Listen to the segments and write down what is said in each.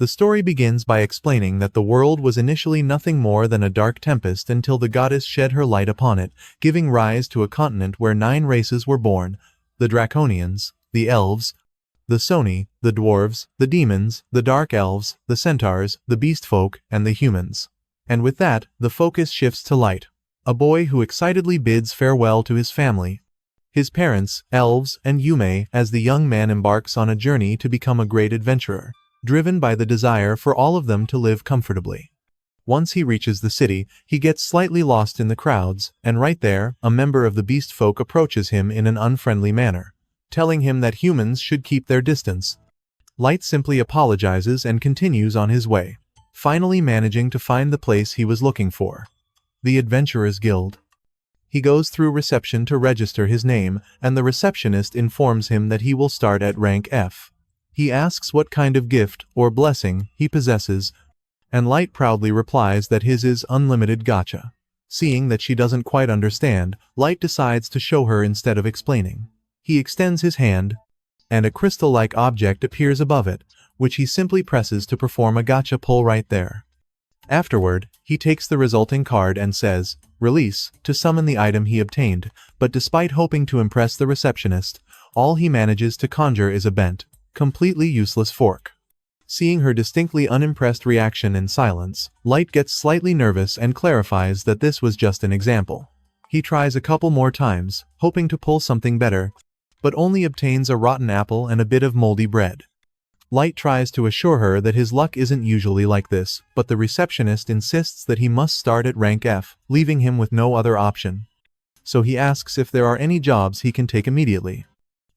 The story begins by explaining that the world was initially nothing more than a dark tempest until the goddess shed her light upon it, giving rise to a continent where 9 races were born: the Draconians, the Elves, the Soni, the Dwarves, the Demons, the Dark Elves, the Centaurs, the Beast Folk, and the Humans. And with that, the focus shifts to Light, a boy who excitedly bids farewell to his family, his parents, elves, and Yume, as the young man embarks on a journey to become a great adventurer, driven by the desire for all of them to live comfortably. Once he reaches the city, he gets slightly lost in the crowds, and right there, a member of the Beast Folk approaches him in an unfriendly manner, telling him that humans should keep their distance. Light simply apologizes and continues on his way, finally managing to find the place he was looking for: the Adventurers Guild. He goes through reception to register his name, and the receptionist informs him that he will start at rank F. He asks what kind of gift, or blessing, he possesses, and Light proudly replies that his is unlimited gacha. Seeing that she doesn't quite understand, Light decides to show her instead of explaining. He extends his hand, and a crystal-like object appears above it, which he simply presses to perform a gacha pull right there. Afterward, he takes the resulting card and says, "Release," to summon the item he obtained, but despite hoping to impress the receptionist, all he manages to conjure is a bent, completely useless fork. Seeing her distinctly unimpressed reaction in silence, Light gets slightly nervous and clarifies that this was just an example. He tries a couple more times, hoping to pull something better, but only obtains a rotten apple and a bit of moldy bread. Light tries to assure her that his luck isn't usually like this, but the receptionist insists that he must start at rank F, leaving him with no other option. So he asks if there are any jobs he can take immediately.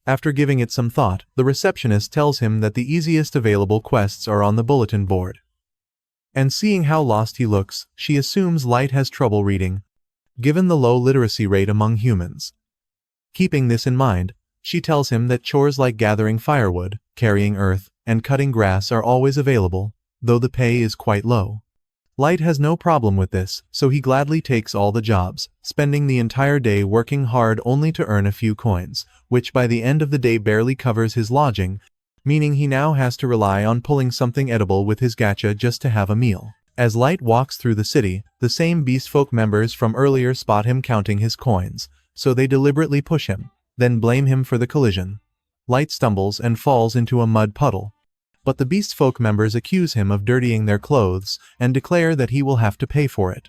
After giving it some thought, the receptionist tells him that the easiest available quests are on the bulletin board. And seeing how lost he looks, she assumes Light has trouble reading, given the low literacy rate among humans. Keeping this in mind, she tells him that chores like gathering firewood, carrying earth, and cutting grass are always available, though the pay is quite low. Light has no problem with this, so he gladly takes all the jobs, spending the entire day working hard only to earn a few coins, which by the end of the day barely covers his lodging, meaning he now has to rely on pulling something edible with his gacha just to have a meal. As Light walks through the city, the same Beastfolk members from earlier spot him counting his coins, so they deliberately push him, then blame him for the collision. Light stumbles and falls into a mud puddle, but the Beastfolk members accuse him of dirtying their clothes and declare that he will have to pay for it.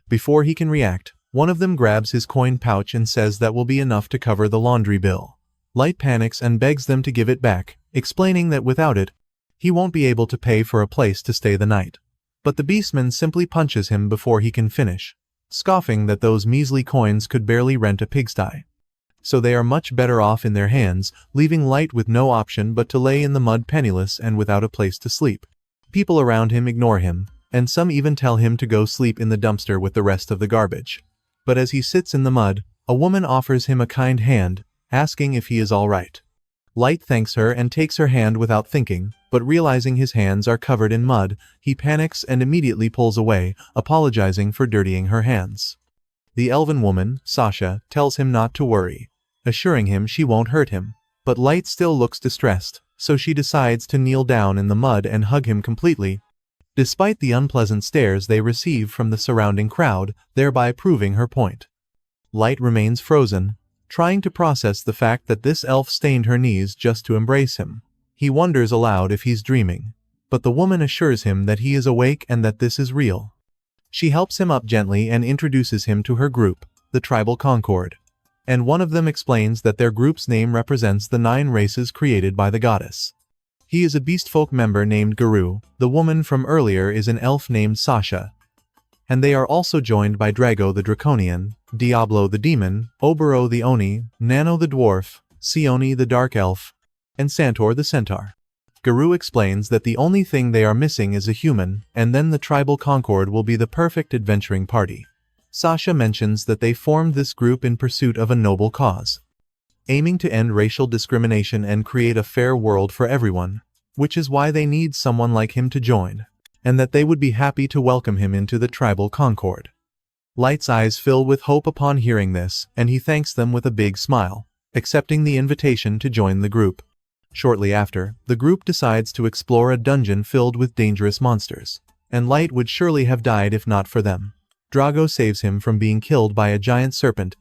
Before he can react, one of them grabs his coin pouch and says that will be enough to cover the laundry bill. Light panics and begs them to give it back, explaining that without it, he won't be able to pay for a place to stay the night. But the beastman simply punches him before he can finish, scoffing that those measly coins could barely rent a pigsty. So they are much better off in their hands, leaving Light with no option but to lay in the mud penniless and without a place to sleep. People around him ignore him, and some even tell him to go sleep in the dumpster with the rest of the garbage. But as he sits in the mud, a woman offers him a kind hand, asking if he is all right. Light thanks her and takes her hand without thinking, but realizing his hands are covered in mud, he panics and immediately pulls away, apologizing for dirtying her hands. The elven woman, Sasha, tells him not to worry, assuring him she won't hurt him, but Light still looks distressed, so she decides to kneel down in the mud and hug him completely, despite the unpleasant stares they receive from the surrounding crowd, thereby proving her point. Light remains frozen, trying to process the fact that this elf stained her knees just to embrace him. He wonders aloud if he's dreaming, but the woman assures him that he is awake and that this is real. She helps him up gently and introduces him to her group, the Tribal Concord. And one of them explains that their group's name represents the 9 races created by the goddess. He is a Beastfolk member named Garu, the woman from earlier is an elf named Sasha, and they are also joined by Drago the Draconian, Diablo the Demon, Obero the Oni, Nano the Dwarf, Sioni the Dark Elf, and Santor the Centaur. Garu explains that the only thing they are missing is a human, and then the Tribal Concord will be the perfect adventuring party. Sasha mentions that they formed this group in pursuit of a noble cause, aiming to end racial discrimination and create a fair world for everyone, which is why they need someone like him to join, and that they would be happy to welcome him into the Tribal Concord. Light's eyes fill with hope upon hearing this, and he thanks them with a big smile, accepting the invitation to join the group. Shortly after, the group decides to explore a dungeon filled with dangerous monsters. And Light would surely have died if not for them. Drago saves him from being killed by a giant serpent,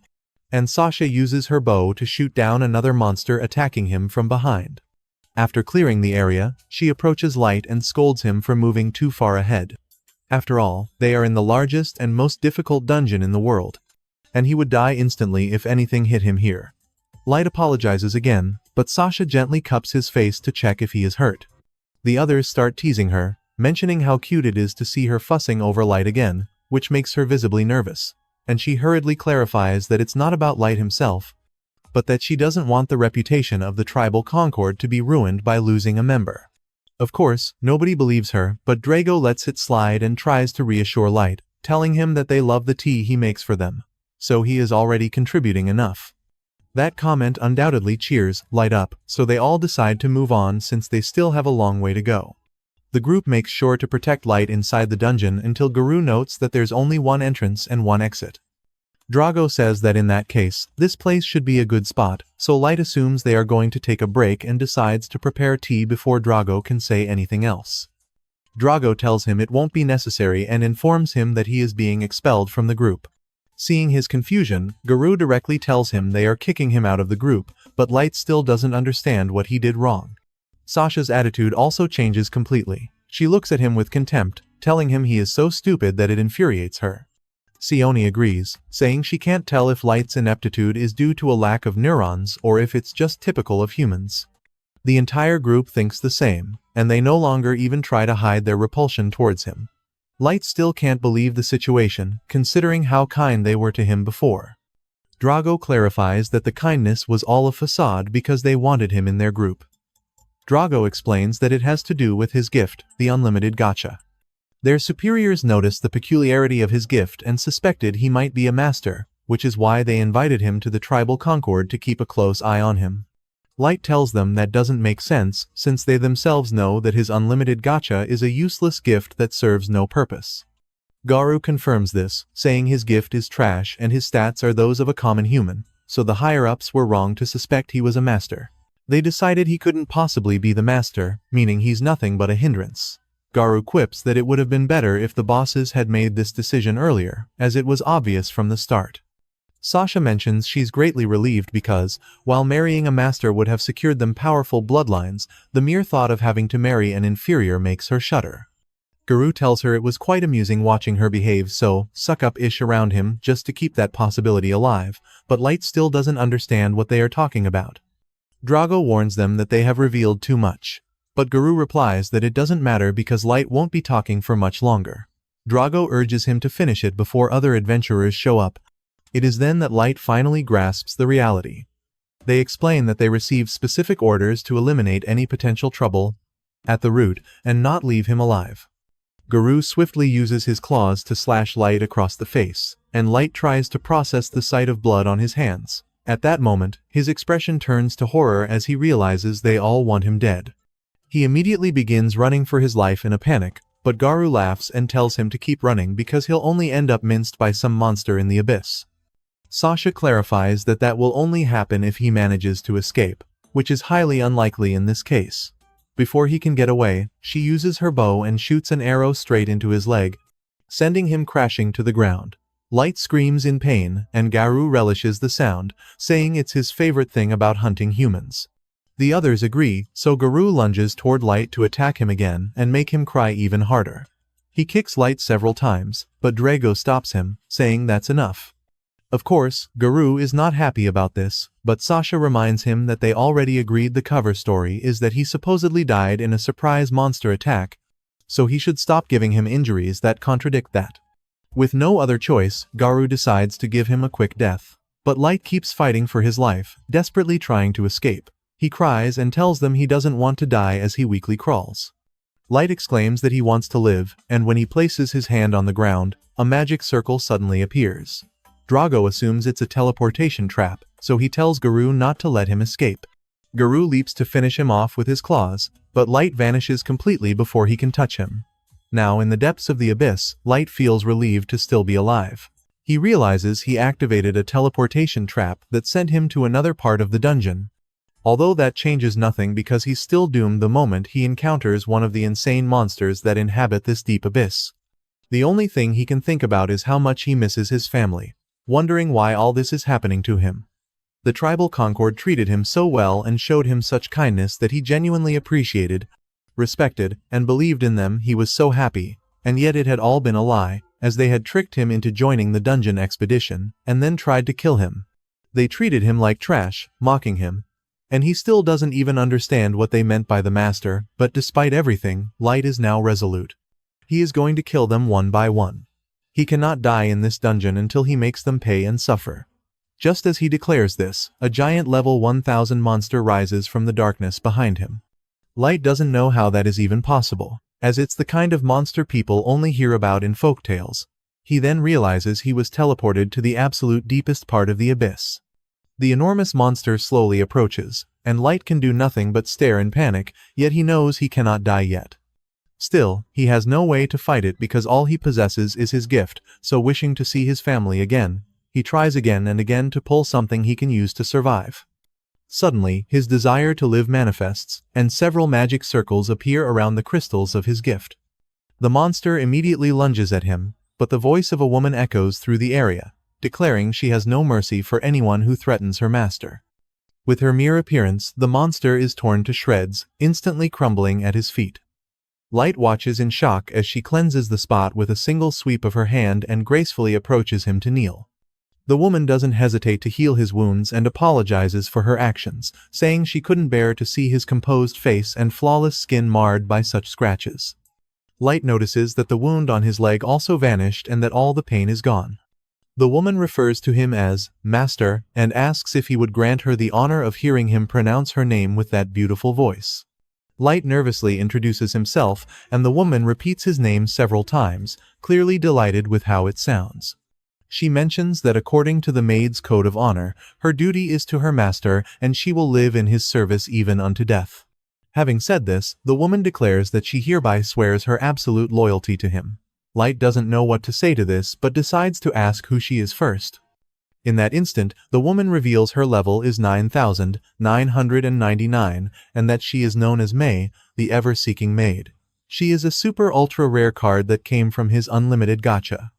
and Sasha uses her bow to shoot down another monster attacking him from behind. After clearing the area, she approaches Light and scolds him for moving too far ahead. After all, they are in the largest and most difficult dungeon in the world, and he would die instantly if anything hit him here. Light apologizes again, but Sasha gently cups his face to check if he is hurt. The others start teasing her, mentioning how cute it is to see her fussing over Light again, which makes her visibly nervous, and she hurriedly clarifies that it's not about Light himself, but that she doesn't want the reputation of the tribal concord to be ruined by losing a member. Of course, nobody believes her, but Drago lets it slide and tries to reassure Light, telling him that they love the tea he makes for them, so he is already contributing enough. That comment undoubtedly cheers Light up, so they all decide to move on since they still have a long way to go. The group makes sure to protect Light inside the dungeon until Garou notes that there's only one entrance and one exit. Drago says that in that case, this place should be a good spot, so Light assumes they are going to take a break and decides to prepare tea before Drago can say anything else. Drago tells him it won't be necessary and informs him that he is being expelled from the group. Seeing his confusion, Garou directly tells him they are kicking him out of the group, but Light still doesn't understand what he did wrong. Sasha's attitude also changes completely. She looks at him with contempt, telling him he is so stupid that it infuriates her. Sione agrees, saying she can't tell if Light's ineptitude is due to a lack of neurons or if it's just typical of humans. The entire group thinks the same, and they no longer even try to hide their repulsion towards him. Light still can't believe the situation, considering how kind they were to him before. Drago clarifies that the kindness was all a facade because they wanted him in their group. Drago explains that it has to do with his gift, the unlimited gacha. Their superiors noticed the peculiarity of his gift and suspected he might be a master, which is why they invited him to the tribal concord to keep a close eye on him. Light tells them that doesn't make sense, since they themselves know that his unlimited gacha is a useless gift that serves no purpose. Garou confirms this, saying his gift is trash and his stats are those of a common human, so the higher-ups were wrong to suspect he was a master. They decided he couldn't possibly be the master, meaning he's nothing but a hindrance. Garou quips that it would have been better if the bosses had made this decision earlier, as it was obvious from the start. Sasha mentions she's greatly relieved because, while marrying a master would have secured them powerful bloodlines, the mere thought of having to marry an inferior makes her shudder. Garou tells her it was quite amusing watching her behave so suck-up-ish around him just to keep that possibility alive, but Light still doesn't understand what they are talking about. Drago warns them that they have revealed too much. But Garou replies that it doesn't matter because Light won't be talking for much longer. Drago urges him to finish it before other adventurers show up. It is then that Light finally grasps the reality. They explain that they received specific orders to eliminate any potential trouble at the root and not leave him alive. Garou swiftly uses his claws to slash Light across the face, and Light tries to process the sight of blood on his hands. At that moment, his expression turns to horror as he realizes they all want him dead. He immediately begins running for his life in a panic, but Garou laughs and tells him to keep running because he'll only end up minced by some monster in the abyss. Sasha clarifies that that will only happen if he manages to escape, which is highly unlikely in this case. Before he can get away, she uses her bow and shoots an arrow straight into his leg, sending him crashing to the ground. Light screams in pain, and Garou relishes the sound, saying it's his favorite thing about hunting humans. The others agree, so Garou lunges toward Light to attack him again and make him cry even harder. He kicks Light several times, but Drago stops him, saying that's enough. Of course, Garou is not happy about this, but Sasha reminds him that they already agreed the cover story is that he supposedly died in a surprise monster attack, so he should stop giving him injuries that contradict that. With no other choice, Garou decides to give him a quick death. But Light keeps fighting for his life, desperately trying to escape. He cries and tells them he doesn't want to die as he weakly crawls. Light exclaims that he wants to live, and when he places his hand on the ground, a magic circle suddenly appears. Drago assumes it's a teleportation trap, so he tells Garou not to let him escape. Garou leaps to finish him off with his claws, but Light vanishes completely before he can touch him. Now in the depths of the abyss, Light feels relieved to still be alive. He realizes he activated a teleportation trap that sent him to another part of the dungeon. Although that changes nothing because he's still doomed the moment he encounters one of the insane monsters that inhabit this deep abyss. The only thing he can think about is how much he misses his family, wondering why all this is happening to him. The tribal Concord treated him so well and showed him such kindness that he genuinely appreciated, respected, and believed in them. He was so happy, and yet it had all been a lie, as they had tricked him into joining the dungeon expedition, and then tried to kill him. They treated him like trash, mocking him. And he still doesn't even understand what they meant by the master, but despite everything, Light is now resolute. He is going to kill them one by one. He cannot die in this dungeon until he makes them pay and suffer. Just as he declares this, a giant level 1000 monster rises from the darkness behind him. Light doesn't know how that is even possible, as it's the kind of monster people only hear about in folktales. He then realizes he was teleported to the absolute deepest part of the abyss. The enormous monster slowly approaches, and Light can do nothing but stare in panic, yet he knows he cannot die yet. Still, he has no way to fight it because all he possesses is his gift, so wishing to see his family again, he tries again and again to pull something he can use to survive. Suddenly, his desire to live manifests, and several magic circles appear around the crystals of his gift. The monster immediately lunges at him, but the voice of a woman echoes through the area, declaring she has no mercy for anyone who threatens her master. With her mere appearance, the monster is torn to shreds, instantly crumbling at his feet. Light watches in shock as she cleanses the spot with a single sweep of her hand and gracefully approaches him to kneel. The woman doesn't hesitate to heal his wounds and apologizes for her actions, saying she couldn't bear to see his composed face and flawless skin marred by such scratches. Light notices that the wound on his leg also vanished and that all the pain is gone. The woman refers to him as Master and asks if he would grant her the honor of hearing him pronounce her name with that beautiful voice. Light nervously introduces himself, and the woman repeats his name several times, clearly delighted with how it sounds. She mentions that according to the maid's code of honor, her duty is to her master and she will live in his service even unto death. Having said this, the woman declares that she hereby swears her absolute loyalty to him. Light doesn't know what to say to this but decides to ask who she is first. In that instant, the woman reveals her level is 9,999 and that she is known as May, the ever-seeking maid. She is a super ultra rare card that came from his unlimited gacha.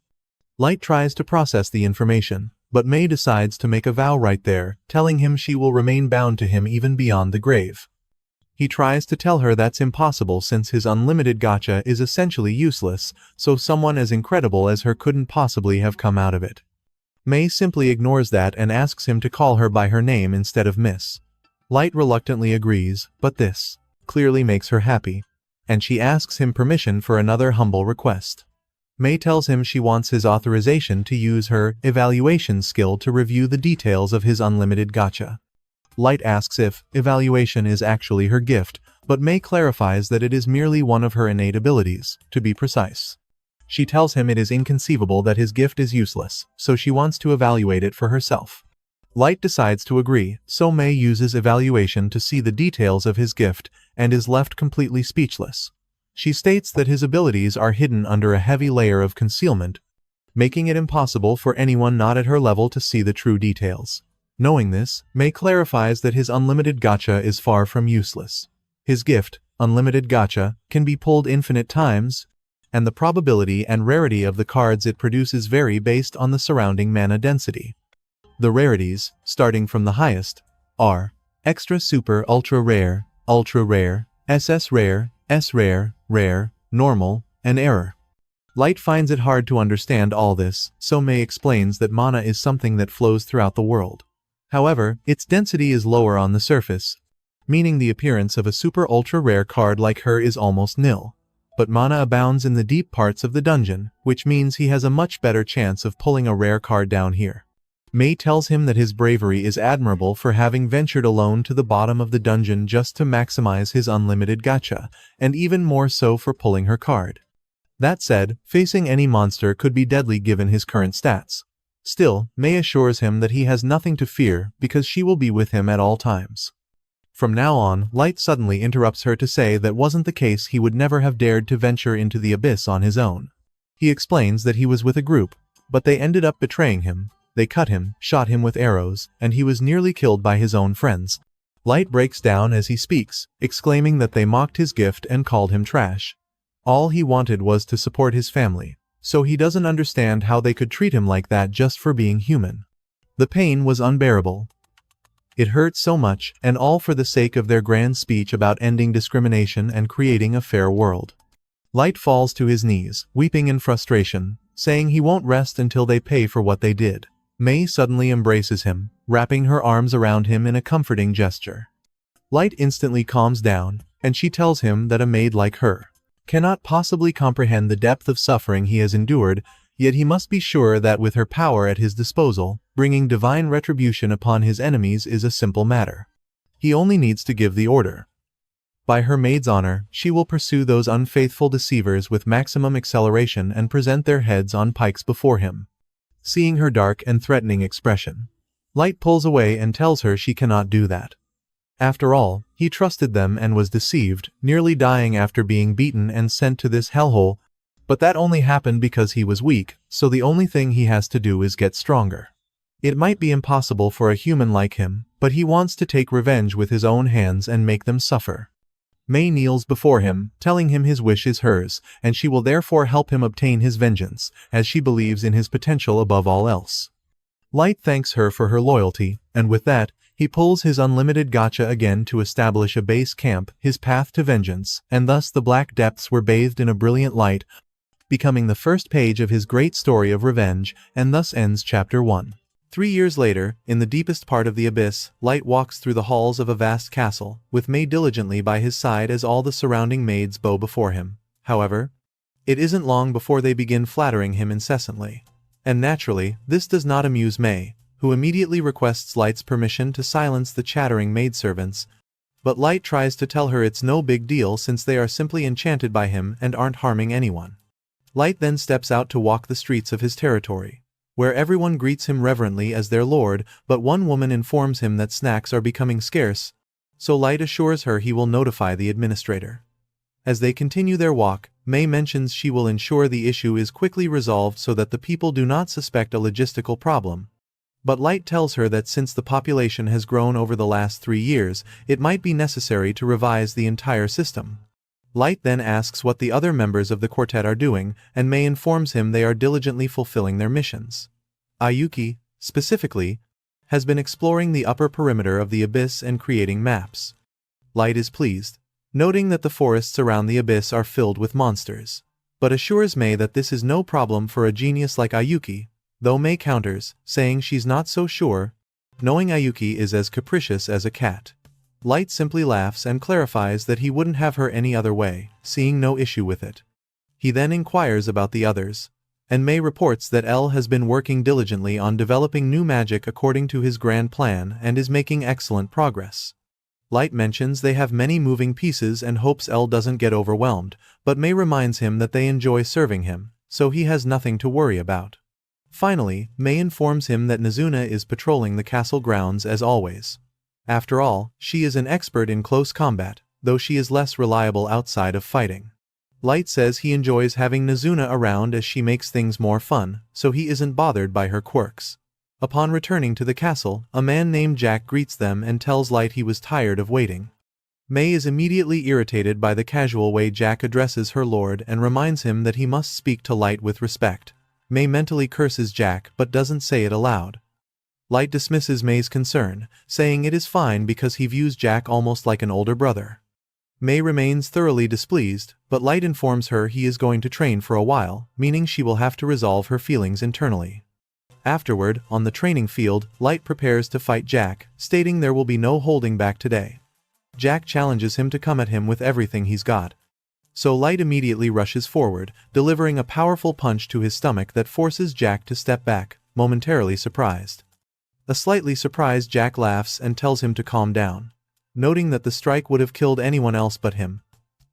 Light tries to process the information, but May decides to make a vow right there, telling him she will remain bound to him even beyond the grave. He tries to tell her that's impossible since his unlimited gacha is essentially useless, so someone as incredible as her couldn't possibly have come out of it. May simply ignores that and asks him to call her by her name instead of Miss. Light reluctantly agrees, but this clearly makes her happy, and she asks him permission for another humble request. May tells him she wants his authorization to use her evaluation skill to review the details of his unlimited gacha. Light asks if evaluation is actually her gift, but May clarifies that it is merely one of her innate abilities, to be precise. She tells him it is inconceivable that his gift is useless, so she wants to evaluate it for herself. Light decides to agree, so May uses evaluation to see the details of his gift and is left completely speechless. She states that his abilities are hidden under a heavy layer of concealment, making it impossible for anyone not at her level to see the true details. Knowing this, May clarifies that his unlimited gacha is far from useless. His gift, unlimited gacha, can be pulled infinite times, and the probability and rarity of the cards it produces vary based on the surrounding mana density. The rarities, starting from the highest, are Extra Super Ultra Rare, SS Rare, S Rare, Rare, Normal, and Error. Light finds it hard to understand all this, so May explains that mana is something that flows throughout the world. However, its density is lower on the surface, meaning the appearance of a super ultra rare card like her is almost nil. But mana abounds in the deep parts of the dungeon, which means he has a much better chance of pulling a rare card down here. May tells him that his bravery is admirable for having ventured alone to the bottom of the dungeon just to maximize his unlimited gacha, and even more so for pulling her card. That said, facing any monster could be deadly given his current stats. Still, May assures him that he has nothing to fear because she will be with him at all times. From now on, Light suddenly interrupts her to say that wasn't the case he would never have dared to venture into the abyss on his own. He explains that he was with a group, but they ended up betraying him. They cut him, shot him with arrows, and he was nearly killed by his own friends. Light breaks down as he speaks, exclaiming that they mocked his gift and called him trash. All he wanted was to support his family, so he doesn't understand how they could treat him like that just for being human. The pain was unbearable. It hurt so much, and all for the sake of their grand speech about ending discrimination and creating a fair world. Light falls to his knees, weeping in frustration, saying he won't rest until they pay for what they did. May suddenly embraces him, wrapping her arms around him in a comforting gesture. Light instantly calms down, and she tells him that a maid like her cannot possibly comprehend the depth of suffering he has endured, yet he must be sure that with her power at his disposal, bringing divine retribution upon his enemies is a simple matter. He only needs to give the order. By her maid's honor, she will pursue those unfaithful deceivers with maximum acceleration and present their heads on pikes before him. Seeing her dark and threatening expression, Light pulls away and tells her she cannot do that. After all, he trusted them and was deceived, nearly dying after being beaten and sent to this hellhole, but that only happened because he was weak, so the only thing he has to do is get stronger. It might be impossible for a human like him, but he wants to take revenge with his own hands and make them suffer. May kneels before him, telling him his wish is hers, and she will therefore help him obtain his vengeance, as she believes in his potential above all else. Light thanks her for her loyalty, and with that, he pulls his unlimited gacha again to establish a base camp, his path to vengeance, and thus the black depths were bathed in a brilliant light, becoming the first page of his great story of revenge, and thus ends Chapter 1. 3 years later, in the deepest part of the abyss, Light walks through the halls of a vast castle, with May diligently by his side as all the surrounding maids bow before him. However, it isn't long before they begin flattering him incessantly. And naturally, this does not amuse May, who immediately requests Light's permission to silence the chattering maidservants, but Light tries to tell her it's no big deal since they are simply enchanted by him and aren't harming anyone. Light then steps out to walk the streets of his territory, where everyone greets him reverently as their lord, but one woman informs him that snacks are becoming scarce, so Light assures her he will notify the administrator. As they continue their walk, May mentions she will ensure the issue is quickly resolved so that the people do not suspect a logistical problem. But Light tells her that since the population has grown over the last 3 years, it might be necessary to revise the entire system. Light then asks what the other members of the quartet are doing, and May informs him they are diligently fulfilling their missions. Ayuki, specifically, has been exploring the upper perimeter of the abyss and creating maps. Light is pleased, noting that the forests around the abyss are filled with monsters, but assures May that this is no problem for a genius like Ayuki, though May counters, saying she's not so sure, knowing Ayuki is as capricious as a cat. Light simply laughs and clarifies that he wouldn't have her any other way, seeing no issue with it. He then inquires about the others, and May reports that L has been working diligently on developing new magic according to his grand plan and is making excellent progress. Light mentions they have many moving pieces and hopes L doesn't get overwhelmed, but May reminds him that they enjoy serving him, so he has nothing to worry about. Finally, May informs him that Nazuna is patrolling the castle grounds as always. After all, she is an expert in close combat, though she is less reliable outside of fighting. Light says he enjoys having Nazuna around as she makes things more fun, so he isn't bothered by her quirks. Upon returning to the castle, a man named Jack greets them and tells Light he was tired of waiting. May is immediately irritated by the casual way Jack addresses her lord and reminds him that he must speak to Light with respect. May mentally curses Jack but doesn't say it aloud. Light dismisses May's concern, saying it is fine because he views Jack almost like an older brother. May remains thoroughly displeased, but Light informs her he is going to train for a while, meaning she will have to resolve her feelings internally. Afterward, on the training field, Light prepares to fight Jack, stating there will be no holding back today. Jack challenges him to come at him with everything he's got. So Light immediately rushes forward, delivering a powerful punch to his stomach that forces Jack to step back, momentarily surprised. A slightly surprised Jack laughs and tells him to calm down, noting that the strike would have killed anyone else but him.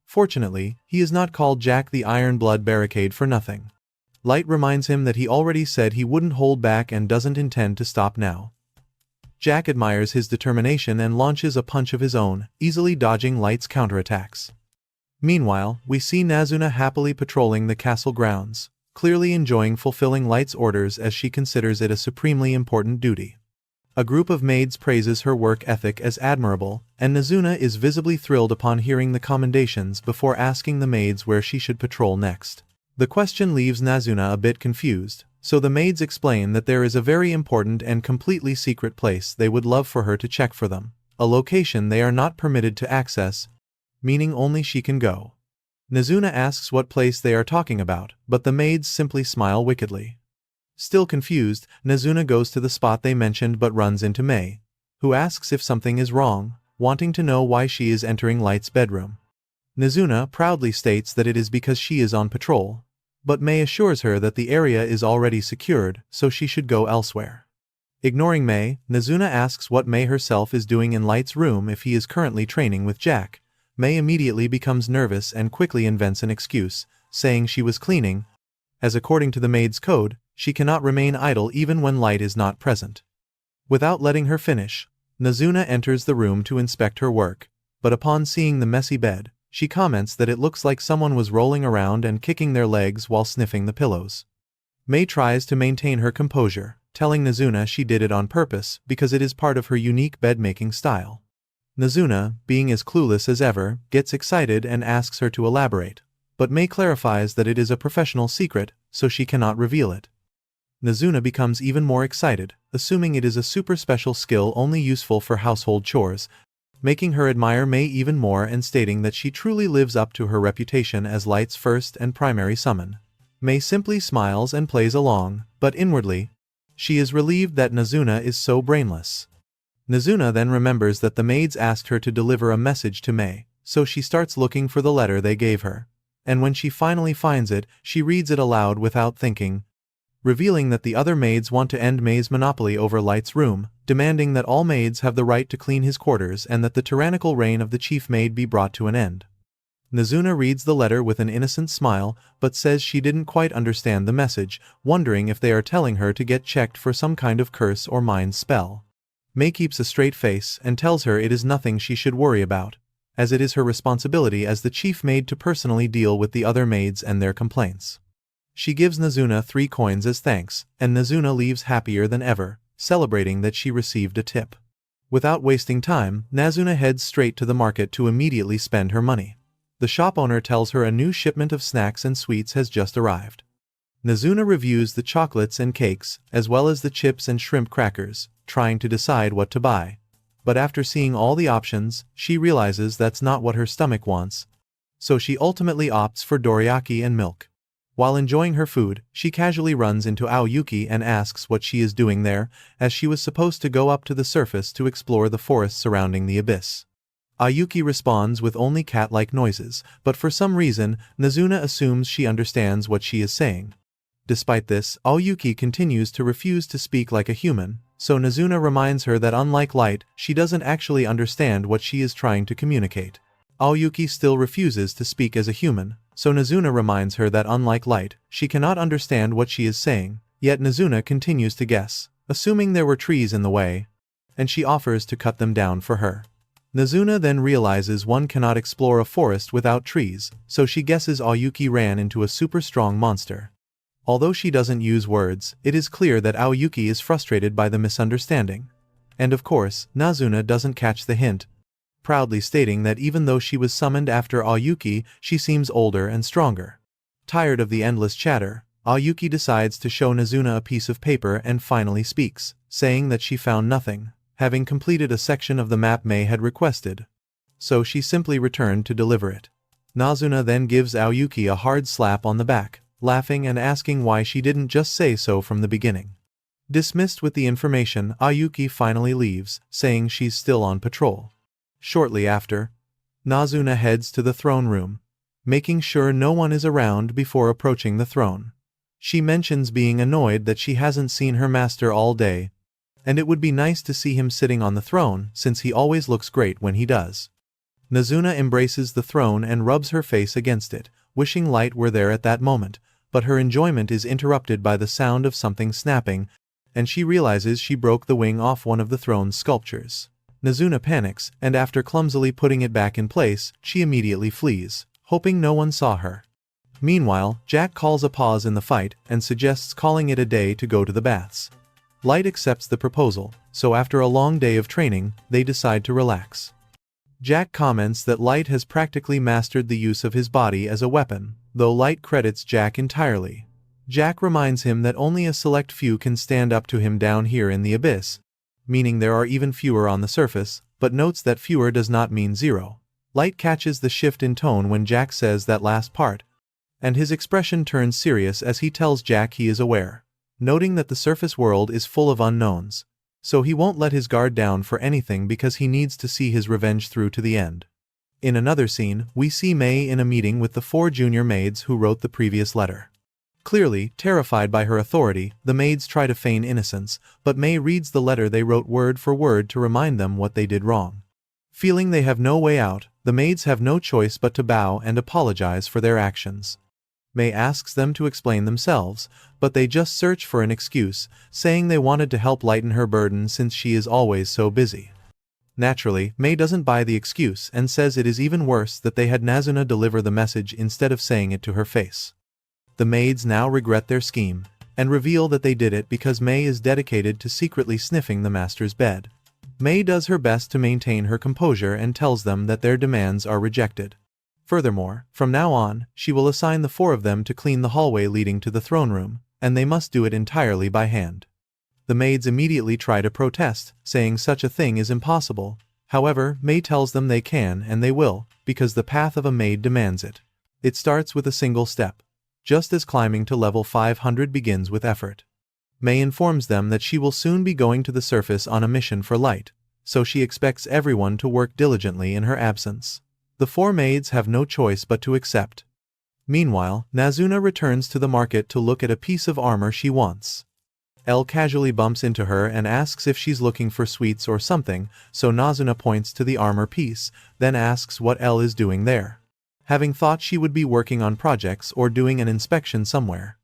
Fortunately, he is not called Jack the Iron Blood Barricade for nothing. Light reminds him that he already said he wouldn't hold back and doesn't intend to stop now. Jack admires his determination and launches a punch of his own, easily dodging Light's counterattacks. Meanwhile, we see Nazuna happily patrolling the castle grounds, clearly enjoying fulfilling Light's orders as she considers it a supremely important duty. A group of maids praises her work ethic as admirable, and Nazuna is visibly thrilled upon hearing the commendations before asking the maids where she should patrol next. The question leaves Nazuna a bit confused, so the maids explain that there is a very important and completely secret place they would love for her to check for them, a location they are not permitted to access, meaning only she can go. Nazuna asks what place they are talking about, but the maids simply smile wickedly. Still confused, Nazuna goes to the spot they mentioned but runs into Mei, who asks if something is wrong, wanting to know why she is entering Light's bedroom. Nazuna proudly states that it is because she is on patrol, but Mei assures her that the area is already secured, so she should go elsewhere. Ignoring Mei, Nazuna asks what Mei herself is doing in Light's room if he is currently training with Jack. Mei immediately becomes nervous and quickly invents an excuse, saying she was cleaning, as according to the maid's code, she cannot remain idle even when Light is not present. Without letting her finish, Nazuna enters the room to inspect her work, but upon seeing the messy bed, she comments that it looks like someone was rolling around and kicking their legs while sniffing the pillows. Mei tries to maintain her composure, telling Nazuna she did it on purpose because it is part of her unique bed-making style. Nazuna, being as clueless as ever, gets excited and asks her to elaborate, but Mei clarifies that it is a professional secret, so she cannot reveal it. Nazuna becomes even more excited, assuming it is a super special skill only useful for household chores, making her admire Mei even more and stating that she truly lives up to her reputation as Light's first and primary summon. Mei simply smiles and plays along, but inwardly, she is relieved that Nazuna is so brainless. Nazuna then remembers that the maids asked her to deliver a message to Mei, so she starts looking for the letter they gave her, and when she finally finds it, she reads it aloud without thinking, revealing that the other maids want to end Mei's monopoly over Light's room, demanding that all maids have the right to clean his quarters and that the tyrannical reign of the chief maid be brought to an end. Nazuna reads the letter with an innocent smile, but says she didn't quite understand the message, wondering if they are telling her to get checked for some kind of curse or mind spell. Mei keeps a straight face and tells her it is nothing she should worry about, as it is her responsibility as the chief maid to personally deal with the other maids and their complaints. She gives Nazuna 3 coins as thanks, and Nazuna leaves happier than ever, celebrating that she received a tip. Without wasting time, Nazuna heads straight to the market to immediately spend her money. The shop owner tells her a new shipment of snacks and sweets has just arrived. Nazuna reviews the chocolates and cakes, as well as the chips and shrimp crackers, trying to decide what to buy. But after seeing all the options, she realizes that's not what her stomach wants, so she ultimately opts for dorayaki and milk. While enjoying her food, she casually runs into Aoyuki and asks what she is doing there, as she was supposed to go up to the surface to explore the forest surrounding the abyss. Aoyuki responds with only cat-like noises, but for some reason, Nazuna assumes she understands what she is saying. Despite this, Aoyuki continues to refuse to speak like a human, so Nazuna reminds her that unlike Light, she doesn't actually understand what she is trying to communicate. Aoyuki still refuses to speak as a human, so Nazuna reminds her that unlike Light, she cannot understand what she is saying, yet Nazuna continues to guess, assuming there were trees in the way, and she offers to cut them down for her. Nazuna then realizes one cannot explore a forest without trees, so she guesses Aoyuki ran into a super strong monster. Although she doesn't use words, it is clear that Aoyuki is frustrated by the misunderstanding. And of course, Nazuna doesn't catch the hint, proudly stating that even though she was summoned after Aoyuki, she seems older and stronger. Tired of the endless chatter, Aoyuki decides to show Nazuna a piece of paper and finally speaks, saying that she found nothing, having completed a section of the map Mei had requested. So she simply returned to deliver it. Nazuna then gives Aoyuki a hard slap on the back, laughing and asking why she didn't just say so from the beginning. Dismissed with the information, Aoyuki finally leaves, saying she's still on patrol. Shortly after, Nazuna heads to the throne room, making sure no one is around before approaching the throne. She mentions being annoyed that she hasn't seen her master all day, and it would be nice to see him sitting on the throne since he always looks great when he does. Nazuna embraces the throne and rubs her face against it, wishing Light were there at that moment, but her enjoyment is interrupted by the sound of something snapping, and she realizes she broke the wing off one of the throne's sculptures. Nazuna panics, and after clumsily putting it back in place, she immediately flees, hoping no one saw her. Meanwhile, Jack calls a pause in the fight and suggests calling it a day to go to the baths. Light accepts the proposal, so after a long day of training, they decide to relax. Jack comments that Light has practically mastered the use of his body as a weapon, though Light credits Jack entirely. Jack reminds him that only a select few can stand up to him down here in the abyss, meaning there are even fewer on the surface, but notes that fewer does not mean zero. Light catches the shift in tone when Jack says that last part, and his expression turns serious as he tells Jack he is aware, noting that the surface world is full of unknowns, so he won't let his guard down for anything because he needs to see his revenge through to the end. In another scene, we see May in a meeting with the 4 junior maids who wrote the previous letter. Clearly, terrified by her authority, the maids try to feign innocence, but May reads the letter they wrote word for word to remind them what they did wrong. Feeling they have no way out, the maids have no choice but to bow and apologize for their actions. May asks them to explain themselves, but they just search for an excuse, saying they wanted to help lighten her burden since she is always so busy. Naturally, May doesn't buy the excuse and says it is even worse that they had Nazuna deliver the message instead of saying it to her face. The maids now regret their scheme, and reveal that they did it because May is dedicated to secretly sniffing the master's bed. May does her best to maintain her composure and tells them that their demands are rejected. Furthermore, from now on, she will assign the 4 of them to clean the hallway leading to the throne room, and they must do it entirely by hand. The maids immediately try to protest, saying such a thing is impossible. However, May tells them they can and they will, because the path of a maid demands it. It starts with a single step, just as climbing to level 500 begins with effort. May informs them that she will soon be going to the surface on a mission for light, so she expects everyone to work diligently in her absence. The 4 maids have no choice but to accept. Meanwhile, Nazuna returns to the market to look at a piece of armor she wants. Elle casually bumps into her and asks if she's looking for sweets or something, so Nazuna points to the armor piece, then asks what Elle is doing there, having thought she would be working on projects or doing an inspection somewhere.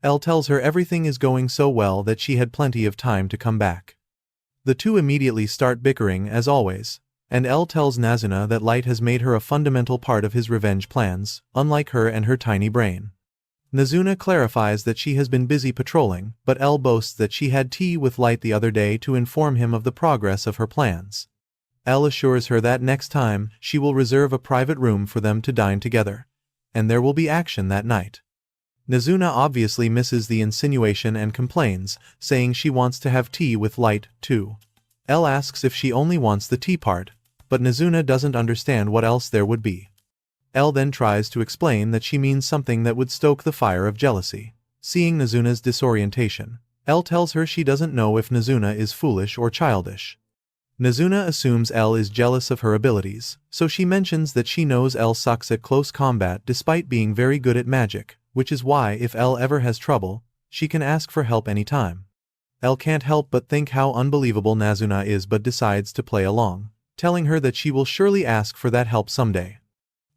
Elle tells her everything is going so well that she had plenty of time to come back. The two immediately start bickering as always, and Elle tells Nazuna that Light has made her a fundamental part of his revenge plans, unlike her and her tiny brain. Nazuna clarifies that she has been busy patrolling, but Elle boasts that she had tea with Light the other day to inform him of the progress of her plans. Elle assures her that next time, she will reserve a private room for them to dine together, and there will be action that night. Nazuna obviously misses the insinuation and complains, saying she wants to have tea with Light, too. Elle asks if she only wants the tea part, but Nazuna doesn't understand what else there would be. Elle then tries to explain that she means something that would stoke the fire of jealousy. Seeing Nazuna's disorientation, Elle tells her she doesn't know if Nazuna is foolish or childish. Nazuna assumes Elle is jealous of her abilities, so she mentions that she knows Elle sucks at close combat despite being very good at magic, which is why if Elle ever has trouble, she can ask for help anytime. Elle can't help but think how unbelievable Nazuna is but decides to play along, telling her that she will surely ask for that help someday.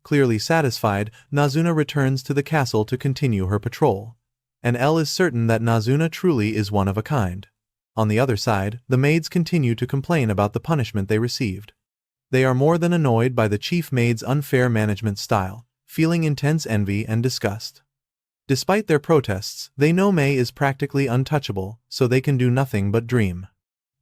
Clearly satisfied, Nazuna returns to the castle to continue her patrol, and Elle is certain that Nazuna truly is one of a kind. On the other side, the maids continue to complain about the punishment they received. They are more than annoyed by the chief maid's unfair management style, feeling intense envy and disgust. Despite their protests, they know May is practically untouchable, so they can do nothing but dream.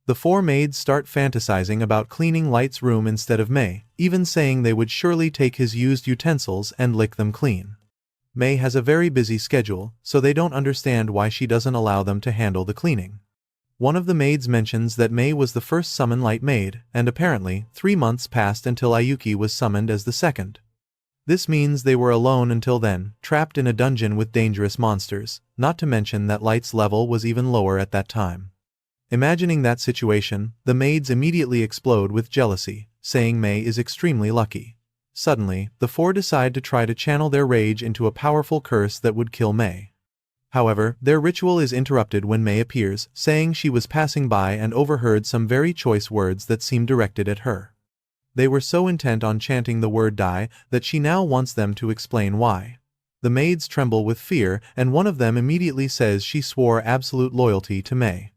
The 4 maids start fantasizing about cleaning Light's room instead of May, even saying they would surely take his used utensils and lick them clean. May has a very busy schedule, so they don't understand why she doesn't allow them to handle the cleaning. One of the maids mentions that May was the first summoned Light maid, and apparently, 3 months passed until Ayuki was summoned as the second. This means they were alone until then, trapped in a dungeon with dangerous monsters, not to mention that Light's level was even lower at that time. Imagining that situation, the maids immediately explode with jealousy, saying May is extremely lucky. Suddenly, the 4 decide to try to channel their rage into a powerful curse that would kill May. However, their ritual is interrupted when May appears, saying she was passing by and overheard some very choice words that seemed directed at her. They were so intent on chanting the word die that she now wants them to explain why. The maids tremble with fear, and one of them immediately says she swore absolute loyalty to May.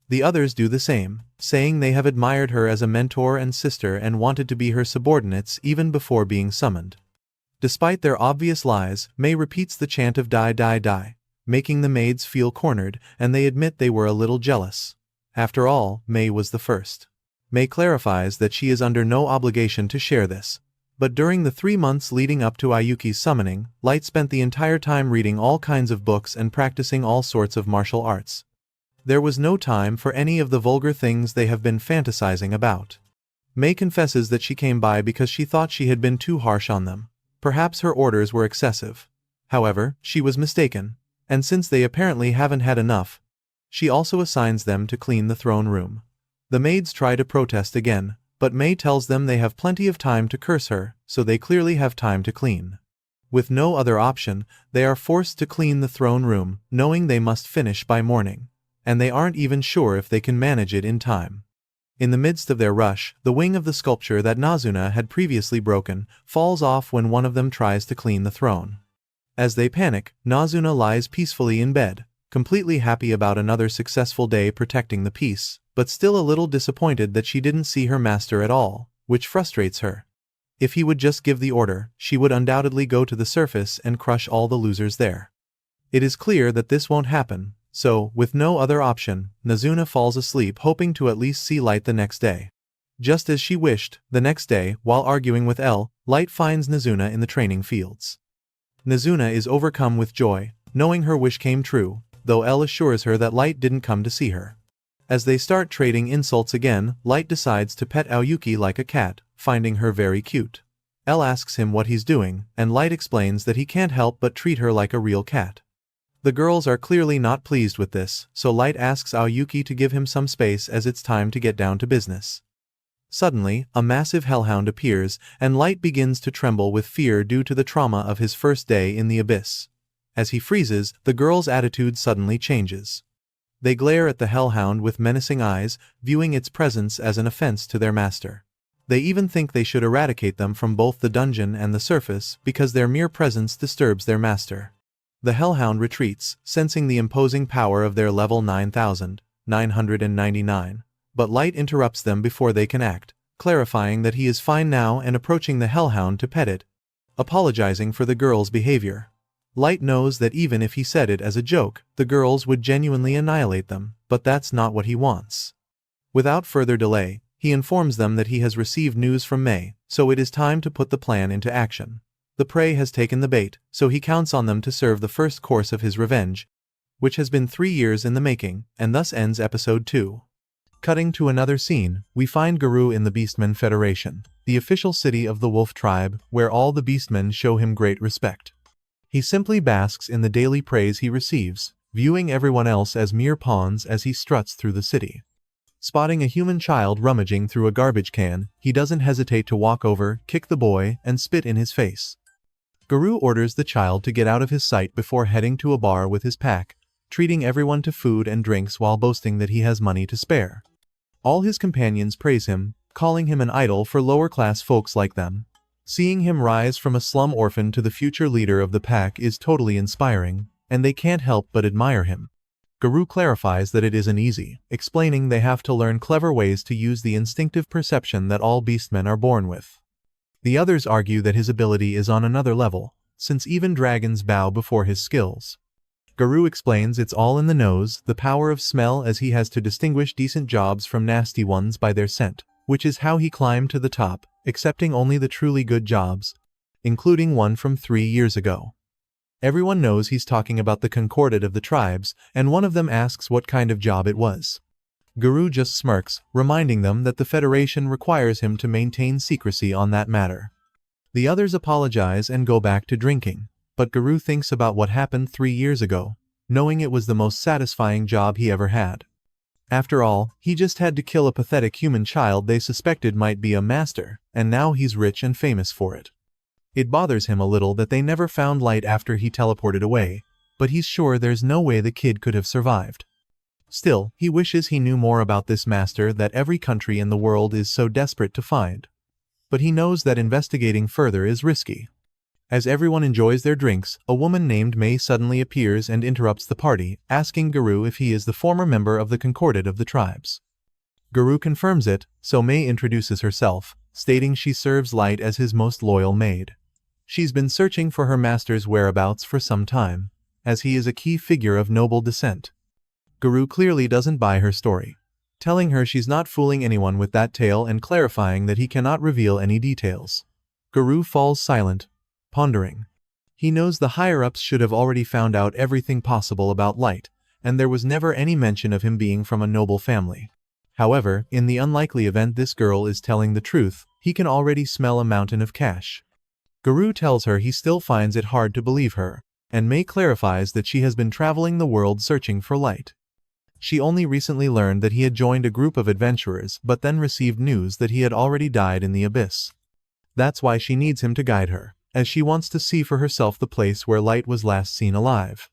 The others do the same, saying they have admired her as a mentor and sister and wanted to be her subordinates even before being summoned. Despite their obvious lies, May repeats the chant of die die die, making the maids feel cornered, and they admit they were a little jealous. After all, May was the first. May clarifies that she is under no obligation to share this. But during the 3 months leading up to Ayuki's summoning, Light spent the entire time reading all kinds of books and practicing all sorts of martial arts. There was no time for any of the vulgar things they have been fantasizing about. May confesses that she came by because she thought she had been too harsh on them. Perhaps her orders were excessive. However, she was mistaken, and since they apparently haven't had enough, she also assigns them to clean the throne room. The maids try to protest again, but May tells them they have plenty of time to curse her, so they clearly have time to clean. With no other option, they are forced to clean the throne room, knowing they must finish by morning, and they aren't even sure if they can manage it in time. In the midst of their rush, the wing of the sculpture that Nazuna had previously broken falls off when one of them tries to clean the throne. As they panic, Nazuna lies peacefully in bed, completely happy about another successful day protecting the peace, but still a little disappointed that she didn't see her master at all, which frustrates her. If he would just give the order, she would undoubtedly go to the surface and crush all the losers there. It is clear that this won't happen, so, with no other option, Nazuna falls asleep hoping to at least see Light the next day. Just as she wished, the next day, while arguing with L, Light finds Nazuna in the training fields. Nazuna is overcome with joy, knowing her wish came true, though L assures her that Light didn't come to see her. As they start trading insults again, Light decides to pet Aoyuki like a cat, finding her very cute. L asks him what he's doing, and Light explains that he can't help but treat her like a real cat. The girls are clearly not pleased with this, so Light asks Aoyuki to give him some space as it's time to get down to business. Suddenly, a massive hellhound appears, and Light begins to tremble with fear due to the trauma of his first day in the abyss. As he freezes, the girls' attitude suddenly changes. They glare at the hellhound with menacing eyes, viewing its presence as an offense to their master. They even think they should eradicate them from both the dungeon and the surface because their mere presence disturbs their master. The hellhound retreats, sensing the imposing power of their level 9,999, but Light interrupts them before they can act, clarifying that he is fine now and approaching the hellhound to pet it, apologizing for the girls' behavior. Light knows that even if he said it as a joke, the girls would genuinely annihilate them, but that's not what he wants. Without further delay, he informs them that he has received news from May, so it is time to put the plan into action. The prey has taken the bait, so he counts on them to serve the first course of his revenge, which has been 3 years in the making, and thus ends episode 2. Cutting to another scene, we find Garou in the Beastmen Federation, the official city of the Wolf Tribe, where all the Beastmen show him great respect. He simply basks in the daily praise he receives, viewing everyone else as mere pawns as he struts through the city. Spotting a human child rummaging through a garbage can, he doesn't hesitate to walk over, kick the boy, and spit in his face. Garou orders the child to get out of his sight before heading to a bar with his pack, treating everyone to food and drinks while boasting that he has money to spare. All his companions praise him, calling him an idol for lower-class folks like them. Seeing him rise from a slum orphan to the future leader of the pack is totally inspiring, and they can't help but admire him. Garou clarifies that it isn't easy, explaining they have to learn clever ways to use the instinctive perception that all beastmen are born with. The others argue that his ability is on another level, since even dragons bow before his skills. Garou explains it's all in the nose, the power of smell, as he has to distinguish decent jobs from nasty ones by their scent, which is how he climbed to the top, accepting only the truly good jobs, including one from 3 years ago. Everyone knows he's talking about the Concordat of the tribes, and one of them asks what kind of job it was. Garou just smirks, reminding them that the Federation requires him to maintain secrecy on that matter. The others apologize and go back to drinking, but Garou thinks about what happened 3 years ago, knowing it was the most satisfying job he ever had. After all, he just had to kill a pathetic human child they suspected might be a master, and now he's rich and famous for it. It bothers him a little that they never found Light after he teleported away, but he's sure there's no way the kid could have survived. Still, he wishes he knew more about this master that every country in the world is so desperate to find. But he knows that investigating further is risky. As everyone enjoys their drinks, a woman named May suddenly appears and interrupts the party, asking Garou if he is the former member of the Concordat of the tribes. Garou confirms it, so May introduces herself, stating she serves Light as his most loyal maid. She's been searching for her master's whereabouts for some time, as he is a key figure of noble descent. Guru clearly doesn't buy her story, telling her she's not fooling anyone with that tale and clarifying that he cannot reveal any details. Guru falls silent, pondering. He knows the higher-ups should have already found out everything possible about Light, and there was never any mention of him being from a noble family. However, in the unlikely event this girl is telling the truth, he can already smell a mountain of cash. Guru tells her he still finds it hard to believe her, and May clarifies that she has been traveling the world searching for Light. She only recently learned that he had joined a group of adventurers but then received news that he had already died in the abyss. That's why she needs him to guide her, as she wants to see for herself the place where Light was last seen alive.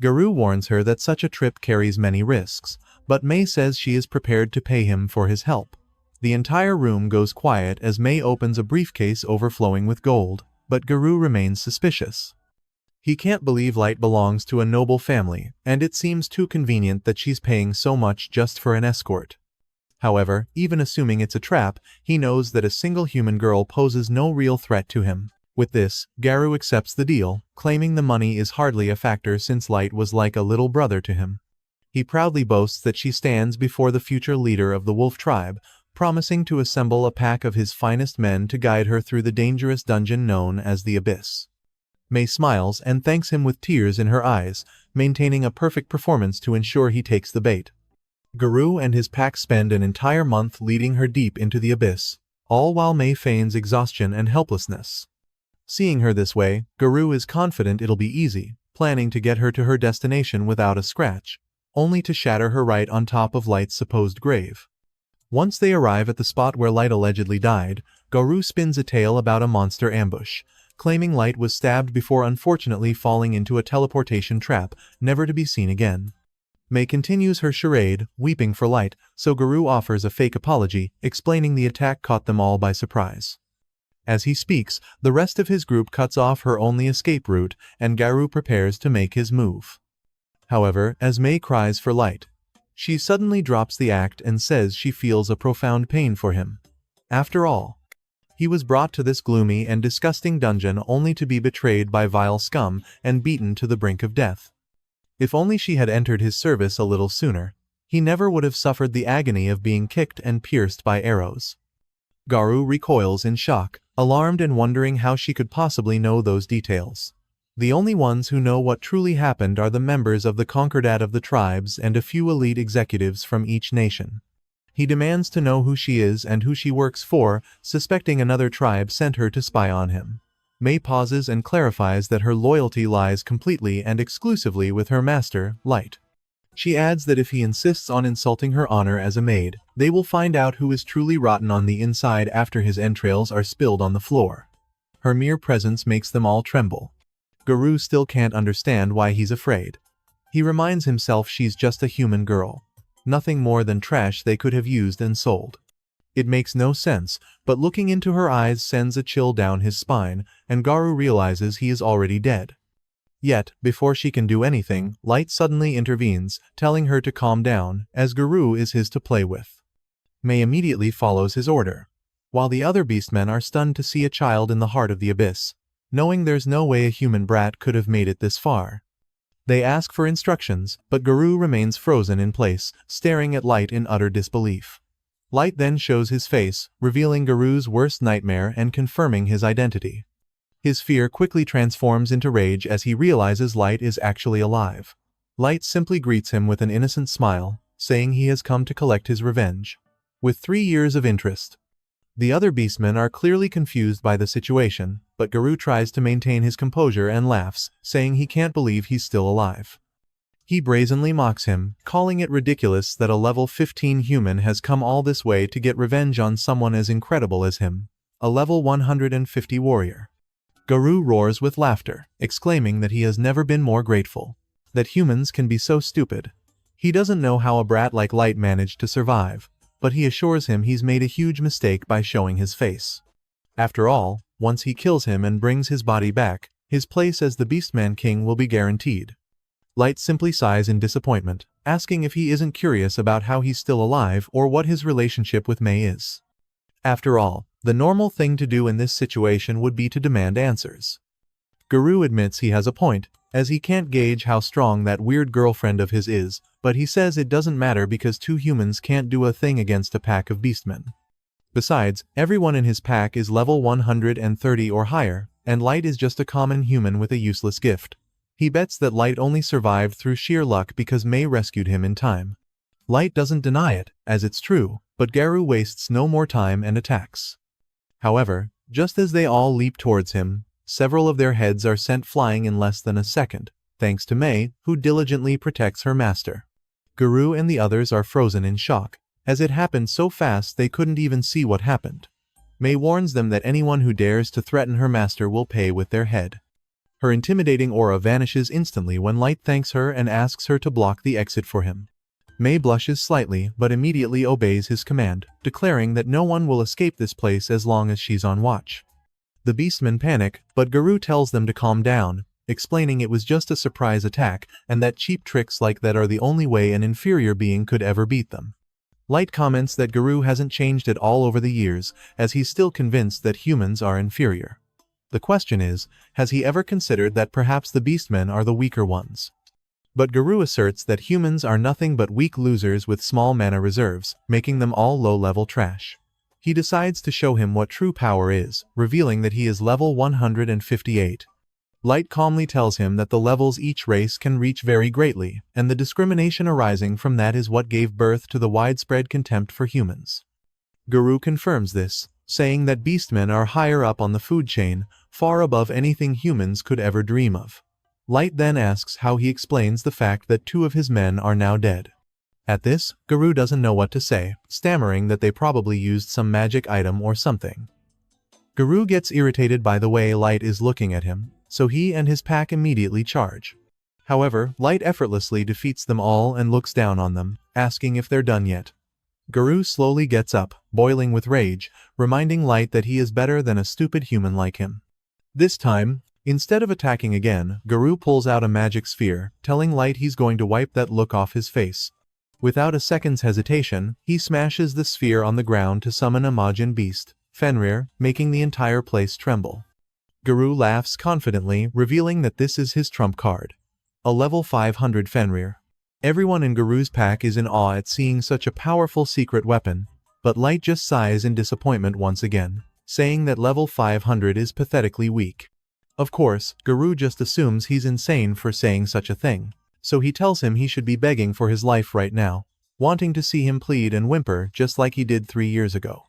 Guru warns her that such a trip carries many risks, but May says she is prepared to pay him for his help. The entire room goes quiet as May opens a briefcase overflowing with gold, but Guru remains suspicious. He can't believe Light belongs to a noble family, and it seems too convenient that she's paying so much just for an escort. However, even assuming it's a trap, he knows that a single human girl poses no real threat to him. With this, Guru accepts the deal, claiming the money is hardly a factor since Light was like a little brother to him. He proudly boasts that she stands before the future leader of the wolf tribe, promising to assemble a pack of his finest men to guide her through the dangerous dungeon known as the Abyss. May smiles and thanks him with tears in her eyes, maintaining a perfect performance to ensure he takes the bait. Guru and his pack spend an entire month leading her deep into the abyss, all while May feigns exhaustion and helplessness. Seeing her this way, Guru is confident it'll be easy, planning to get her to her destination without a scratch, only to shatter her right on top of Light's supposed grave. Once they arrive at the spot where Light allegedly died, Guru spins a tale about a monster ambush, claiming Light was stabbed before unfortunately falling into a teleportation trap, never to be seen again. May continues her charade, weeping for Light, so Guru offers a fake apology, explaining the attack caught them all by surprise. As he speaks, the rest of his group cuts off her only escape route, and Guru prepares to make his move. However, as May cries for Light, she suddenly drops the act and says she feels a profound pain for him. After all, he was brought to this gloomy and disgusting dungeon only to be betrayed by vile scum and beaten to the brink of death. If only she had entered his service a little sooner, he never would have suffered the agony of being kicked and pierced by arrows. Guru recoils in shock, alarmed and wondering how she could possibly know those details. The only ones who know what truly happened are the members of the Concordat of the tribes and a few elite executives from each nation. He demands to know who she is and who she works for, suspecting another tribe sent her to spy on him. May pauses and clarifies that her loyalty lies completely and exclusively with her master, Light. She adds that if he insists on insulting her honor as a maid, they will find out who is truly rotten on the inside after his entrails are spilled on the floor. Her mere presence makes them all tremble. Guru still can't understand why he's afraid. He reminds himself she's just a human girl, nothing more than trash they could have used and sold. It makes no sense, but looking into her eyes sends a chill down his spine, and Guru realizes he is already dead. Yet, before she can do anything, Light suddenly intervenes, telling her to calm down, as Guru is his to play with. May immediately follows his order, while the other beastmen are stunned to see a child in the heart of the abyss, knowing there's no way a human brat could have made it this far. They ask for instructions, but Guru remains frozen in place, staring at Light in utter disbelief. Light then shows his face, revealing Guru's worst nightmare and confirming his identity. His fear quickly transforms into rage as he realizes Light is actually alive. Light simply greets him with an innocent smile, saying he has come to collect his revenge. With 3 years of interest. The other beastmen are clearly confused by the situation, but Guru tries to maintain his composure and laughs, saying he can't believe he's still alive. He brazenly mocks him, calling it ridiculous that a level 15 human has come all this way to get revenge on someone as incredible as him, a level 150 warrior. Guru roars with laughter, exclaiming that he has never been more grateful. That humans can be so stupid. He doesn't know how a brat like Light managed to survive, but he assures him he's made a huge mistake by showing his face. After all, once he kills him and brings his body back, his place as the Beastman King will be guaranteed. Light simply sighs in disappointment, asking if he isn't curious about how he's still alive or what his relationship with May is. After all, the normal thing to do in this situation would be to demand answers. Guru admits he has a point, as he can't gauge how strong that weird girlfriend of his is, but he says it doesn't matter because two humans can't do a thing against a pack of beastmen. Besides, everyone in his pack is level 130 or higher, and Light is just a common human with a useless gift. He bets that Light only survived through sheer luck because May rescued him in time. Light doesn't deny it, as it's true, but Garu wastes no more time and attacks. However, just as they all leap towards him, several of their heads are sent flying in less than a second, thanks to May, who diligently protects her master. Garu and the others are frozen in shock, as it happened so fast they couldn't even see what happened. May warns them that anyone who dares to threaten her master will pay with their head. Her intimidating aura vanishes instantly when Light thanks her and asks her to block the exit for him. May blushes slightly but immediately obeys his command, declaring that no one will escape this place as long as she's on watch. The beastmen panic, but Garu tells them to calm down, explaining it was just a surprise attack and that cheap tricks like that are the only way an inferior being could ever beat them. Light comments that Garu hasn't changed at all over the years, as he's still convinced that humans are inferior. The question is, has he ever considered that perhaps the beastmen are the weaker ones? But Garu asserts that humans are nothing but weak losers with small mana reserves, making them all low-level trash. He decides to show him what true power is, revealing that he is level 158. Light calmly tells him that the levels each race can reach vary greatly, and the discrimination arising from that is what gave birth to the widespread contempt for humans. Garu confirms this, saying that beastmen are higher up on the food chain, far above anything humans could ever dream of. Light then asks how he explains the fact that two of his men are now dead. At this, Garu doesn't know what to say, stammering that they probably used some magic item or something. Garu gets irritated by the way Light is looking at him, so he and his pack immediately charge. However, Light effortlessly defeats them all and looks down on them, asking if they're done yet. Garu slowly gets up, boiling with rage, reminding Light that he is better than a stupid human like him. This time, instead of attacking again, Garu pulls out a magic sphere, telling Light he's going to wipe that look off his face. Without a second's hesitation, he smashes the sphere on the ground to summon a Majin beast, Fenrir, making the entire place tremble. Garu laughs confidently, revealing that this is his trump card. A level 500 Fenrir. Everyone in Garu's pack is in awe at seeing such a powerful secret weapon, but Light just sighs in disappointment once again, saying that level 500 is pathetically weak. Of course, Garu just assumes he's insane for saying such a thing, so he tells him he should be begging for his life right now, wanting to see him plead and whimper just like he did 3 years ago.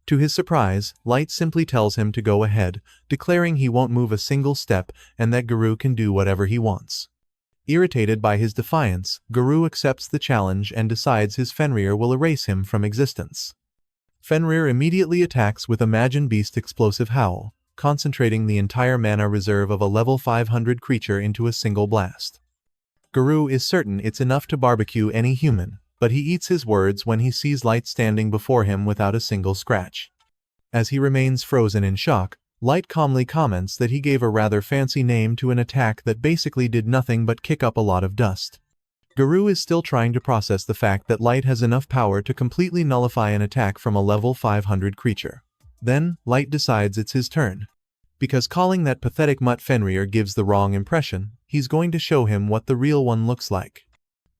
To his surprise, Light simply tells him to go ahead, declaring he won't move a single step and that Garu can do whatever he wants. Irritated by his defiance, Garu accepts the challenge and decides his Fenrir will erase him from existence. Fenrir immediately attacks with a Majin Beast explosive howl, concentrating the entire mana reserve of a level 500 creature into a single blast. Garu is certain it's enough to barbecue any human, but he eats his words when he sees Light standing before him without a single scratch. As he remains frozen in shock, Light calmly comments that he gave a rather fancy name to an attack that basically did nothing but kick up a lot of dust. Garu is still trying to process the fact that Light has enough power to completely nullify an attack from a level 500 creature. Then, Light decides it's his turn. Because calling that pathetic mutt Fenrir gives the wrong impression, he's going to show him what the real one looks like.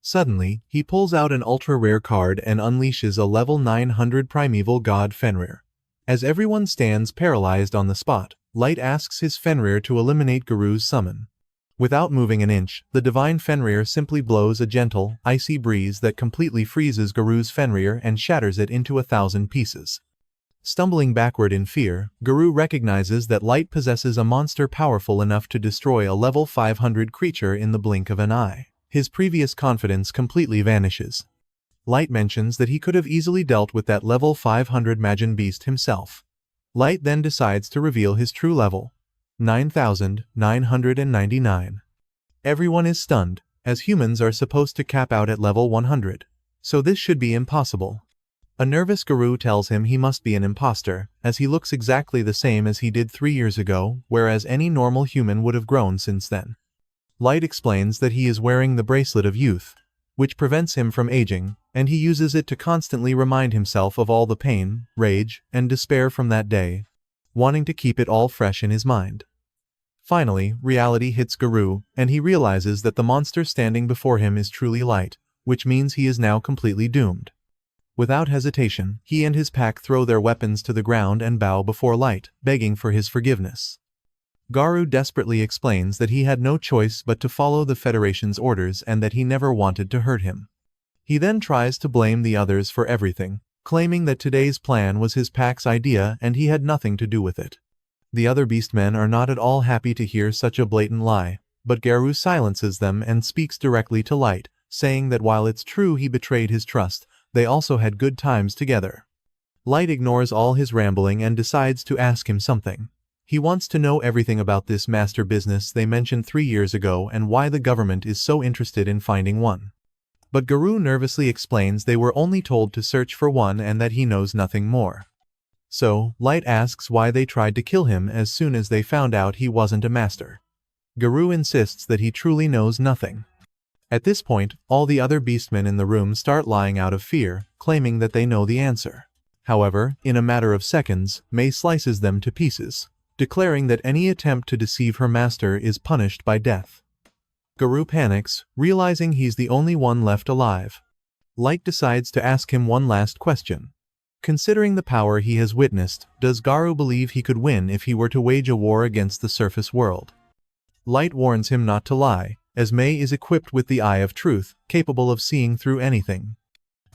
Suddenly, he pulls out an ultra-rare card and unleashes a level 900 primeval god Fenrir. As everyone stands paralyzed on the spot, Light asks his Fenrir to eliminate Garu's summon. Without moving an inch, the divine Fenrir simply blows a gentle, icy breeze that completely freezes Garu's Fenrir and shatters it into 1,000 pieces. Stumbling backward in fear, Garu recognizes that Light possesses a monster powerful enough to destroy a level 500 creature in the blink of an eye. His previous confidence completely vanishes. Light mentions that he could have easily dealt with that level 500 Majin Beast himself. Light then decides to reveal his true level, 9,999. Everyone is stunned, as humans are supposed to cap out at level 100, so this should be impossible. A nervous Garu tells him he must be an imposter, as he looks exactly the same as he did 3 years ago, whereas any normal human would have grown since then. Light explains that he is wearing the bracelet of youth, which prevents him from aging, and he uses it to constantly remind himself of all the pain, rage, and despair from that day, wanting to keep it all fresh in his mind. Finally, reality hits Garou, and he realizes that the monster standing before him is truly Light, which means he is now completely doomed. Without hesitation, he and his pack throw their weapons to the ground and bow before Light, begging for his forgiveness. Garou desperately explains that he had no choice but to follow the Federation's orders and that he never wanted to hurt him. He then tries to blame the others for everything, claiming that today's plan was his pack's idea and he had nothing to do with it. The other beastmen are not at all happy to hear such a blatant lie, but Garou silences them and speaks directly to Light, saying that while it's true he betrayed his trust, they also had good times together. Light ignores all his rambling and decides to ask him something. He wants to know everything about this master business they mentioned 3 years ago and why the government is so interested in finding one. But Garou nervously explains they were only told to search for one and that he knows nothing more. So, Light asks why they tried to kill him as soon as they found out he wasn't a master. Garou insists that he truly knows nothing. At this point, all the other beastmen in the room start lying out of fear, claiming that they know the answer. However, in a matter of seconds, Maid slices them to pieces, declaring that any attempt to deceive her master is punished by death. Garou panics, realizing he's the only one left alive. Light decides to ask him one last question. Considering the power he has witnessed, does Garou believe he could win if he were to wage a war against the surface world? Light warns him not to lie, as May is equipped with the Eye of Truth, capable of seeing through anything.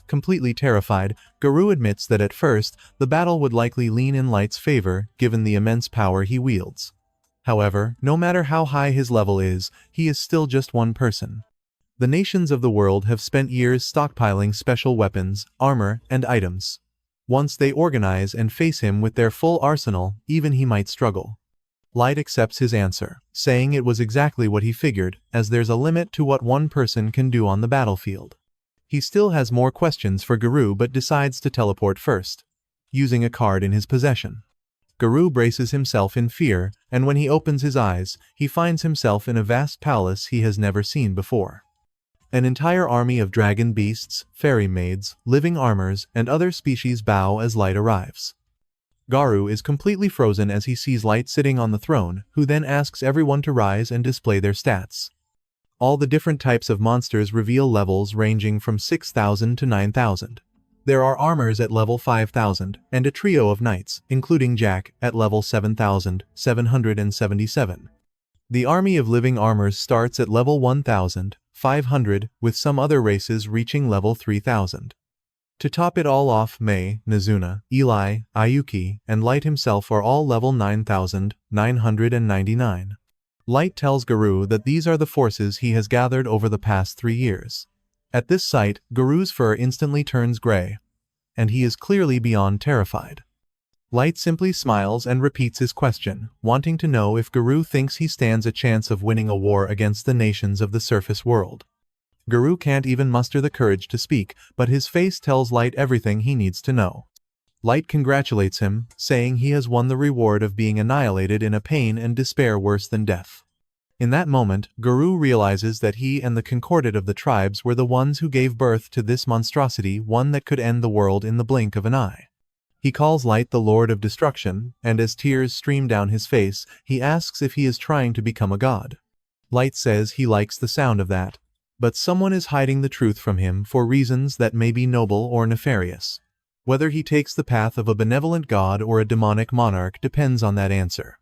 Completely terrified, Garou admits that at first, the battle would likely lean in Light's favor, given the immense power he wields. However, no matter how high his level is, he is still just one person. The nations of the world have spent years stockpiling special weapons, armor, and items. Once they organize and face him with their full arsenal, even he might struggle. Light accepts his answer, saying it was exactly what he figured, as there's a limit to what one person can do on the battlefield. He still has more questions for Garou but decides to teleport first, using a card in his possession. Garou braces himself in fear, and when he opens his eyes, he finds himself in a vast palace he has never seen before. An entire army of dragon beasts, fairy maids, living armors, and other species bow as Light arrives. Garou is completely frozen as he sees Light sitting on the throne, who then asks everyone to rise and display their stats. All the different types of monsters reveal levels ranging from 6,000 to 9,000. There are armors at level 5,000, and a trio of knights, including Jack, at level 7,777. The army of living armors starts at level 1,500, with some other races reaching level 3,000. To top it all off, Mei, Nazuna, Eli, Ayuki, and Light himself are all level 9,999. Light tells Garou that these are the forces he has gathered over the past 3 years. At this sight, Garou's fur instantly turns gray, and he is clearly beyond terrified. Light simply smiles and repeats his question, wanting to know if Garou thinks he stands a chance of winning a war against the nations of the surface world. Garou can't even muster the courage to speak, but his face tells Light everything he needs to know. Light congratulates him, saying he has won the reward of being annihilated in a pain and despair worse than death. In that moment, Garou realizes that he and the Concordat of the tribes were the ones who gave birth to this monstrosity, one that could end the world in the blink of an eye. He calls Light the Lord of Destruction, and as tears stream down his face, he asks if he is trying to become a god. Light says he likes the sound of that, but someone is hiding the truth from him for reasons that may be noble or nefarious. Whether he takes the path of a benevolent god or a demonic monarch depends on that answer.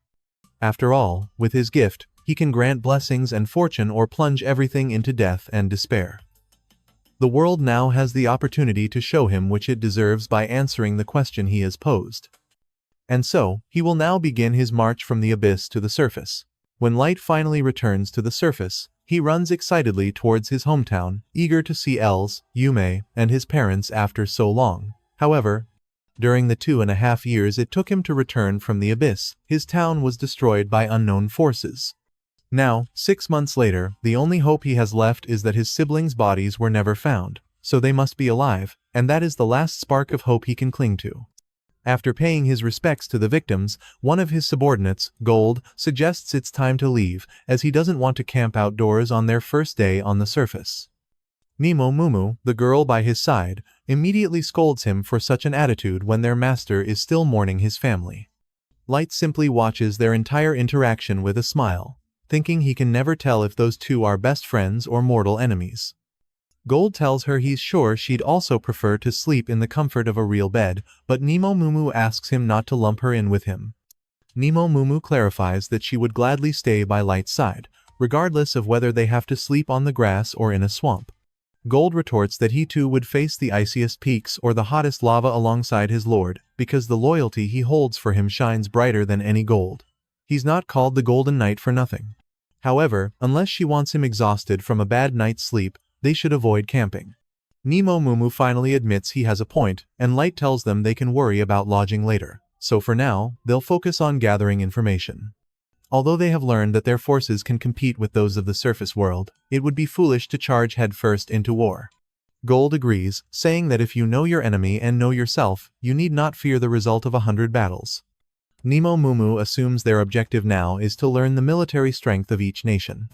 After all, with his gift, he can grant blessings and fortune or plunge everything into death and despair. The world now has the opportunity to show him which it deserves by answering the question he has posed. And so, he will now begin his march from the abyss to the surface. When Light finally returns to the surface, he runs excitedly towards his hometown, eager to see Els, Yume, and his parents after so long. However, during the 2.5 years it took him to return from the abyss, his town was destroyed by unknown forces. Now, 6 months later, the only hope he has left is that his siblings' bodies were never found, so they must be alive, and that is the last spark of hope he can cling to. After paying his respects to the victims, one of his subordinates, Gold, suggests it's time to leave, as he doesn't want to camp outdoors on their first day on the surface. Nemo Mumu, the girl by his side, immediately scolds him for such an attitude when their master is still mourning his family. Light simply watches their entire interaction with a smile, thinking he can never tell if those two are best friends or mortal enemies. Gold tells her he's sure she'd also prefer to sleep in the comfort of a real bed, but Nemo Mumu asks him not to lump her in with him. Nemo Mumu clarifies that she would gladly stay by Light's side, regardless of whether they have to sleep on the grass or in a swamp. Gold retorts that he too would face the iciest peaks or the hottest lava alongside his lord, because the loyalty he holds for him shines brighter than any gold. He's not called the Golden Knight for nothing. However, unless she wants him exhausted from a bad night's sleep, they should avoid camping. Nemo Mumu finally admits he has a point, and Light tells them they can worry about lodging later, so for now, they'll focus on gathering information. Although they have learned that their forces can compete with those of the surface world, it would be foolish to charge headfirst into war. Gold agrees, saying that if you know your enemy and know yourself, you need not fear the result of 100 battles. Nemo Mumu assumes their objective now is to learn the military strength of each nation.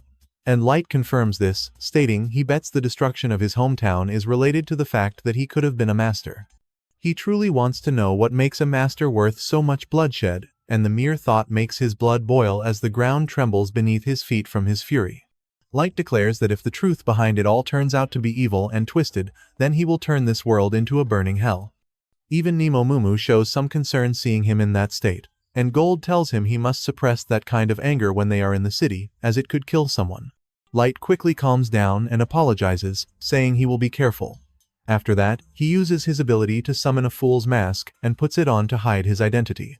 And Light confirms this, stating he bets the destruction of his hometown is related to the fact that he could have been a master. He truly wants to know what makes a master worth so much bloodshed, and the mere thought makes his blood boil as the ground trembles beneath his feet from his fury. Light declares that if the truth behind it all turns out to be evil and twisted, then he will turn this world into a burning hell. Even Nemo Mumu shows some concern seeing him in that state, and Gold tells him he must suppress that kind of anger when they are in the city, as it could kill someone. Light quickly calms down and apologizes, saying he will be careful. After that, he uses his ability to summon a fool's mask and puts it on to hide his identity.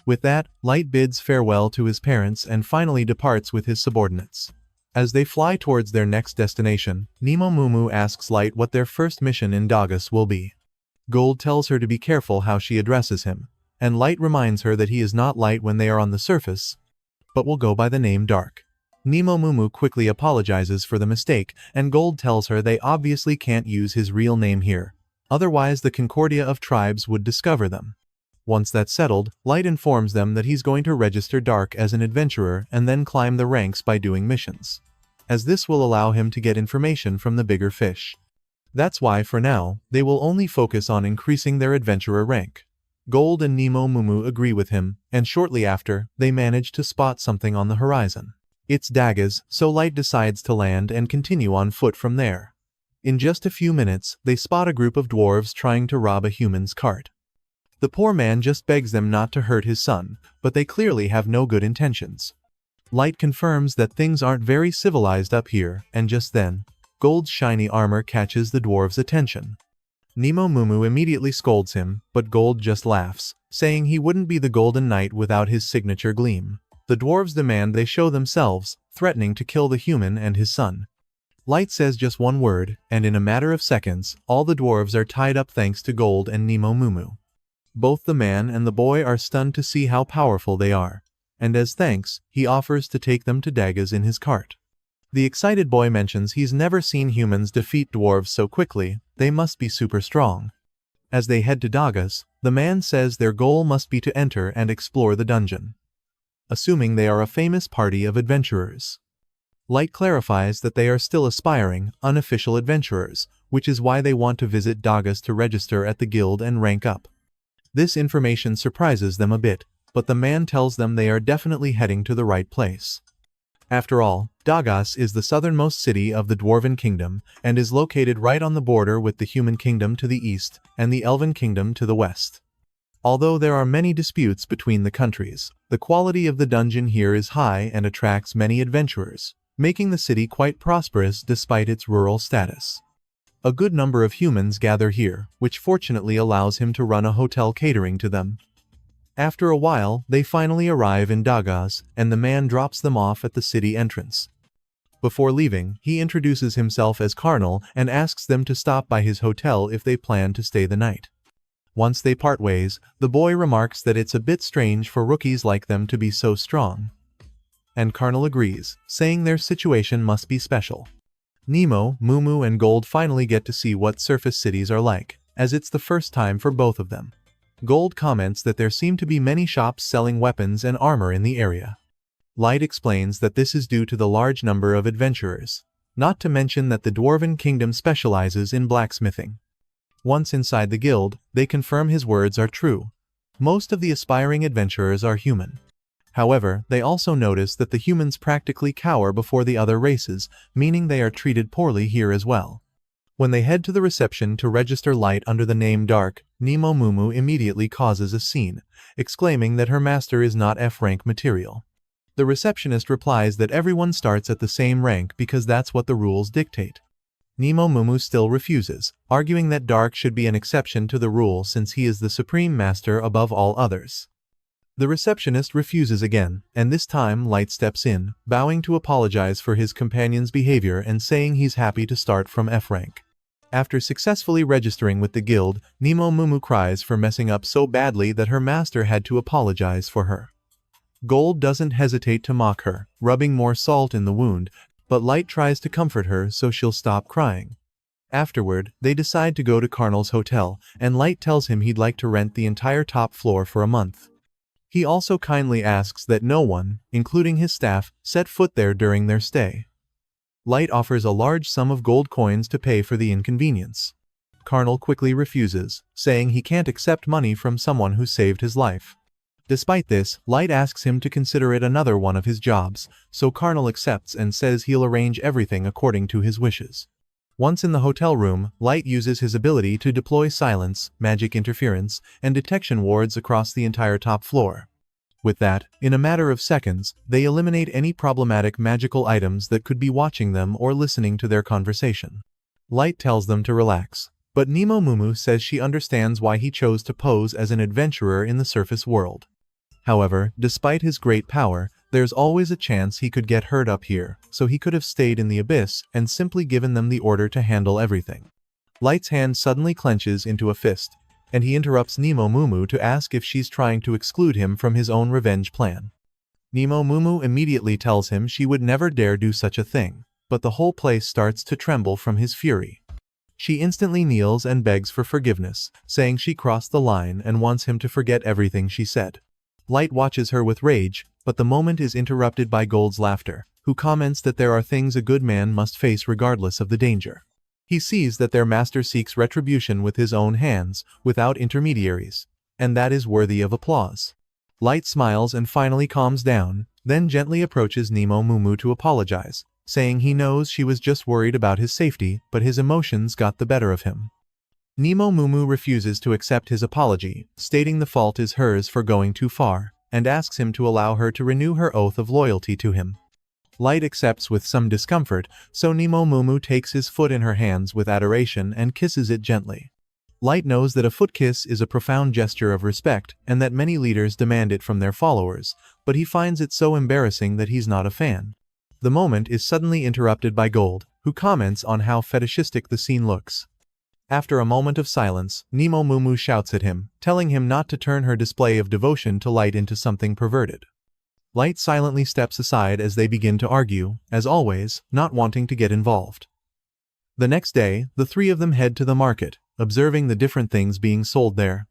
With that, Light bids farewell to his parents and finally departs with his subordinates. As they fly towards their next destination, Nemo Mumu asks Light what their first mission in Dagas will be. Gold tells her to be careful how she addresses him, and Light reminds her that he is not Light when they are on the surface, but will go by the name Dark. Nemo Mumu quickly apologizes for the mistake, and Gold tells her they obviously can't use his real name here, otherwise the Concordia of Tribes would discover them. Once that's settled, Light informs them that he's going to register Dark as an adventurer and then climb the ranks by doing missions, as this will allow him to get information from the bigger fish. That's why for now, they will only focus on increasing their adventurer rank. Gold and Nemo Mumu agree with him, and shortly after, they manage to spot something on the horizon. It's Dagas, so Light decides to land and continue on foot from there. In just a few minutes, they spot a group of dwarves trying to rob a human's cart. The poor man just begs them not to hurt his son, but they clearly have no good intentions. Light confirms that things aren't very civilized up here, and just then, Gold's shiny armor catches the dwarves' attention. Nemo Mumu immediately scolds him, but Gold just laughs, saying he wouldn't be the Golden Knight without his signature gleam. The dwarves demand they show themselves, threatening to kill the human and his son. Light says just one word, and in a matter of seconds, all the dwarves are tied up thanks to Gold and Nemo Mumu. Both the man and the boy are stunned to see how powerful they are, and as thanks, he offers to take them to Dagas in his cart. The excited boy mentions he's never seen humans defeat dwarves so quickly, they must be super strong. As they head to Dagas, the man says their goal must be to enter and explore the dungeon, assuming they are a famous party of adventurers. Light clarifies that they are still aspiring, unofficial adventurers, which is why they want to visit Dagas to register at the guild and rank up. This information surprises them a bit, but the man tells them they are definitely heading to the right place. After all, Dagas is the southernmost city of the Dwarven Kingdom, and is located right on the border with the Human Kingdom to the east, and the Elven Kingdom to the west. Although there are many disputes between the countries, the quality of the dungeon here is high and attracts many adventurers, making the city quite prosperous despite its rural status. A good number of humans gather here, which fortunately allows him to run a hotel catering to them. After a while, they finally arrive in Dagas, and the man drops them off at the city entrance. Before leaving, he introduces himself as Carnal and asks them to stop by his hotel if they plan to stay the night. Once they part ways, the boy remarks that it's a bit strange for rookies like them to be so strong. And Carnal agrees, saying their situation must be special. Nemo, Mumu and Gold finally get to see what surface cities are like, as it's the first time for both of them. Gold comments that there seem to be many shops selling weapons and armor in the area. Light explains that this is due to the large number of adventurers, not to mention that the Dwarven Kingdom specializes in blacksmithing. Once inside the guild, they confirm his words are true. Most of the aspiring adventurers are human. However, they also notice that the humans practically cower before the other races, meaning they are treated poorly here as well. When they head to the reception to register Light under the name Dark, Nemo Mumu immediately causes a scene, exclaiming that her master is not F-rank material. The receptionist replies that everyone starts at the same rank because that's what the rules dictate. Nemo Mumu still refuses, arguing that Dark should be an exception to the rule since he is the supreme master above all others. The receptionist refuses again, and this time Light steps in, bowing to apologize for his companion's behavior and saying he's happy to start from F-rank. After successfully registering with the guild, Nemo Mumu cries for messing up so badly that her master had to apologize for her. Gold doesn't hesitate to mock her, rubbing more salt in the wound, but Light tries to comfort her so she'll stop crying. Afterward, they decide to go to Carnal's hotel, and Light tells him he'd like to rent the entire top floor for a month. He also kindly asks that no one, including his staff, set foot there during their stay. Light offers a large sum of gold coins to pay for the inconvenience. Carnal quickly refuses, saying he can't accept money from someone who saved his life. Despite this, Light asks him to consider it another one of his jobs, so Carnal accepts and says he'll arrange everything according to his wishes. Once in the hotel room, Light uses his ability to deploy silence, magic interference, and detection wards across the entire top floor. With that, in a matter of seconds, they eliminate any problematic magical items that could be watching them or listening to their conversation. Light tells them to relax, but Nemo Mumu says she understands why he chose to pose as an adventurer in the surface world. However, despite his great power, there's always a chance he could get hurt up here, so he could have stayed in the abyss and simply given them the order to handle everything. Light's hand suddenly clenches into a fist, and he interrupts Nemo Mumu to ask if she's trying to exclude him from his own revenge plan. Nemo Mumu immediately tells him she would never dare do such a thing, but the whole place starts to tremble from his fury. She instantly kneels and begs for forgiveness, saying she crossed the line and wants him to forget everything she said. Light watches her with rage, but the moment is interrupted by Gold's laughter, who comments that there are things a good man must face regardless of the danger. He sees that their master seeks retribution with his own hands, without intermediaries, and that is worthy of applause. Light smiles and finally calms down, then gently approaches Nemo Mumu to apologize, saying he knows she was just worried about his safety, but his emotions got the better of him. Nemo Mumu refuses to accept his apology, stating the fault is hers for going too far, and asks him to allow her to renew her oath of loyalty to him. Light accepts with some discomfort, so Nemo Mumu takes his foot in her hands with adoration and kisses it gently. Light knows that a foot kiss is a profound gesture of respect, and that many leaders demand it from their followers, but he finds it so embarrassing that he's not a fan. The moment is suddenly interrupted by Gold, who comments on how fetishistic the scene looks. After a moment of silence, Nemo Mumu shouts at him, telling him not to turn her display of devotion to Light into something perverted. Light silently steps aside as they begin to argue, as always, not wanting to get involved. The next day, the three of them head to the market, observing the different things being sold there.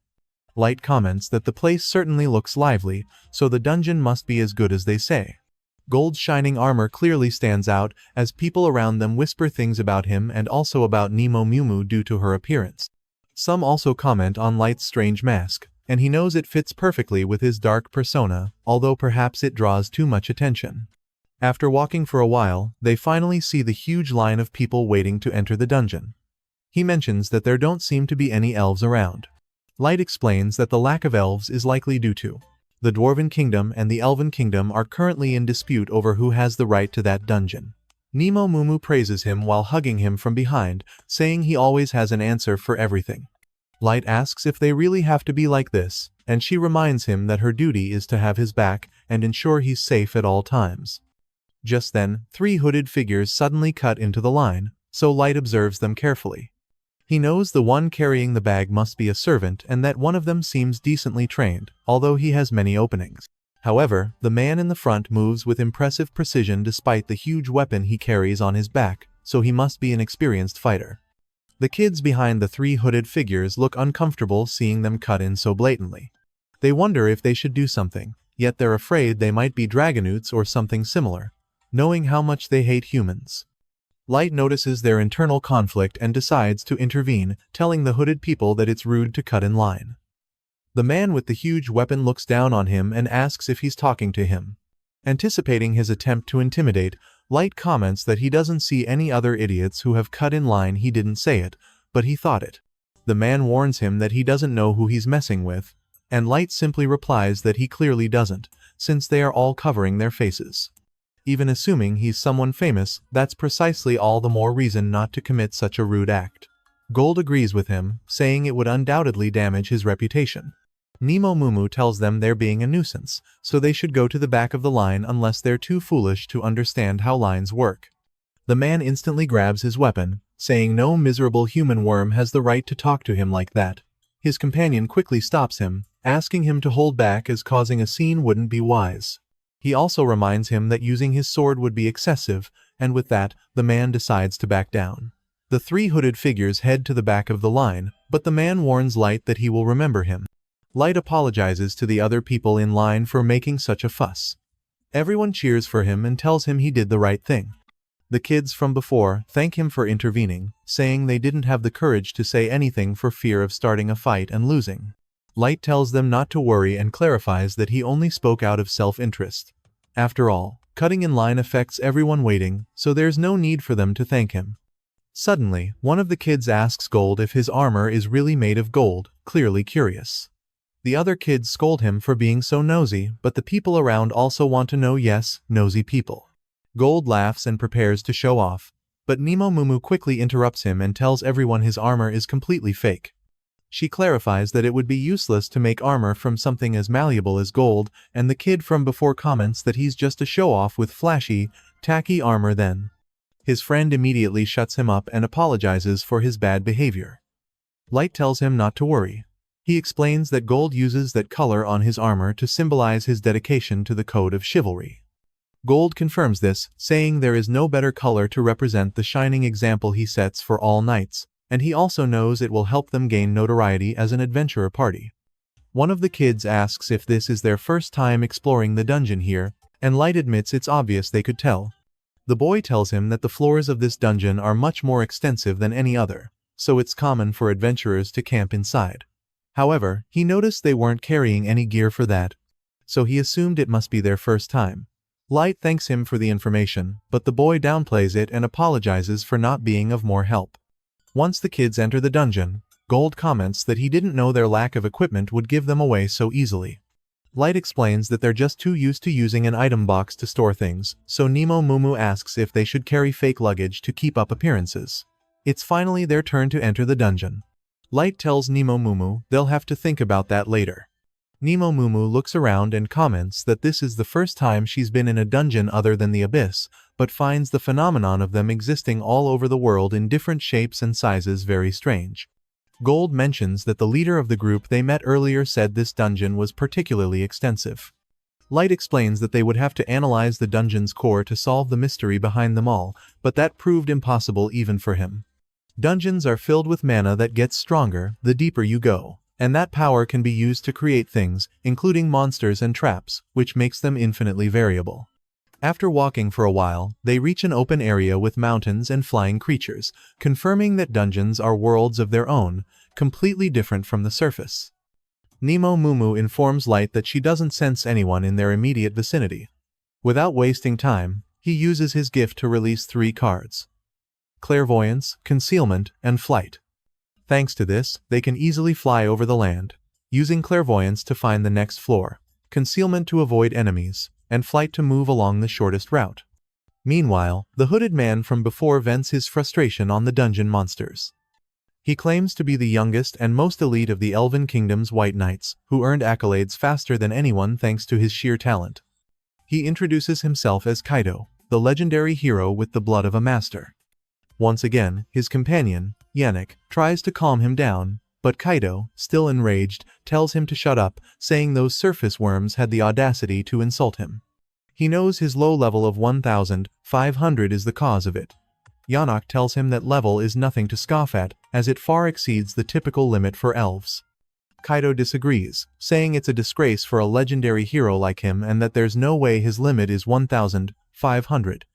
Light comments that the place certainly looks lively, so the dungeon must be as good as they say. Gold's shining armor clearly stands out, as people around them whisper things about him and also about Nemo Mumu due to her appearance. Some also comment on Light's strange mask, and he knows it fits perfectly with his dark persona, although perhaps it draws too much attention. After walking for a while, they finally see the huge line of people waiting to enter the dungeon. He mentions that there don't seem to be any elves around. Light explains that the lack of elves is likely due to the Dwarven Kingdom and the Elven Kingdom are currently in dispute over who has the right to that dungeon. Nemo Mumu praises him while hugging him from behind, saying he always has an answer for everything. Light asks if they really have to be like this, and she reminds him that her duty is to have his back and ensure he's safe at all times. Just then, three hooded figures suddenly cut into the line, so Light observes them carefully. He knows the one carrying the bag must be a servant and that one of them seems decently trained, although he has many openings. However, the man in the front moves with impressive precision despite the huge weapon he carries on his back, so he must be an experienced fighter. The kids behind the three hooded figures look uncomfortable seeing them cut in so blatantly. They wonder if they should do something, yet they're afraid they might be dragonutes or something similar, knowing how much they hate humans. Light notices their internal conflict and decides to intervene, telling the hooded people that it's rude to cut in line. The man with the huge weapon looks down on him and asks if he's talking to him. Anticipating his attempt to intimidate, Light comments that he doesn't see any other idiots who have cut in line. He didn't say it, but he thought it. The man warns him that he doesn't know who he's messing with, and Light simply replies that he clearly doesn't, since they are all covering their faces. Even assuming he's someone famous, that's precisely all the more reason not to commit such a rude act. Gold agrees with him, saying it would undoubtedly damage his reputation. Nemo Mumu tells them they're being a nuisance, so they should go to the back of the line unless they're too foolish to understand how lines work. The man instantly grabs his weapon, saying no miserable human worm has the right to talk to him like that. His companion quickly stops him, asking him to hold back as causing a scene wouldn't be wise. He also reminds him that using his sword would be excessive, and with that, the man decides to back down. The three hooded figures head to the back of the line, but the man warns Light that he will remember him. Light apologizes to the other people in line for making such a fuss. Everyone cheers for him and tells him he did the right thing. The kids from before thank him for intervening, saying they didn't have the courage to say anything for fear of starting a fight and losing. Light tells them not to worry and clarifies that he only spoke out of self-interest. After all, cutting in line affects everyone waiting, so there's no need for them to thank him. Suddenly, one of the kids asks Gold if his armor is really made of gold, clearly curious. The other kids scold him for being so nosy, but the people around also want to know. Yes, nosy people. Gold laughs and prepares to show off, but Nemo Mumu quickly interrupts him and tells everyone his armor is completely fake. She clarifies that it would be useless to make armor from something as malleable as gold, and the kid from before comments that he's just a show-off with flashy, tacky armor then. His friend immediately shuts him up and apologizes for his bad behavior. Light tells him not to worry. He explains that Gold uses that color on his armor to symbolize his dedication to the code of chivalry. Gold confirms this, saying there is no better color to represent the shining example he sets for all knights, and he also knows it will help them gain notoriety as an adventurer party. One of the kids asks if this is their first time exploring the dungeon here, and Light admits it's obvious they could tell. The boy tells him that the floors of this dungeon are much more extensive than any other, so it's common for adventurers to camp inside. However, he noticed they weren't carrying any gear for that, so he assumed it must be their first time. Light thanks him for the information, but the boy downplays it and apologizes for not being of more help. Once the kids enter the dungeon, Gold comments that he didn't know their lack of equipment would give them away so easily. Light explains that they're just too used to using an item box to store things, so Nemo Mumu asks if they should carry fake luggage to keep up appearances. It's finally their turn to enter the dungeon. Light tells Nemo Mumu they'll have to think about that later. Nemo Mumu looks around and comments that this is the first time she's been in a dungeon other than the Abyss, but finds the phenomenon of them existing all over the world in different shapes and sizes very strange. Gold mentions that the leader of the group they met earlier said this dungeon was particularly extensive. Light explains that they would have to analyze the dungeon's core to solve the mystery behind them all, but that proved impossible even for him. Dungeons are filled with mana that gets stronger the deeper you go, and that power can be used to create things, including monsters and traps, which makes them infinitely variable. After walking for a while, they reach an open area with mountains and flying creatures, confirming that dungeons are worlds of their own, completely different from the surface. Nemo Mumu informs Light that she doesn't sense anyone in their immediate vicinity. Without wasting time, he uses his gift to release 3 cards: Clairvoyance, Concealment, and Flight. Thanks to this, they can easily fly over the land, using Clairvoyance to find the next floor, Concealment to avoid enemies, and Flight to move along the shortest route. Meanwhile, the hooded man from before vents his frustration on the dungeon monsters. He claims to be the youngest and most elite of the Elven Kingdom's White Knights, who earned accolades faster than anyone thanks to his sheer talent. He introduces himself as Kaido, the legendary hero with the blood of a master. Once again, his companion, Yannick, tries to calm him down, but Kaido, still enraged, tells him to shut up, saying those surface worms had the audacity to insult him. He knows his low level of 1,500 is the cause of it. Yannick tells him that level is nothing to scoff at, as it far exceeds the typical limit for elves. Kaido disagrees, saying it's a disgrace for a legendary hero like him and that there's no way his limit is 1,500.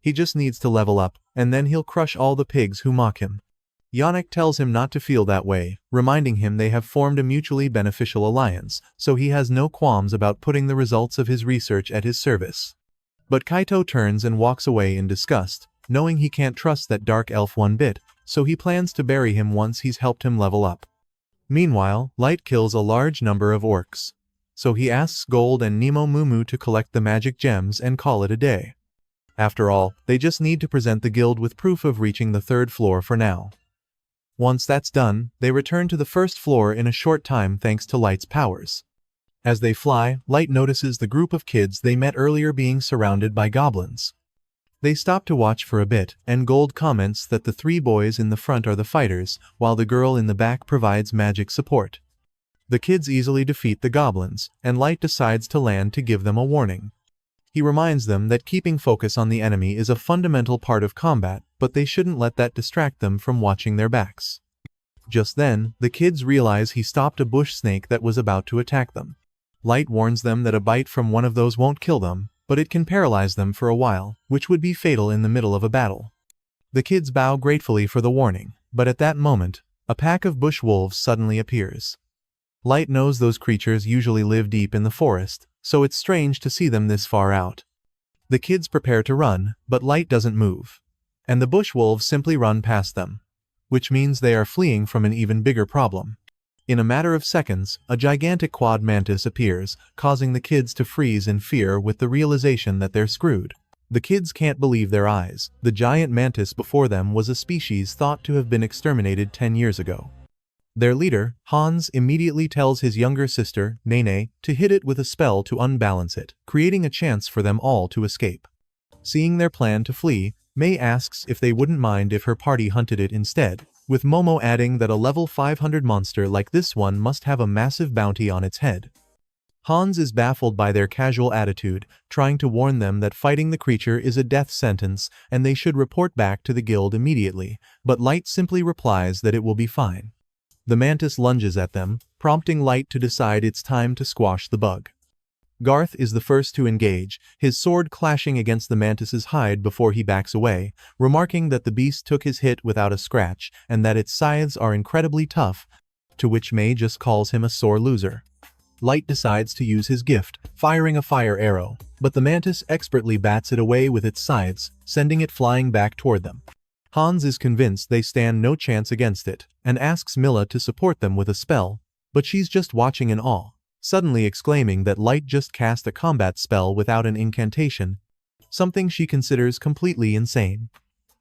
He just needs to level up, and then he'll crush all the pigs who mock him. Yannick tells him not to feel that way, reminding him they have formed a mutually beneficial alliance, so he has no qualms about putting the results of his research at his service. But Kaito turns and walks away in disgust, knowing he can't trust that dark elf one bit, so he plans to bury him once he's helped him level up. Meanwhile, Light kills a large number of orcs. So he asks Gold and Nemo Mumu to collect the magic gems and call it a day. After all, they just need to present the guild with proof of reaching the 3rd floor for now. Once that's done, they return to the 1st floor in a short time thanks to Light's powers. As they fly, Light notices the group of kids they met earlier being surrounded by goblins. They stop to watch for a bit, and Gold comments that the 3 boys in the front are the fighters, while the girl in the back provides magic support. The kids easily defeat the goblins, and Light decides to land to give them a warning. He reminds them that keeping focus on the enemy is a fundamental part of combat, but they shouldn't let that distract them from watching their backs. Just then, the kids realize he stopped a bush snake that was about to attack them. Light warns them that a bite from one of those won't kill them, but it can paralyze them for a while, which would be fatal in the middle of a battle. The kids bow gratefully for the warning, but at that moment, a pack of bush wolves suddenly appears. Light knows those creatures usually live deep in the forest, so it's strange to see them this far out. The kids prepare to run, but Light doesn't move. And the bush wolves simply run past them. Which means they are fleeing from an even bigger problem. In a matter of seconds, a gigantic quad mantis appears, causing the kids to freeze in fear with the realization that they're screwed. The kids can't believe their eyes. The giant mantis before them was a species thought to have been exterminated 10 years ago. Their leader, Hans, immediately tells his younger sister, Nene, to hit it with a spell to unbalance it, creating a chance for them all to escape. Seeing their plan to flee, Mei asks if they wouldn't mind if her party hunted it instead, with Momo adding that a level 500 monster like this one must have a massive bounty on its head. Hans is baffled by their casual attitude, trying to warn them that fighting the creature is a death sentence and they should report back to the guild immediately, but Light simply replies that it will be fine. The mantis lunges at them, prompting Light to decide it's time to squash the bug. Garth is the first to engage, his sword clashing against the mantis's hide before he backs away, remarking that the beast took his hit without a scratch and that its scythes are incredibly tough, to which Mei just calls him a sore loser. Light decides to use his gift, firing a fire arrow, but the mantis expertly bats it away with its scythes, sending it flying back toward them. Hans is convinced they stand no chance against it, and asks Milla to support them with a spell, but she's just watching in awe, suddenly exclaiming that Light just cast a combat spell without an incantation, something she considers completely insane.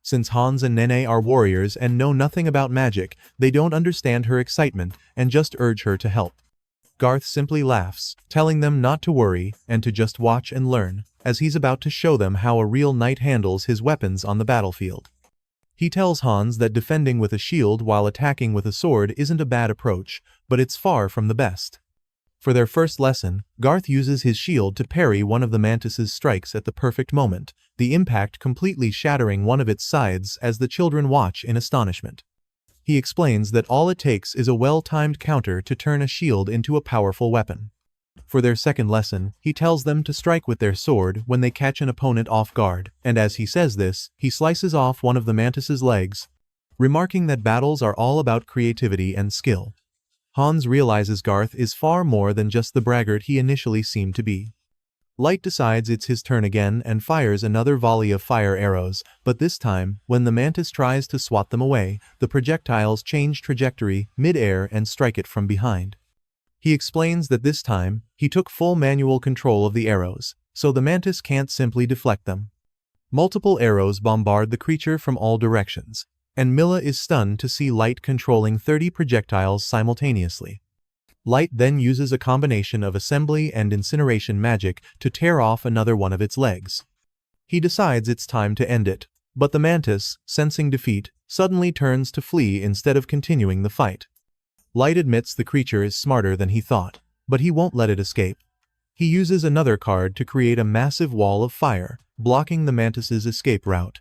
Since Hans and Nene are warriors and know nothing about magic, they don't understand her excitement and just urge her to help. Garth simply laughs, telling them not to worry and to just watch and learn, as he's about to show them how a real knight handles his weapons on the battlefield. He tells Hans that defending with a shield while attacking with a sword isn't a bad approach, but it's far from the best. For their first lesson, Garth uses his shield to parry one of the mantis's strikes at the perfect moment, the impact completely shattering one of its sides as the children watch in astonishment. He explains that all it takes is a well-timed counter to turn a shield into a powerful weapon. For their second lesson, he tells them to strike with their sword when they catch an opponent off guard, and as he says this, he slices off one of the mantis's legs, remarking that battles are all about creativity and skill. Hans realizes Garth is far more than just the braggart he initially seemed to be. Light decides it's his turn again and fires another volley of fire arrows, but this time, when the mantis tries to swat them away, the projectiles change trajectory mid-air and strike it from behind. He explains that this time, he took full manual control of the arrows, so the mantis can't simply deflect them. Multiple arrows bombard the creature from all directions, and Milla is stunned to see Light controlling 30 projectiles simultaneously. Light then uses a combination of assembly and incineration magic to tear off another one of its legs. He decides it's time to end it, but the mantis, sensing defeat, suddenly turns to flee instead of continuing the fight. Light admits the creature is smarter than he thought, but he won't let it escape. He uses another card to create a massive wall of fire, blocking the mantis's escape route.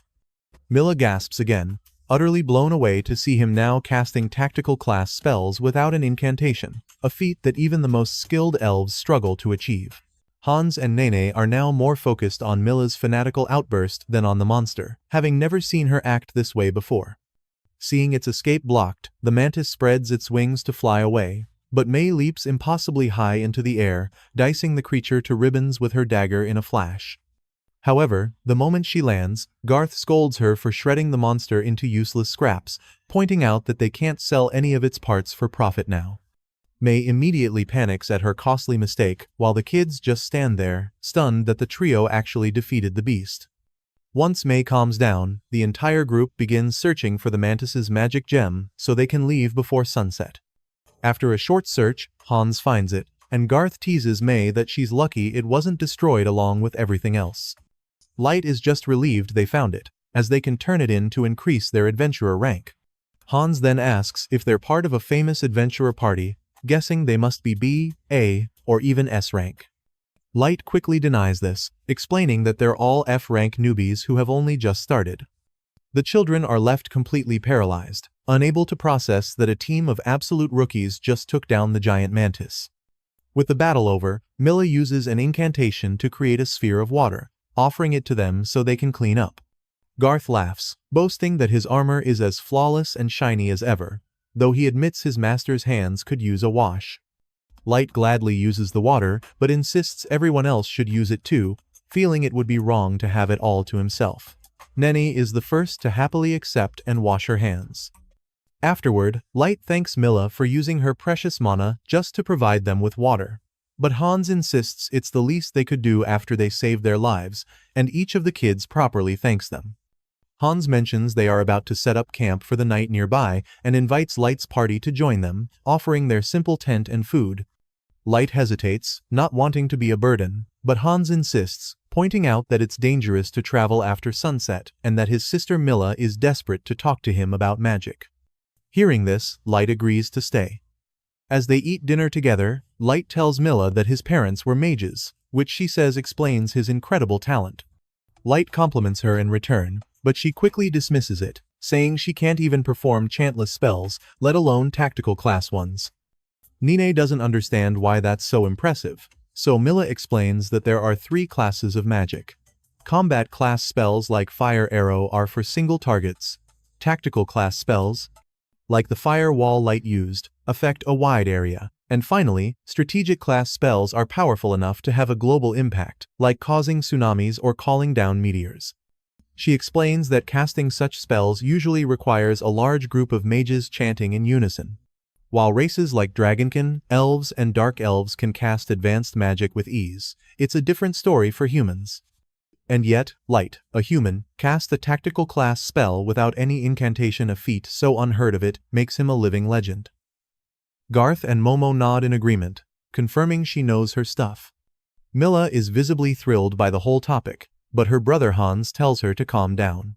Milla gasps again, utterly blown away to see him now casting tactical class spells without an incantation, a feat that even the most skilled elves struggle to achieve. Hans and Nene are now more focused on Milla's fanatical outburst than on the monster, having never seen her act this way before. Seeing its escape blocked, the mantis spreads its wings to fly away. But May leaps impossibly high into the air, dicing the creature to ribbons with her dagger in a flash. However, the moment she lands, Garth scolds her for shredding the monster into useless scraps, pointing out that they can't sell any of its parts for profit now. May immediately panics at her costly mistake, while the kids just stand there, stunned that the trio actually defeated the beast. Once May calms down, the entire group begins searching for the mantis's magic gem so they can leave before sunset. After a short search, Hans finds it, and Garth teases May that she's lucky it wasn't destroyed along with everything else. Light is just relieved they found it, as they can turn it in to increase their adventurer rank. Hans then asks if they're part of a famous adventurer party, guessing they must be B, A, or even S rank. Light quickly denies this, explaining that they're all F rank newbies who have only just started. The children are left completely paralyzed, unable to process that a team of absolute rookies just took down the giant mantis. With the battle over, Milla uses an incantation to create a sphere of water, offering it to them so they can clean up. Garth laughs, boasting that his armor is as flawless and shiny as ever, though he admits his master's hands could use a wash. Light gladly uses the water, but insists everyone else should use it too, feeling it would be wrong to have it all to himself. Nenny is the first to happily accept and wash her hands. Afterward, Light thanks Milla for using her precious mana just to provide them with water. But Hans insists it's the least they could do after they saved their lives, and each of the kids properly thanks them. Hans mentions they are about to set up camp for the night nearby and invites Light's party to join them, offering their simple tent and food. Light hesitates, not wanting to be a burden, but Hans insists, pointing out that it's dangerous to travel after sunset and that his sister Milla is desperate to talk to him about magic. Hearing this, Light agrees to stay. As they eat dinner together, Light tells Milla that his parents were mages, which she says explains his incredible talent. Light compliments her in return, but she quickly dismisses it, saying she can't even perform chantless spells, let alone tactical class ones. Nine doesn't understand why that's so impressive, so Milla explains that there are 3 classes of magic. Combat class spells like Fire Arrow are for single targets. Tactical class spells, like the fire wall Light used, affect a wide area. And finally, strategic class spells are powerful enough to have a global impact, like causing tsunamis or calling down meteors. She explains that casting such spells usually requires a large group of mages chanting in unison. While races like Dragonkin, Elves, and Dark Elves can cast advanced magic with ease, it's a different story for humans. And yet, Light, a human, cast a tactical class spell without any incantation, a feat so unheard of it makes him a living legend. Garth and Momo nod in agreement, confirming she knows her stuff. Milla is visibly thrilled by the whole topic, but her brother Hans tells her to calm down.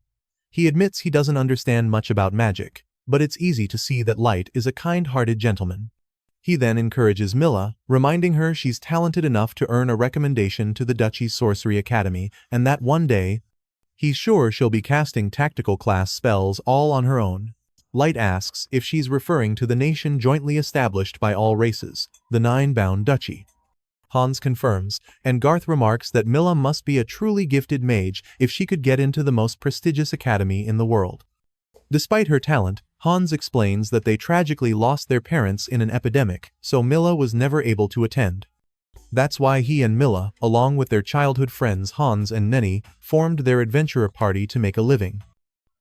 He admits he doesn't understand much about magic, but it's easy to see that Light is a kind-hearted gentleman. He then encourages Milla, reminding her she's talented enough to earn a recommendation to the Duchy's Sorcery Academy, and that one day, he's sure she'll be casting tactical class spells all on her own. Light asks if she's referring to the nation jointly established by all races, the Nine-Bound Duchy. Hans confirms, and Garth remarks that Milla must be a truly gifted mage if she could get into the most prestigious academy in the world. Despite her talent, Hans explains that they tragically lost their parents in an epidemic, so Milla was never able to attend. That's why he and Milla, along with their childhood friends Hans and Nenny, formed their adventurer party to make a living.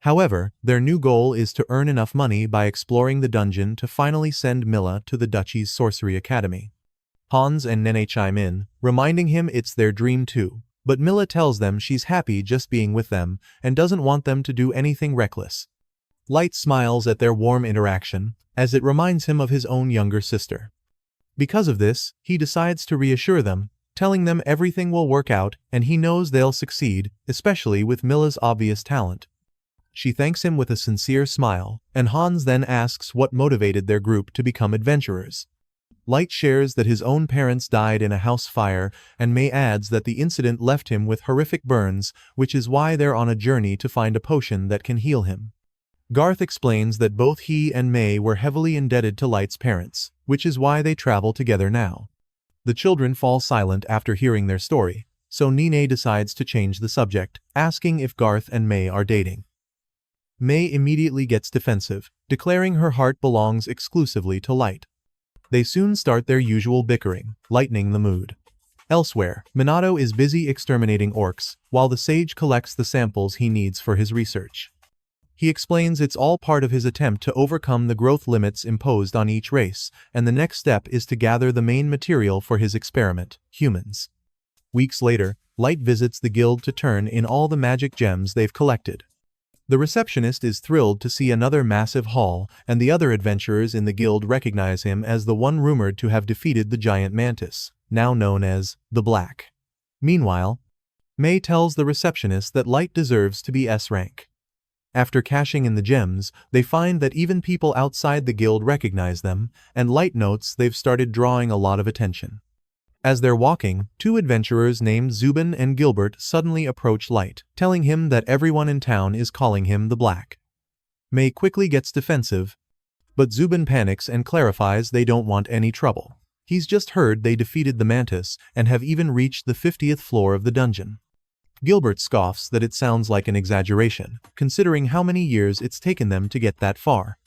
However, their new goal is to earn enough money by exploring the dungeon to finally send Milla to the Duchy's Sorcery Academy. Hans and Nenny chime in, reminding him it's their dream too, but Milla tells them she's happy just being with them and doesn't want them to do anything reckless. Light smiles at their warm interaction, as it reminds him of his own younger sister. Because of this, he decides to reassure them, telling them everything will work out and he knows they'll succeed, especially with Milla's obvious talent. She thanks him with a sincere smile, and Hans then asks what motivated their group to become adventurers. Light shares that his own parents died in a house fire, and May adds that the incident left him with horrific burns, which is why they're on a journey to find a potion that can heal him. Garth explains that both he and May were heavily indebted to Light's parents, which is why they travel together now. The children fall silent after hearing their story, so Nine decides to change the subject, asking if Garth and May are dating. May immediately gets defensive, declaring her heart belongs exclusively to Light. They soon start their usual bickering, lightening the mood. Elsewhere, Minato is busy exterminating orcs, while the sage collects the samples he needs for his research. He explains it's all part of his attempt to overcome the growth limits imposed on each race, and the next step is to gather the main material for his experiment, humans. Weeks later, Light visits the guild to turn in all the magic gems they've collected. The receptionist is thrilled to see another massive haul, and the other adventurers in the guild recognize him as the one rumored to have defeated the giant mantis, now known as the Black. Meanwhile, May tells the receptionist that Light deserves to be S rank. After cashing in the gems, they find that even people outside the guild recognize them, and Light notes they've started drawing a lot of attention. As they're walking, two adventurers named Zubin and Gilbert suddenly approach Light, telling him that everyone in town is calling him the Black. May quickly gets defensive, but Zubin panics and clarifies they don't want any trouble. He's just heard they defeated the mantis and have even reached the 50th floor of the dungeon. Gilbert scoffs that it sounds like an exaggeration, considering how many years it's taken them to get that far.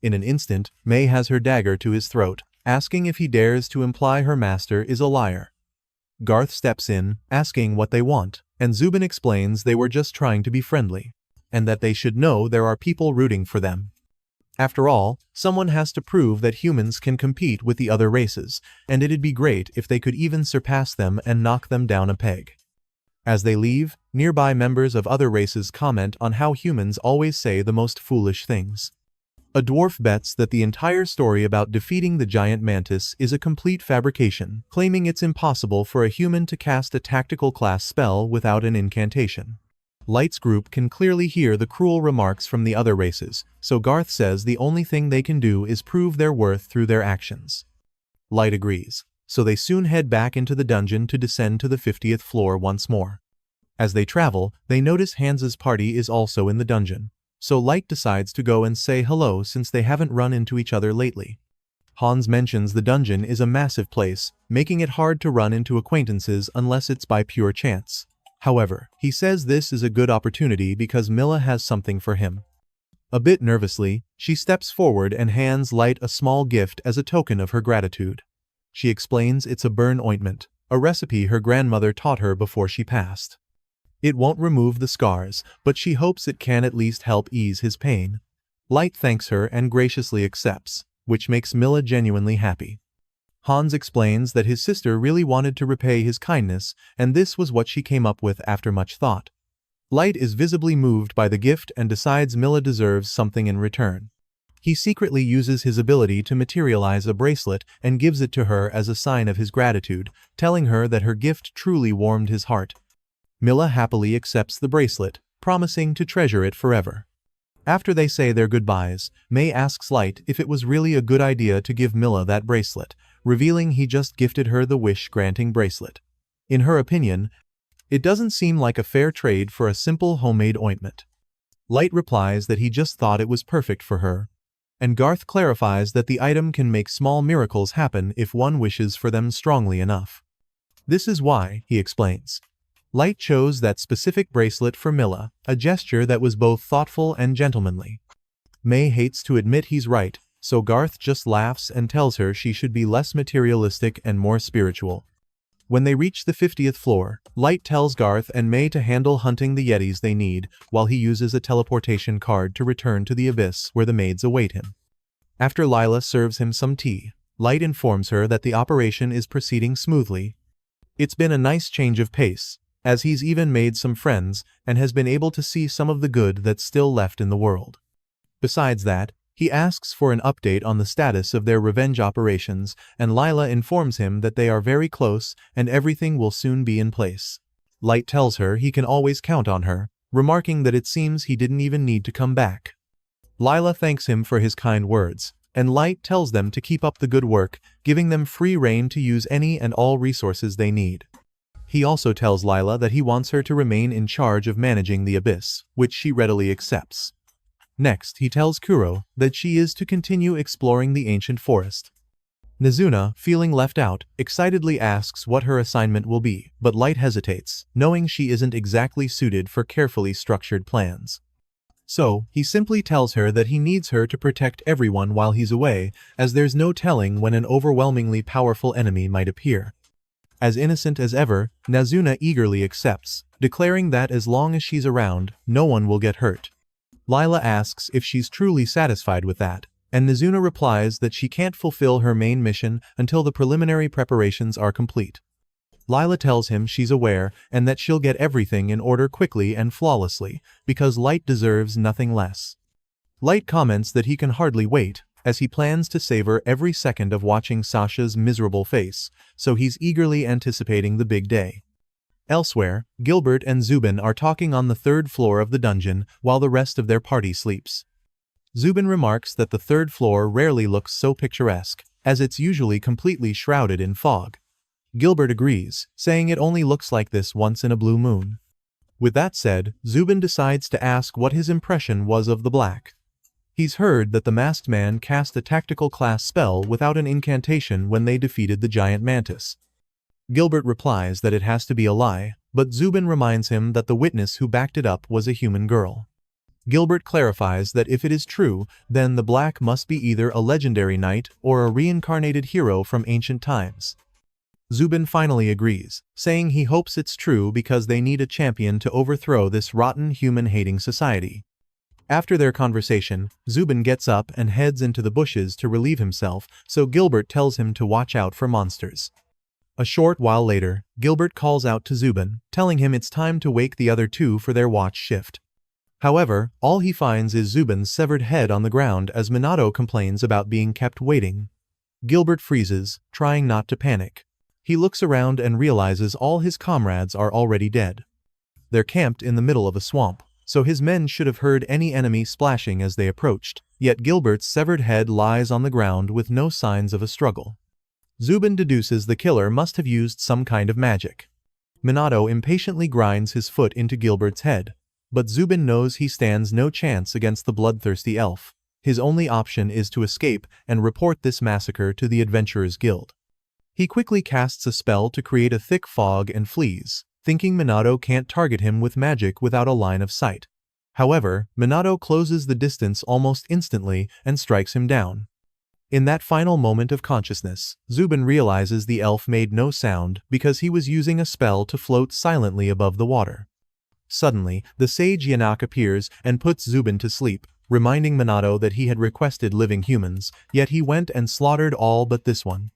In an instant, May has her dagger to his throat, asking if he dares to imply her master is a liar. Garth steps in, asking what they want, and Zubin explains they were just trying to be friendly, and that they should know there are people rooting for them. After all, someone has to prove that humans can compete with the other races, and it'd be great if they could even surpass them and knock them down a peg. As they leave, nearby members of other races comment on how humans always say the most foolish things. A dwarf bets that the entire story about defeating the giant mantis is a complete fabrication, claiming it's impossible for a human to cast a tactical class spell without an incantation. Light's group can clearly hear the cruel remarks from the other races, so Garth says the only thing they can do is prove their worth through their actions. Light agrees, so they soon head back into the dungeon to descend to the 50th floor once more. As they travel, they notice Hans's party is also in the dungeon, so Light decides to go and say hello since they haven't run into each other lately. Hans mentions the dungeon is a massive place, making it hard to run into acquaintances unless it's by pure chance. However, he says this is a good opportunity because Milla has something for him. A bit nervously, she steps forward and hands Light a small gift as a token of her gratitude. She explains it's a burn ointment, a recipe her grandmother taught her before she passed. It won't remove the scars, but she hopes it can at least help ease his pain. Light thanks her and graciously accepts, which makes Milla genuinely happy. Hans explains that his sister really wanted to repay his kindness, and this was what she came up with after much thought. Light is visibly moved by the gift and decides Milla deserves something in return. He secretly uses his ability to materialize a bracelet and gives it to her as a sign of his gratitude, telling her that her gift truly warmed his heart. Milla happily accepts the bracelet, promising to treasure it forever. After they say their goodbyes, May asks Light if it was really a good idea to give Milla that bracelet, revealing he just gifted her the wish-granting bracelet. In her opinion, it doesn't seem like a fair trade for a simple homemade ointment. Light replies that he just thought it was perfect for her, and Garth clarifies that the item can make small miracles happen if one wishes for them strongly enough. This is why, he explains, Light chose that specific bracelet for Milla, a gesture that was both thoughtful and gentlemanly. May hates to admit he's right, so Garth just laughs and tells her she should be less materialistic and more spiritual. When they reach the 50th floor, Light tells Garth and May to handle hunting the Yetis they need, while he uses a teleportation card to return to the abyss where the maids await him. After Lila serves him some tea, Light informs her that the operation is proceeding smoothly. It's been a nice change of pace, as he's even made some friends and has been able to see some of the good that's still left in the world. Besides that, he asks for an update on the status of their revenge operations, and Lila informs him that they are very close and everything will soon be in place. Light tells her he can always count on her, remarking that it seems he didn't even need to come back. Lila thanks him for his kind words, and Light tells them to keep up the good work, giving them free rein to use any and all resources they need. He also tells Lila that he wants her to remain in charge of managing the abyss, which she readily accepts. Next, he tells Kuro that she is to continue exploring the ancient forest. Nezuna, feeling left out, excitedly asks what her assignment will be, but Light hesitates, knowing she isn't exactly suited for carefully structured plans. So, he simply tells her that he needs her to protect everyone while he's away, as there's no telling when an overwhelmingly powerful enemy might appear. As innocent as ever, Nazuna eagerly accepts, declaring that as long as she's around, no one will get hurt. Lila asks if she's truly satisfied with that, and Nazuna replies that she can't fulfill her main mission until the preliminary preparations are complete. Lila tells him she's aware and that she'll get everything in order quickly and flawlessly, because Light deserves nothing less. Light comments that he can hardly wait, as he plans to savor every second of watching Sasha's miserable face, so he's eagerly anticipating the big day. Elsewhere, Gilbert and Zubin are talking on the third floor of the dungeon while the rest of their party sleeps. Zubin remarks that the third floor rarely looks so picturesque, as it's usually completely shrouded in fog. Gilbert agrees, saying it only looks like this once in a blue moon. With that said, Zubin decides to ask what his impression was of the black. He's heard that the masked man cast a tactical class spell without an incantation when they defeated the giant mantis. Gilbert replies that it has to be a lie, but Zubin reminds him that the witness who backed it up was a human girl. Gilbert clarifies that if it is true, then the black must be either a legendary knight or a reincarnated hero from ancient times. Zubin finally agrees, saying he hopes it's true because they need a champion to overthrow this rotten human-hating society. After their conversation, Zubin gets up and heads into the bushes to relieve himself, so Gilbert tells him to watch out for monsters. A short while later, Gilbert calls out to Zubin, telling him it's time to wake the other two for their watch shift. However, all he finds is Zubin's severed head on the ground as Minato complains about being kept waiting. Gilbert freezes, trying not to panic. He looks around and realizes all his comrades are already dead. They're camped in the middle of a swamp, so his men should have heard any enemy splashing as they approached, yet Gilbert's severed head lies on the ground with no signs of a struggle. Zubin deduces the killer must have used some kind of magic. Minato impatiently grinds his foot into Gilbert's head, but Zubin knows he stands no chance against the bloodthirsty elf. His only option is to escape and report this massacre to the Adventurers Guild. He quickly casts a spell to create a thick fog and flees, thinking Minato can't target him with magic without a line of sight. However, Minato closes the distance almost instantly and strikes him down. In that final moment of consciousness, Zubin realizes the elf made no sound because he was using a spell to float silently above the water. Suddenly, the sage Yanak appears and puts Zubin to sleep, reminding Minato that he had requested living humans, yet he went and slaughtered all but this one.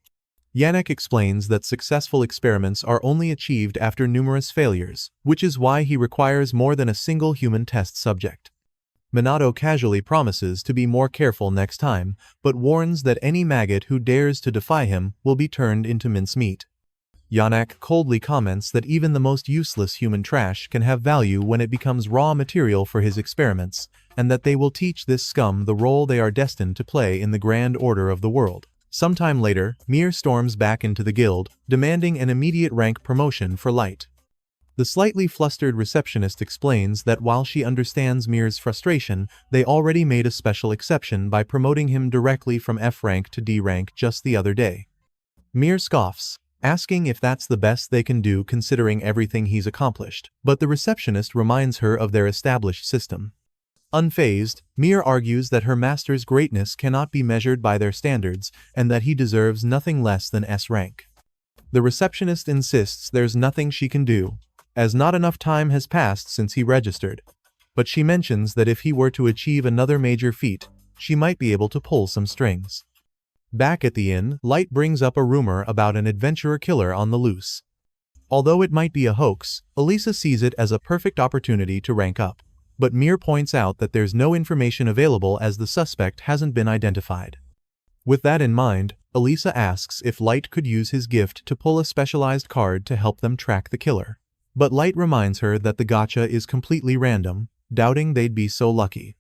Yanak explains that successful experiments are only achieved after numerous failures, which is why he requires more than a single human test subject. Minato casually promises to be more careful next time, but warns that any maggot who dares to defy him will be turned into mincemeat. Yanak coldly comments that even the most useless human trash can have value when it becomes raw material for his experiments, and that they will teach this scum the role they are destined to play in the grand order of the world. Sometime later, Mir storms back into the guild, demanding an immediate rank promotion for Light. The slightly flustered receptionist explains that while she understands Mir's frustration, they already made a special exception by promoting him directly from F rank to D rank just the other day. Mir scoffs, asking if that's the best they can do considering everything he's accomplished, but the receptionist reminds her of their established system. Unfazed, Mir argues that her master's greatness cannot be measured by their standards and that he deserves nothing less than S rank. The receptionist insists there's nothing she can do, as not enough time has passed since he registered, but she mentions that if he were to achieve another major feat, she might be able to pull some strings. Back at the inn, Light brings up a rumor about an adventurer killer on the loose. Although it might be a hoax, Elisa sees it as a perfect opportunity to rank up. But Mir points out that there's no information available as the suspect hasn't been identified. With that in mind, Elisa asks if Light could use his gift to pull a specialized card to help them track the killer. But Light reminds her that the gacha is completely random, doubting they'd be so lucky.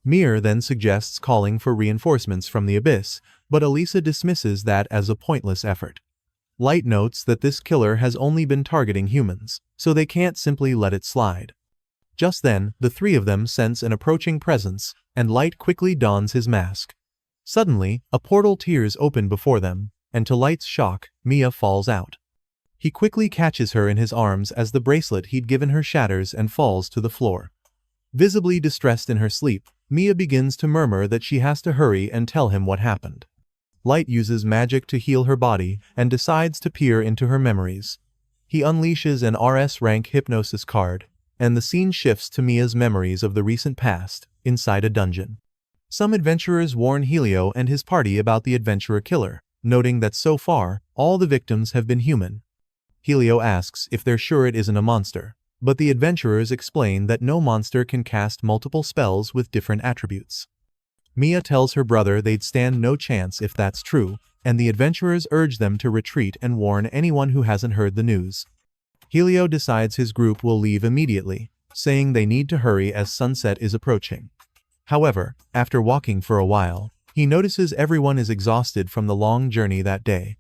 Mir then suggests calling for reinforcements from the abyss, but Elisa dismisses that as a pointless effort. Light notes that this killer has only been targeting humans, so they can't simply let it slide. Just then, the three of them sense an approaching presence, and Light quickly dons his mask. Suddenly, a portal tears open before them, and to Light's shock, Mia falls out. He quickly catches her in his arms as the bracelet he'd given her shatters and falls to the floor. Visibly distressed in her sleep, Mia begins to murmur that she has to hurry and tell him what happened. Light uses magic to heal her body and decides to peer into her memories. He unleashes an RS rank hypnosis card, and the scene shifts to Mia's memories of the recent past, inside a dungeon. Some adventurers warn Helio and his party about the adventurer killer, noting that so far, all the victims have been human. Helio asks if they're sure it isn't a monster, but the adventurers explain that no monster can cast multiple spells with different attributes. Mia tells her brother they'd stand no chance if that's true, and the adventurers urge them to retreat and warn anyone who hasn't heard the news. Helio decides his group will leave immediately, saying they need to hurry as sunset is approaching. However, after walking for a while, he notices everyone is exhausted from the long journey that day.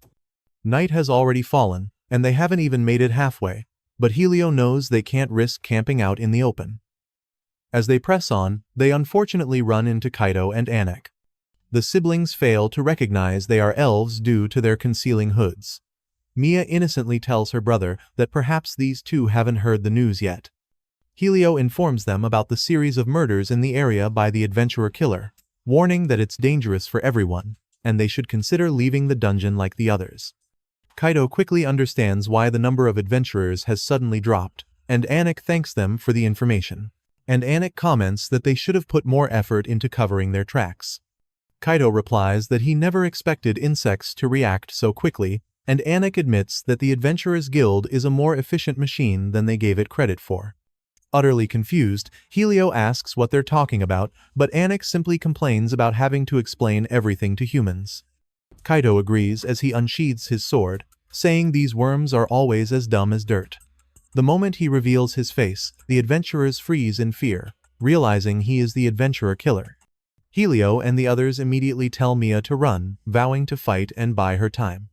Night has already fallen, and they haven't even made it halfway, but Helio knows they can't risk camping out in the open. As they press on, they unfortunately run into Kaido and Anak. The siblings fail to recognize they are elves due to their concealing hoods. Mia innocently tells her brother that perhaps these two haven't heard the news yet. Helio informs them about the series of murders in the area by the adventurer killer, warning that it's dangerous for everyone, and they should consider leaving the dungeon like the others. Kaido quickly understands why the number of adventurers has suddenly dropped, and Anak thanks them for the information. And Anak comments that they should have put more effort into covering their tracks. Kaido replies that he never expected insects to react so quickly, and Anak admits that the Adventurers Guild is a more efficient machine than they gave it credit for. Utterly confused, Helio asks what they're talking about, but Anak simply complains about having to explain everything to humans. Kaido agrees as he unsheathes his sword, saying these worms are always as dumb as dirt. The moment he reveals his face, the adventurers freeze in fear, realizing he is the adventurer killer. Helio and the others immediately tell Mia to run, vowing to fight and buy her time.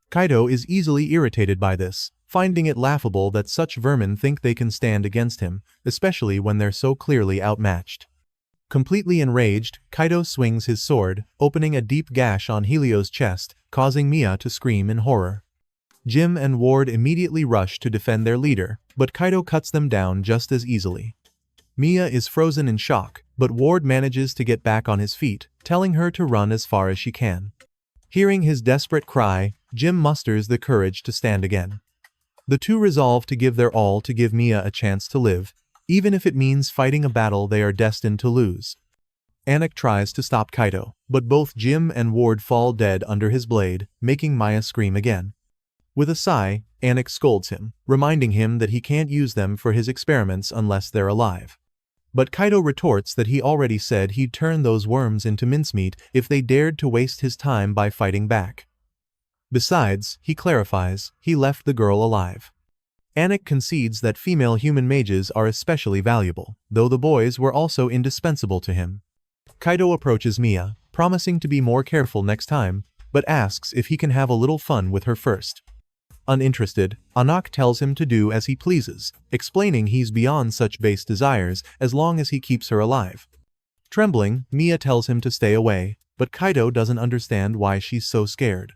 Kaido is easily irritated by this, finding it laughable that such vermin think they can stand against him, especially when they're so clearly outmatched. Completely enraged, Kaido swings his sword, opening a deep gash on Helio's chest, causing Mia to scream in horror. Jim and Ward immediately rush to defend their leader, but Kaido cuts them down just as easily. Mia is frozen in shock, but Ward manages to get back on his feet, telling her to run as far as she can. Hearing his desperate cry, Jim musters the courage to stand again. The two resolve to give their all to give Mia a chance to live, even if it means fighting a battle they are destined to lose. Anak tries to stop Kaido, but both Jim and Ward fall dead under his blade, making Mia scream again. With a sigh, Anak scolds him, reminding him that he can't use them for his experiments unless they're alive. But Kaido retorts that he already said he'd turn those worms into mincemeat if they dared to waste his time by fighting back. Besides, he clarifies, he left the girl alive. Anak concedes that female human mages are especially valuable, though the boys were also indispensable to him. Kaido approaches Mia, promising to be more careful next time, but asks if he can have a little fun with her first. Uninterested, Anak tells him to do as he pleases, explaining he's beyond such base desires as long as he keeps her alive. Trembling, Mia tells him to stay away, but Kaido doesn't understand why she's so scared.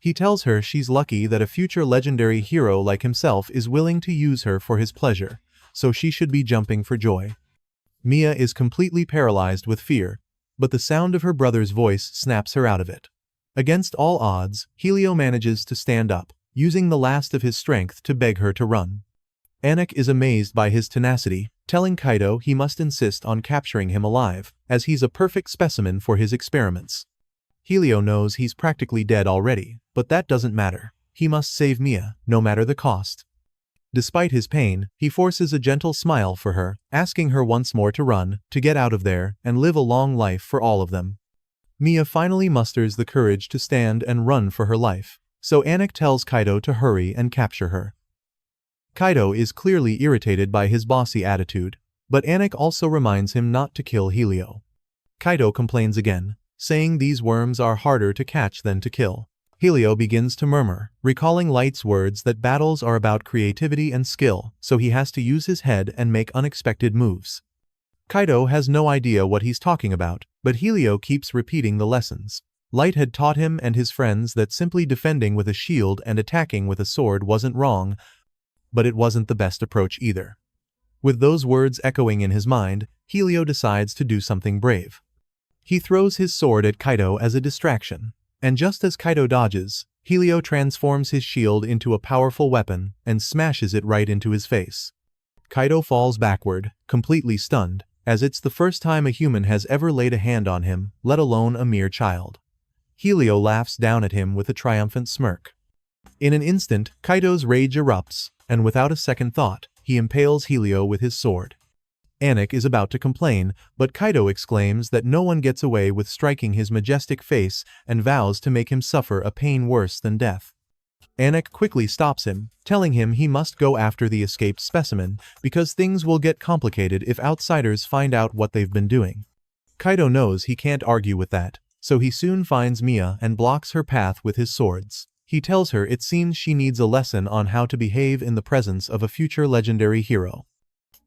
He tells her she's lucky that a future legendary hero like himself is willing to use her for his pleasure, so she should be jumping for joy. Mia is completely paralyzed with fear, but the sound of her brother's voice snaps her out of it. Against all odds, Helio manages to stand up, using the last of his strength to beg her to run. Anak is amazed by his tenacity, telling Kaido he must insist on capturing him alive, as he's a perfect specimen for his experiments. Helio knows he's practically dead already, but that doesn't matter. He must save Mia, no matter the cost. Despite his pain, he forces a gentle smile for her, asking her once more to run, to get out of there, and live a long life for all of them. Mia finally musters the courage to stand and run for her life, so Anak tells Kaido to hurry and capture her. Kaido is clearly irritated by his bossy attitude, but Anak also reminds him not to kill Helio. Kaido complains again, saying these worms are harder to catch than to kill. Helio begins to murmur, recalling Light's words that battles are about creativity and skill, so he has to use his head and make unexpected moves. Kaido has no idea what he's talking about, but Helio keeps repeating the lessons. Light had taught him and his friends that simply defending with a shield and attacking with a sword wasn't wrong, but it wasn't the best approach either. With those words echoing in his mind, Helio decides to do something brave. He throws his sword at Kaido as a distraction, and just as Kaido dodges, Helio transforms his shield into a powerful weapon and smashes it right into his face. Kaido falls backward, completely stunned, as it's the first time a human has ever laid a hand on him, let alone a mere child. Helio laughs down at him with a triumphant smirk. In an instant, Kaido's rage erupts, and without a second thought, he impales Helio with his sword. Anik is about to complain, but Kaido exclaims that no one gets away with striking his majestic face and vows to make him suffer a pain worse than death. Anik quickly stops him, telling him he must go after the escaped specimen because things will get complicated if outsiders find out what they've been doing. Kaido knows he can't argue with that, so he soon finds Mia and blocks her path with his swords. He tells her it seems she needs a lesson on how to behave in the presence of a future legendary hero.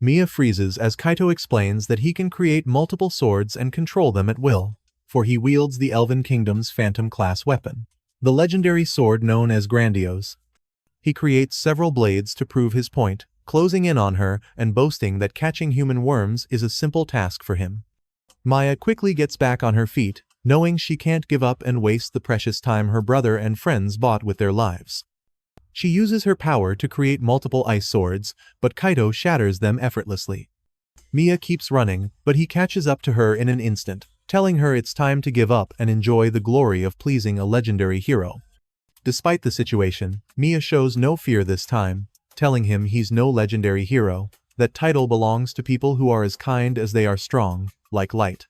Mia freezes as Kaido explains that he can create multiple swords and control them at will, for he wields the Elven Kingdom's Phantom-class weapon, the legendary sword known as Grandiose. He creates several blades to prove his point, closing in on her and boasting that catching human worms is a simple task for him. Maya quickly gets back on her feet, knowing she can't give up and waste the precious time her brother and friends bought with their lives. She uses her power to create multiple ice swords, but Kaido shatters them effortlessly. Mia keeps running, but he catches up to her in an instant, telling her it's time to give up and enjoy the glory of pleasing a legendary hero. Despite the situation, Mia shows no fear this time, telling him he's no legendary hero, that title belongs to people who are as kind as they are strong, like Light.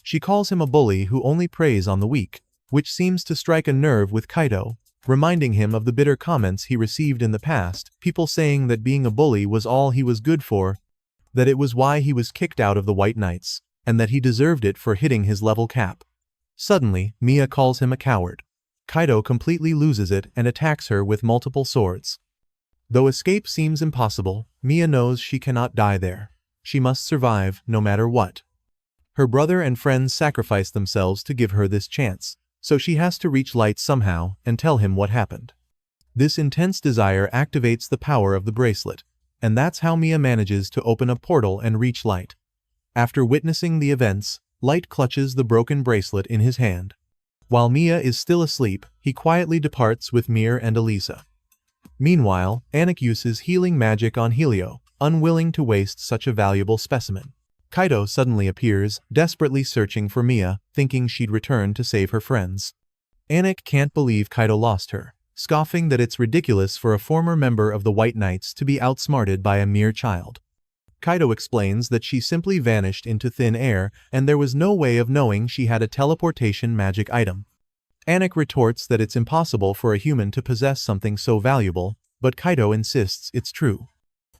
She calls him a bully who only preys on the weak, which seems to strike a nerve with Kaido, reminding him of the bitter comments he received in the past, people saying that being a bully was all he was good for, that it was why he was kicked out of the White Knights, and that he deserved it for hitting his level cap. Suddenly, Mia calls him a coward. Kaido completely loses it and attacks her with multiple swords. Though escape seems impossible, Mia knows she cannot die there. She must survive, no matter what. Her brother and friends sacrifice themselves to give her this chance, so she has to reach Light somehow and tell him what happened. This intense desire activates the power of the bracelet, and that's how Mia manages to open a portal and reach Light. After witnessing the events, Light clutches the broken bracelet in his hand. While Mia is still asleep, he quietly departs with Mir and Elisa. Meanwhile, Anik uses healing magic on Helio, unwilling to waste such a valuable specimen. Kaido suddenly appears, desperately searching for Mia, thinking she'd return to save her friends. Anik can't believe Kaido lost her, scoffing that it's ridiculous for a former member of the White Knights to be outsmarted by a mere child. Kaido explains that she simply vanished into thin air and there was no way of knowing she had a teleportation magic item. Anik retorts that it's impossible for a human to possess something so valuable, but Kaido insists it's true.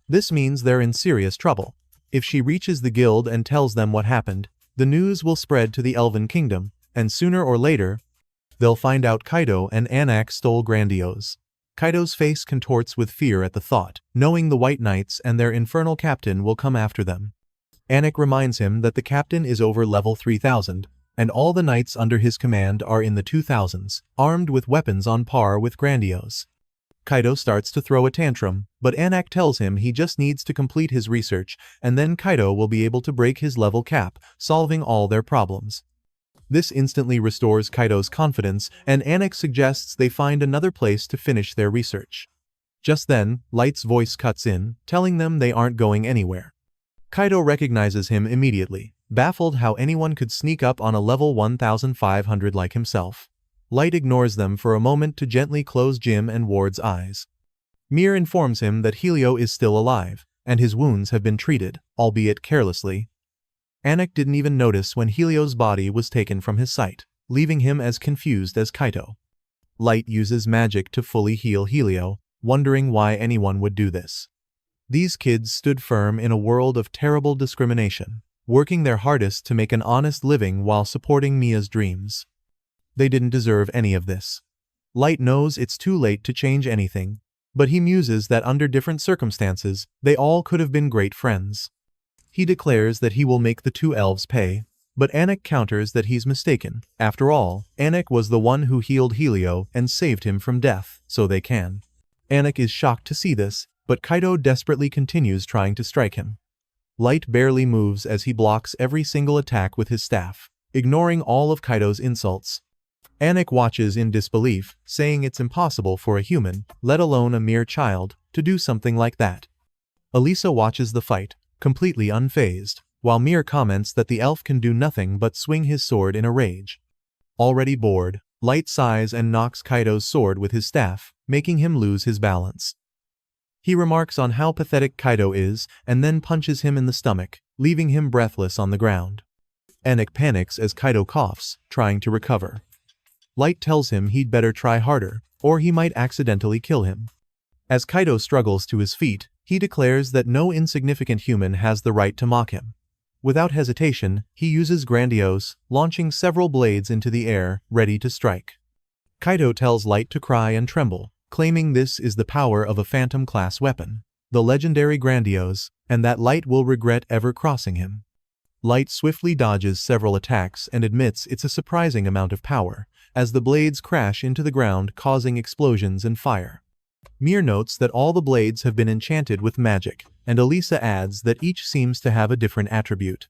This means they're in serious trouble. If she reaches the guild and tells them what happened, the news will spread to the Elven Kingdom, and sooner or later, they'll find out Kaido and Anak stole Grandiose. Kaido's face contorts with fear at the thought, knowing the White Knights and their infernal captain will come after them. Anak reminds him that the captain is over level 3000, and all the knights under his command are in the 2000s, armed with weapons on par with Grandiose. Kaido starts to throw a tantrum, but Anak tells him he just needs to complete his research, and then Kaido will be able to break his level cap, solving all their problems. This instantly restores Kaido's confidence, and Anak suggests they find another place to finish their research. Just then, Light's voice cuts in, telling them they aren't going anywhere. Kaido recognizes him immediately, baffled how anyone could sneak up on a level 1500 like himself. Light ignores them for a moment to gently close Jim and Ward's eyes. Mir informs him that Helio is still alive, and his wounds have been treated, albeit carelessly. Anak didn't even notice when Helio's body was taken from his sight, leaving him as confused as Kaido. Light uses magic to fully heal Helio, wondering why anyone would do this. These kids stood firm in a world of terrible discrimination, working their hardest to make an honest living while supporting Mia's dreams. They didn't deserve any of this. Light knows it's too late to change anything, but he muses that under different circumstances, they all could have been great friends. He declares that he will make the two elves pay, but Anak counters that he's mistaken. After all, Anak was the one who healed Helio and saved him from death, so they can. Anak is shocked to see this, but Kaido desperately continues trying to strike him. Light barely moves as he blocks every single attack with his staff, ignoring all of Kaido's insults. Anik watches in disbelief, saying it's impossible for a human, let alone a mere child, to do something like that. Elisa watches the fight, completely unfazed, while Mir comments that the elf can do nothing but swing his sword in a rage. Already bored, Light sighs and knocks Kaido's sword with his staff, making him lose his balance. He remarks on how pathetic Kaido is and then punches him in the stomach, leaving him breathless on the ground. Anik panics as Kaido coughs, trying to recover. Light tells him he'd better try harder, or he might accidentally kill him. As Kaido struggles to his feet, he declares that no insignificant human has the right to mock him. Without hesitation, he uses Grandiose, launching several blades into the air, ready to strike. Kaido tells Light to cry and tremble, claiming this is the power of a Phantom-class weapon, the legendary Grandiose, and that Light will regret ever crossing him. Light swiftly dodges several attacks and admits it's a surprising amount of power, as the blades crash into the ground causing explosions and fire. Mir notes that all the blades have been enchanted with magic, and Elisa adds that each seems to have a different attribute.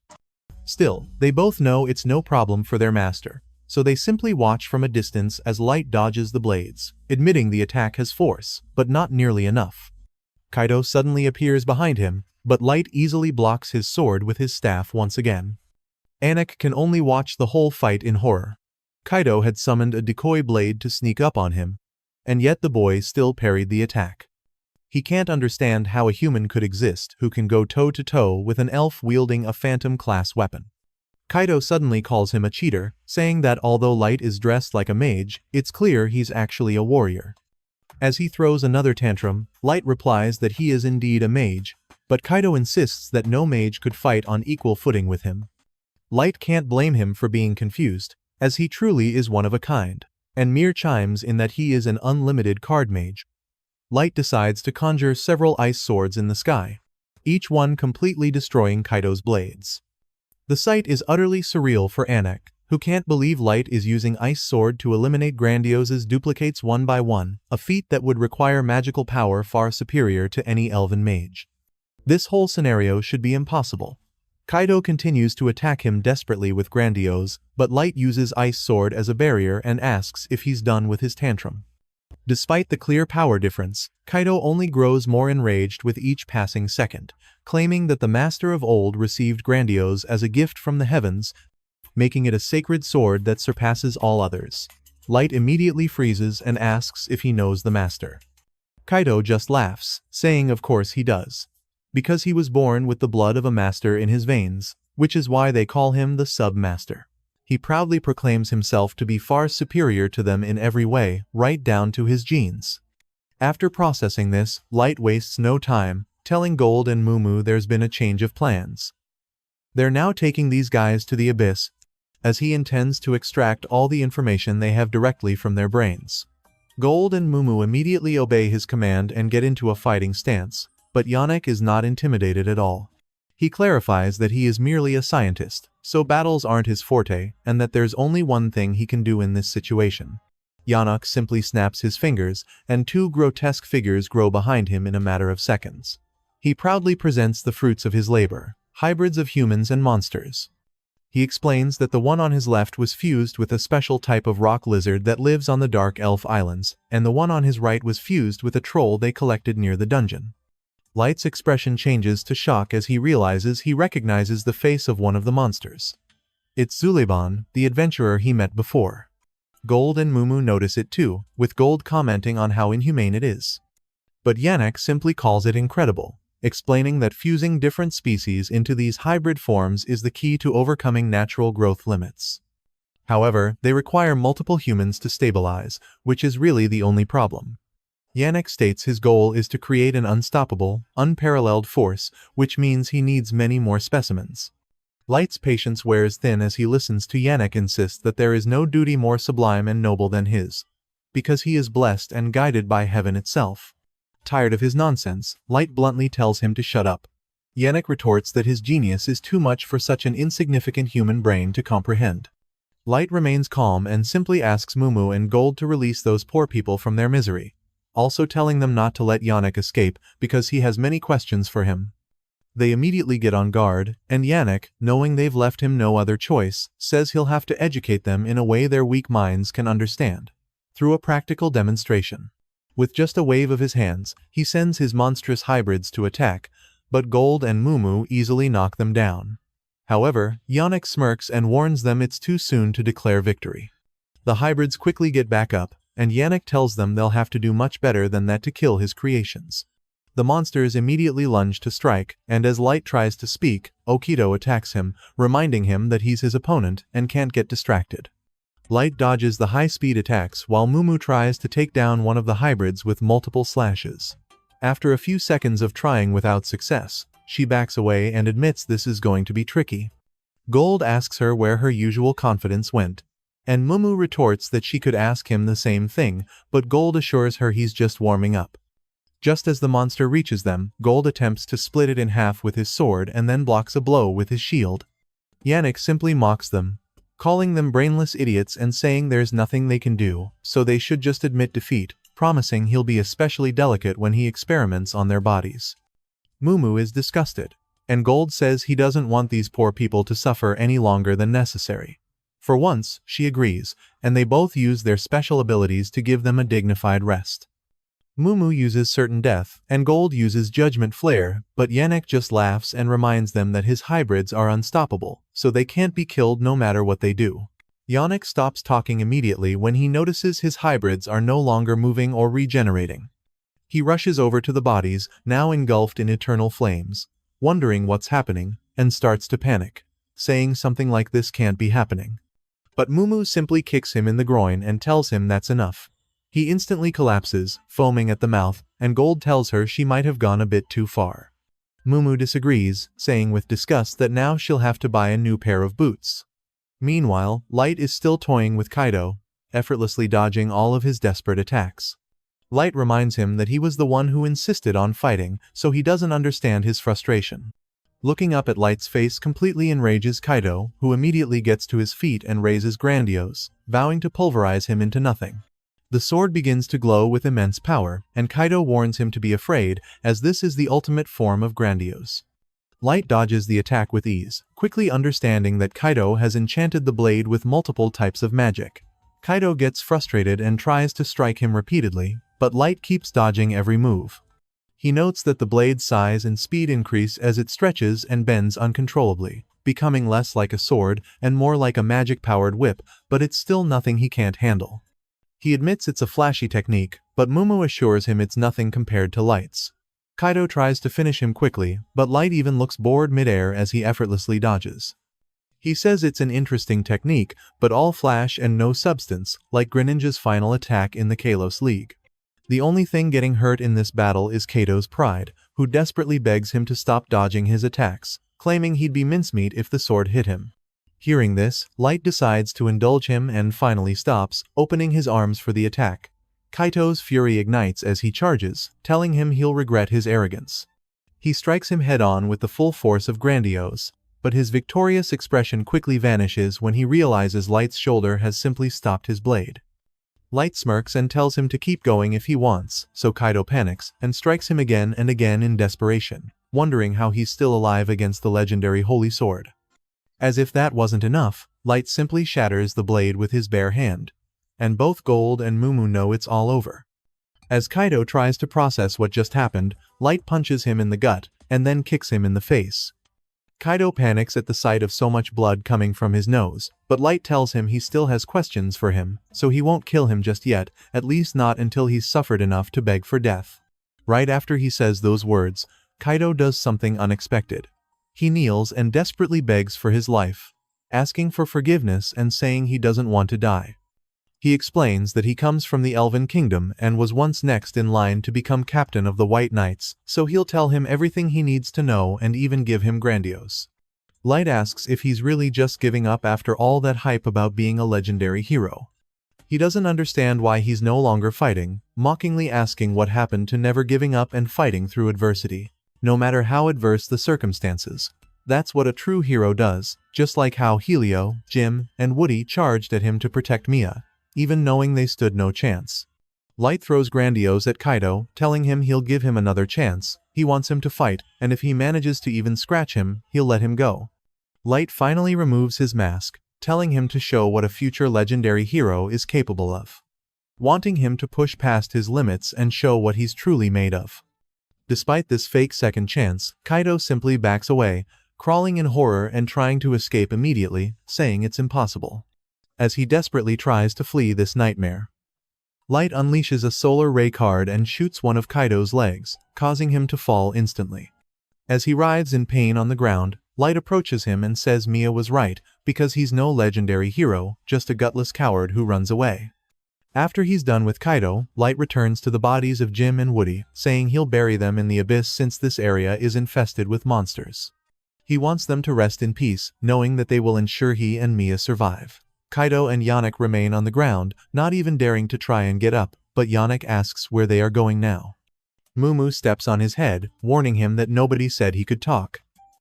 Still, they both know it's no problem for their master, so they simply watch from a distance as Light dodges the blades, admitting the attack has force, but not nearly enough. Kaido suddenly appears behind him, but Light easily blocks his sword with his staff once again. Anik can only watch the whole fight in horror. Kaido had summoned a decoy blade to sneak up on him, and yet the boy still parried the attack. He can't understand how a human could exist who can go toe-to-toe with an elf wielding a Phantom-class weapon. Kaido suddenly calls him a cheater, saying that although Light is dressed like a mage, it's clear he's actually a warrior. As he throws another tantrum, Light replies that he is indeed a mage, but Kaido insists that no mage could fight on equal footing with him. Light can't blame him for being confused, as he truly is one of a kind, and Mir chimes in that he is an unlimited card mage. Light decides to conjure several ice swords in the sky, each one completely destroying Kaido's blades. The sight is utterly surreal for Anik, who can't believe Light is using Ice Sword to eliminate Grandiose's duplicates one by one, a feat that would require magical power far superior to any elven mage. This whole scenario should be impossible. Kaido continues to attack him desperately with Grandiose, but Light uses Ice Sword as a barrier and asks if he's done with his tantrum. Despite the clear power difference, Kaido only grows more enraged with each passing second, claiming that the Master of Old received Grandiose as a gift from the heavens, making it a sacred sword that surpasses all others. Light immediately freezes and asks if he knows the Master. Kaido just laughs, saying of course he does, because he was born with the blood of a master in his veins, which is why they call him the Sub-Master. He proudly proclaims himself to be far superior to them in every way, right down to his genes. After processing this, Light wastes no time, telling Gold and Mumu there's been a change of plans. They're now taking these guys to the abyss, as he intends to extract all the information they have directly from their brains. Gold and Mumu immediately obey his command and get into a fighting stance, but Yannick is not intimidated at all. He clarifies that he is merely a scientist, so battles aren't his forte, and that there's only one thing he can do in this situation. Yannick simply snaps his fingers, and two grotesque figures grow behind him in a matter of seconds. He proudly presents the fruits of his labor, hybrids of humans and monsters. He explains that the one on his left was fused with a special type of rock lizard that lives on the Dark Elf Islands, and the one on his right was fused with a troll they collected near the dungeon. Light's expression changes to shock as he realizes he recognizes the face of one of the monsters. It's Zuleban, the adventurer he met before. Gold and Mumu notice it too, with Gold commenting on how inhumane it is. But Yannick simply calls it incredible, explaining that fusing different species into these hybrid forms is the key to overcoming natural growth limits. However, they require multiple humans to stabilize, which is really the only problem. Yannick states his goal is to create an unstoppable, unparalleled force, which means he needs many more specimens. Light's patience wears thin as he listens to Yannick insist that there is no duty more sublime and noble than his, because he is blessed and guided by heaven itself. Tired of his nonsense, Light bluntly tells him to shut up. Yannick retorts that his genius is too much for such an insignificant human brain to comprehend. Light remains calm and simply asks Mumu and Gold to release those poor people from their misery. also telling them not to let Yannick escape because he has many questions for him. They immediately get on guard, and Yannick, knowing they've left him no other choice, says he'll have to educate them in a way their weak minds can understand. Through a practical demonstration. With just a wave of his hands, he sends his monstrous hybrids to attack, but Gold and Mumu easily knock them down. However, Yannick smirks and warns them it's too soon to declare victory. The hybrids quickly get back up, and Yannick tells them they'll have to do much better than that to kill his creations. The monsters immediately lunge to strike, and as Light tries to speak, Okido attacks him, reminding him that he's his opponent and can't get distracted. Light dodges the high-speed attacks while Mumu tries to take down one of the hybrids with multiple slashes. After a few seconds of trying without success, she backs away and admits this is going to be tricky. Gold asks her where her usual confidence went, and Mumu retorts that she could ask him the same thing, but Gold assures her he's just warming up. Just as the monster reaches them, Gold attempts to split it in half with his sword and then blocks a blow with his shield. Yannick simply mocks them, calling them brainless idiots and saying there's nothing they can do, so they should just admit defeat, promising he'll be especially delicate when he experiments on their bodies. Mumu is disgusted, and Gold says he doesn't want these poor people to suffer any longer than necessary. For once, she agrees, and they both use their special abilities to give them a dignified rest. Mumu uses certain death, and Gold uses judgment flare, but Yannick just laughs and reminds them that his hybrids are unstoppable, so they can't be killed no matter what they do. Yannick stops talking immediately when he notices his hybrids are no longer moving or regenerating. He rushes over to the bodies, now engulfed in eternal flames, wondering what's happening, and starts to panic, saying something like this can't be happening. But Mumu simply kicks him in the groin and tells him that's enough. He instantly collapses, foaming at the mouth, and Gold tells her she might have gone a bit too far. Mumu disagrees, saying with disgust that now she'll have to buy a new pair of boots. Meanwhile, Light is still toying with Kaido, effortlessly dodging all of his desperate attacks. Light reminds him that he was the one who insisted on fighting, so he doesn't understand his frustration. Looking up at Light's face completely enrages Kaido, who immediately gets to his feet and raises Grandiose, vowing to pulverize him into nothing. The sword begins to glow with immense power, and Kaido warns him to be afraid, as this is the ultimate form of Grandiose. Light dodges the attack with ease, quickly understanding that Kaido has enchanted the blade with multiple types of magic. Kaido gets frustrated and tries to strike him repeatedly, but Light keeps dodging every move. He notes that the blade's size and speed increase as it stretches and bends uncontrollably, becoming less like a sword and more like a magic-powered whip, but it's still nothing he can't handle. He admits it's a flashy technique, but Mumu assures him it's nothing compared to Light's. Kaido tries to finish him quickly, but Light even looks bored midair as he effortlessly dodges. He says it's an interesting technique, but all flash and no substance, like Greninja's final attack in the Kalos League. The only thing getting hurt in this battle is Kaido's pride, who desperately begs him to stop dodging his attacks, claiming he'd be mincemeat if the sword hit him. Hearing this, Light decides to indulge him and finally stops, opening his arms for the attack. Kaito's fury ignites as he charges, telling him he'll regret his arrogance. He strikes him head-on with the full force of Grandiose, but his victorious expression quickly vanishes when he realizes Light's shoulder has simply stopped his blade. Light smirks and tells him to keep going if he wants, so Kaido panics and strikes him again and again in desperation, wondering how he's still alive against the legendary Holy Sword. As if that wasn't enough, Light simply shatters the blade with his bare hand, and both Gold and Mumu know it's all over. As Kaido tries to process what just happened, Light punches him in the gut, and then kicks him in the face. Kaido panics at the sight of so much blood coming from his nose, but Light tells him he still has questions for him, so he won't kill him just yet, at least not until he's suffered enough to beg for death. Right after he says those words, Kaido does something unexpected. He kneels and desperately begs for his life, asking for forgiveness and saying he doesn't want to die. He explains that he comes from the Elven Kingdom and was once next in line to become captain of the White Knights, so he'll tell him everything he needs to know and even give him Grandiose. Light asks if he's really just giving up after all that hype about being a legendary hero. He doesn't understand why he's no longer fighting, mockingly asking what happened to never giving up and fighting through adversity. No matter how adverse the circumstances. That's what a true hero does, just like how Helio, Jim, and Woody charged at him to protect Mia, even knowing they stood no chance. Light throws Grandiose at Kaido, telling him he'll give him another chance. He wants him to fight, and if he manages to even scratch him, he'll let him go. Light finally removes his mask, telling him to show what a future legendary hero is capable of, wanting him to push past his limits and show what he's truly made of. Despite this fake second chance, Kaido simply backs away, crawling in horror and trying to escape immediately, saying it's impossible, as he desperately tries to flee this nightmare. Light unleashes a solar ray card and shoots one of Kaido's legs, causing him to fall instantly. As he writhes in pain on the ground, Light approaches him and says Mia was right, because he's no legendary hero, just a gutless coward who runs away. After he's done with Kaido, Light returns to the bodies of Jim and Woody, saying he'll bury them in the abyss since this area is infested with monsters. He wants them to rest in peace, knowing that they will ensure he and Mia survive. Kaido and Yannick remain on the ground, not even daring to try and get up, but Yannick asks where they are going now. Mumu steps on his head, warning him that nobody said he could talk.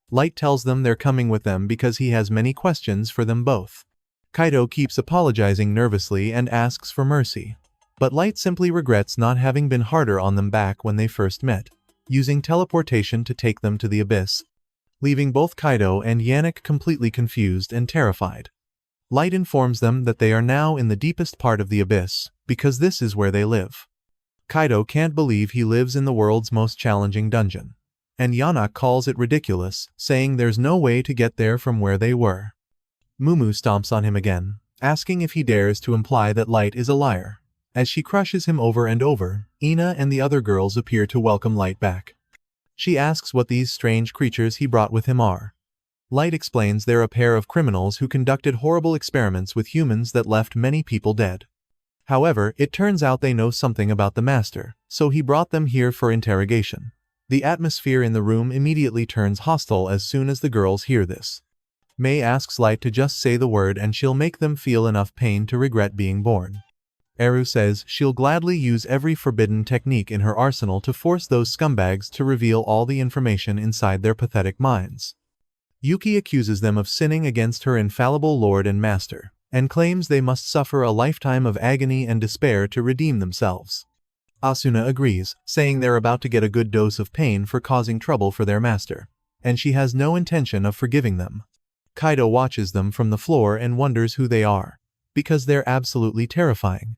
Light tells them they're coming with them because he has many questions for them both. Kaido keeps apologizing nervously and asks for mercy, but Light simply regrets not having been harder on them back when they first met, using teleportation to take them to the abyss, leaving both Kaido and Yannick completely confused and terrified. Light informs them that they are now in the deepest part of the abyss, because this is where they live. Kaido can't believe he lives in the world's most challenging dungeon, and Yannick calls it ridiculous, saying there's no way to get there from where they were. Mumu stomps on him again, asking if he dares to imply that Light is a liar. As she crushes him over and over, Ina and the other girls appear to welcome Light back. She asks what these strange creatures he brought with him are. Light explains they're a pair of criminals who conducted horrible experiments with humans that left many people dead. However, it turns out they know something about the Master, so he brought them here for interrogation. The atmosphere in the room immediately turns hostile as soon as the girls hear this. May asks Light to just say the word and she'll make them feel enough pain to regret being born. Eru says she'll gladly use every forbidden technique in her arsenal to force those scumbags to reveal all the information inside their pathetic minds. Yuki accuses them of sinning against her infallible Lord and Master, and claims they must suffer a lifetime of agony and despair to redeem themselves. Asuna agrees, saying they're about to get a good dose of pain for causing trouble for their master, and she has no intention of forgiving them. Kaido watches them from the floor and wonders who they are, because they're absolutely terrifying.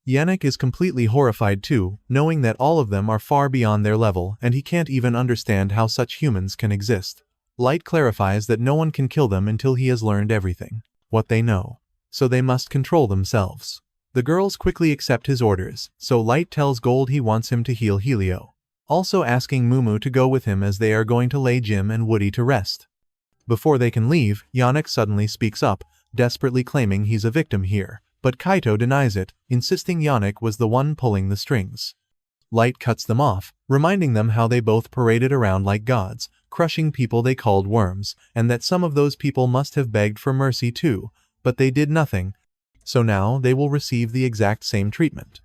Yannick is completely horrified too, knowing that all of them are far beyond their level and he can't even understand how such humans can exist. Light clarifies that no one can kill them until he has learned everything, what they know, so they must control themselves. The girls quickly accept his orders, so Light tells Gold he wants him to heal Helio, also asking Mumu to go with him as they are going to lay Jim and Woody to rest. Before they can leave, Yannick suddenly speaks up, desperately claiming he's a victim here, but Kaito denies it, insisting Yannick was the one pulling the strings. Light cuts them off, reminding them how they both paraded around like gods, crushing people they called worms, and that some of those people must have begged for mercy too, but they did nothing, so now they will receive the exact same treatment.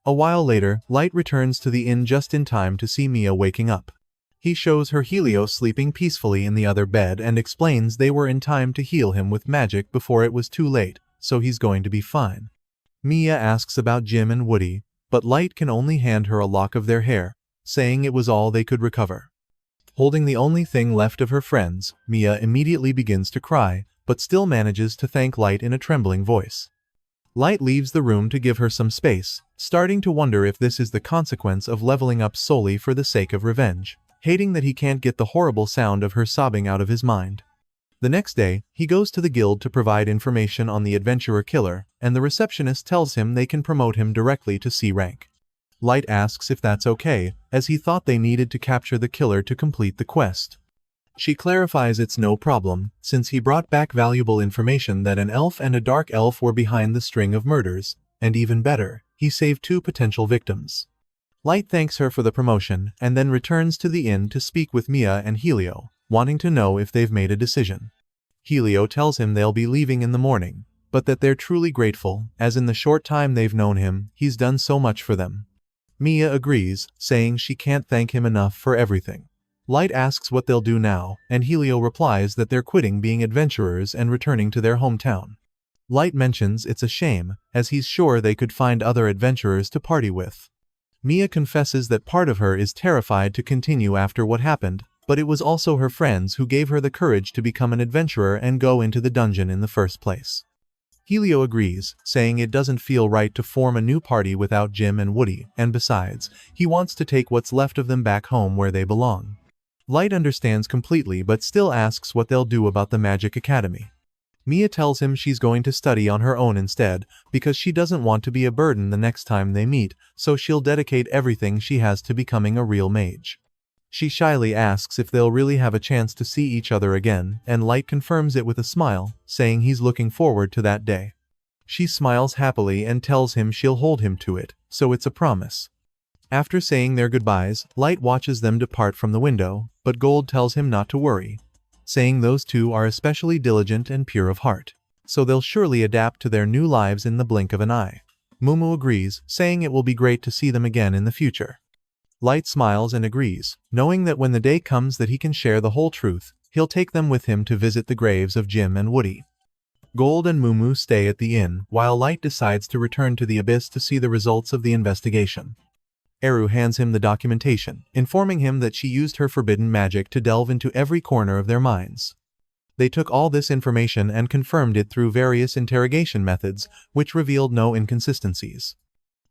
A while later, Light returns to the inn just in time to see Mia waking up. He shows her Helio sleeping peacefully in the other bed and explains they were in time to heal him with magic before it was too late, so he's going to be fine. Mia asks about Jim and Woody, but Light can only hand her a lock of their hair, saying it was all they could recover. Holding the only thing left of her friends, Mia immediately begins to cry, but still manages to thank Light in a trembling voice. Light leaves the room to give her some space, starting to wonder if this is the consequence of leveling up solely for the sake of revenge, hating that he can't get the horrible sound of her sobbing out of his mind. The next day, he goes to the guild to provide information on the adventurer killer, and the receptionist tells him they can promote him directly to C rank. Light asks if that's okay, as he thought they needed to capture the killer to complete the quest. She clarifies it's no problem, since he brought back valuable information that an elf and a dark elf were behind the string of murders, and even better, he saved 2 potential victims. Light thanks her for the promotion, and then returns to the inn to speak with Mia and Helio, wanting to know if they've made a decision. Helio tells him they'll be leaving in the morning, but that they're truly grateful, as in the short time they've known him, he's done so much for them. Mia agrees, saying she can't thank him enough for everything. Light asks what they'll do now, and Helio replies that they're quitting being adventurers and returning to their hometown. Light mentions it's a shame, as he's sure they could find other adventurers to party with. Mia confesses that part of her is terrified to continue after what happened, but it was also her friends who gave her the courage to become an adventurer and go into the dungeon in the first place. Helio agrees, saying it doesn't feel right to form a new party without Jim and Woody, and besides, he wants to take what's left of them back home where they belong. Light understands completely but still asks what they'll do about the Magic Academy. Mia tells him she's going to study on her own instead, because she doesn't want to be a burden the next time they meet, so she'll dedicate everything she has to becoming a real mage. She shyly asks if they'll really have a chance to see each other again, and Light confirms it with a smile, saying he's looking forward to that day. She smiles happily and tells him she'll hold him to it, so it's a promise. After saying their goodbyes, Light watches them depart from the window, but Gold tells him not to worry, saying those two are especially diligent and pure of heart, so they'll surely adapt to their new lives in the blink of an eye. Mumu agrees, saying it will be great to see them again in the future. Light smiles and agrees, knowing that when the day comes that he can share the whole truth, he'll take them with him to visit the graves of Jim and Woody. Gold and Mumu stay at the inn, while Light decides to return to the Abyss to see the results of the investigation. Eru hands him the documentation, informing him that she used her forbidden magic to delve into every corner of their minds. They took all this information and confirmed it through various interrogation methods, which revealed no inconsistencies.